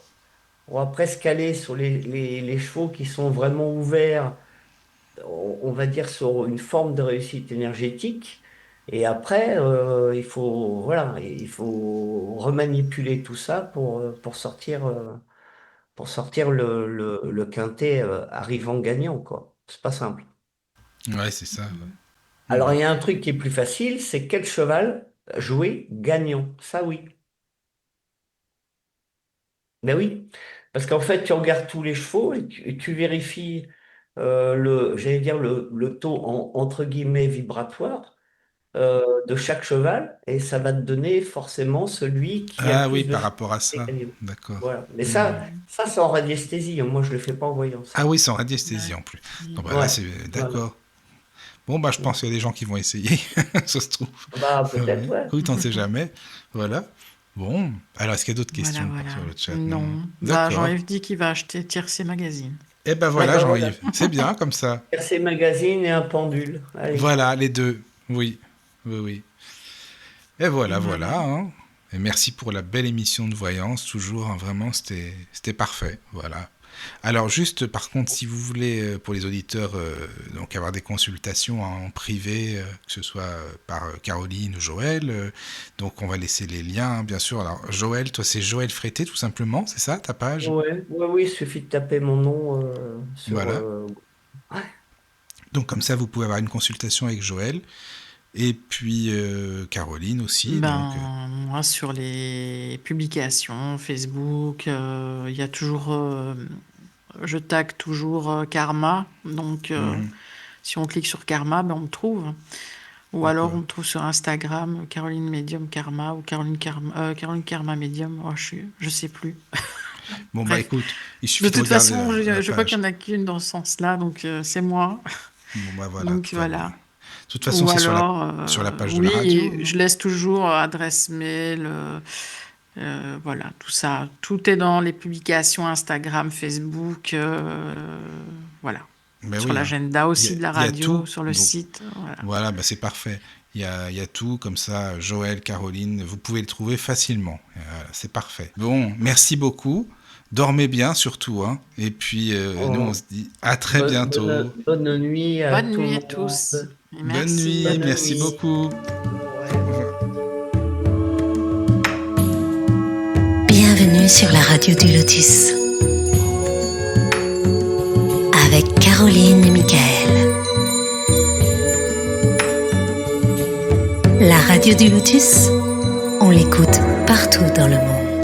On va presque aller sur les chevaux qui sont vraiment ouverts, on va dire sur une forme de réussite énergétique. Et après, voilà, il faut remanipuler tout ça pour sortir le quintet arrivant gagnant, quoi. C'est pas simple. Ouais, c'est ça. Ouais. Alors, Mhm. il y a un truc qui est plus facile, c'est quel cheval jouer gagnant. Ça, oui. Ben oui. Parce qu'en fait, tu regardes tous les chevaux et tu vérifies j'allais dire le taux entre guillemets vibratoire de chaque cheval et ça va te donner forcément celui qui a le Ah oui, plus de par chances rapport à de ça. gagner. D'accord. Voilà. Mais Mhm. ça c'est en radiesthésie, hein. Moi, je le fais pas en voyance. Ah oui, sans radiesthésie en plus. Mm. Donc bah, là, Ouais. c'est Voilà. d'accord. Bon, bah, je pense qu'il y a des gens qui vont essayer. Ça se trouve. Bah, peut-être, Oui. ouais. Oui, t'en sais jamais. Voilà. Bon. Alors, est-ce qu'il y a d'autres Voilà, questions voilà. sur le chat? Non. Non. Bah, D'accord. Jean-Yves dit qu'il va acheter Tiercé Magazine. Eh ben Ah voilà, bah voilà. Jean-Yves. C'est bien comme ça. RC Magazine et un pendule. Allez. Voilà, les deux. Oui. Oui, oui. Et voilà, Voilà. voilà. Hein. Et merci pour la belle émission de voyance. Toujours, hein, vraiment, c'était parfait. Voilà. Alors juste, par contre, si vous voulez, pour les auditeurs, donc avoir des consultations en privé, que ce soit par Caroline ou Joël, donc on va laisser les liens, bien sûr. Alors Joël, toi c'est Joël Frété, tout simplement, c'est ça, ta page? Ouais, ouais, oui, il suffit de taper mon nom sur. Voilà. Ouais. Donc comme ça, vous pouvez avoir une consultation avec Joël. Et puis Caroline aussi. Donc, Ben, moi, sur les publications Facebook, il y a toujours, je tag toujours Karma. Donc, si on clique sur Karma, ben, on me trouve. Ou alors, on me trouve sur Instagram, Caroline Medium Karma ou Caroline Karma Medium. Oh, je sais plus. Bon, bah Bref. écoute, il De suffit de toute regarder façon, la je crois page. qu'il n'y en a qu'une dans ce sens-là, donc c'est moi. Bon, bah voilà. Donc tout va bien. voilà. De toute façon, Ou c'est alors, sur la page de la radio. oui, je laisse toujours adresse mail, voilà, tout ça. Tout est dans les publications Instagram, Facebook, voilà. Ben Sur oui, hein. l'agenda aussi de la Il y a radio, tout. sur le Donc, site, voilà. voilà, bah c'est parfait. Il y a tout, comme ça, Joël, Caroline, vous pouvez le trouver facilement. Voilà, c'est parfait. Bon, merci beaucoup. Dormez bien surtout, hein. Et puis, nous, on se dit à très bientôt. Bonne nuit à Bonne tout le nuit à monde. tous. Et Bonne merci. nuit, Bonne merci nuit. beaucoup. Bienvenue sur la radio du Lotus avec Caroline et Michael. La radio du Lotus, on l'écoute partout dans le monde.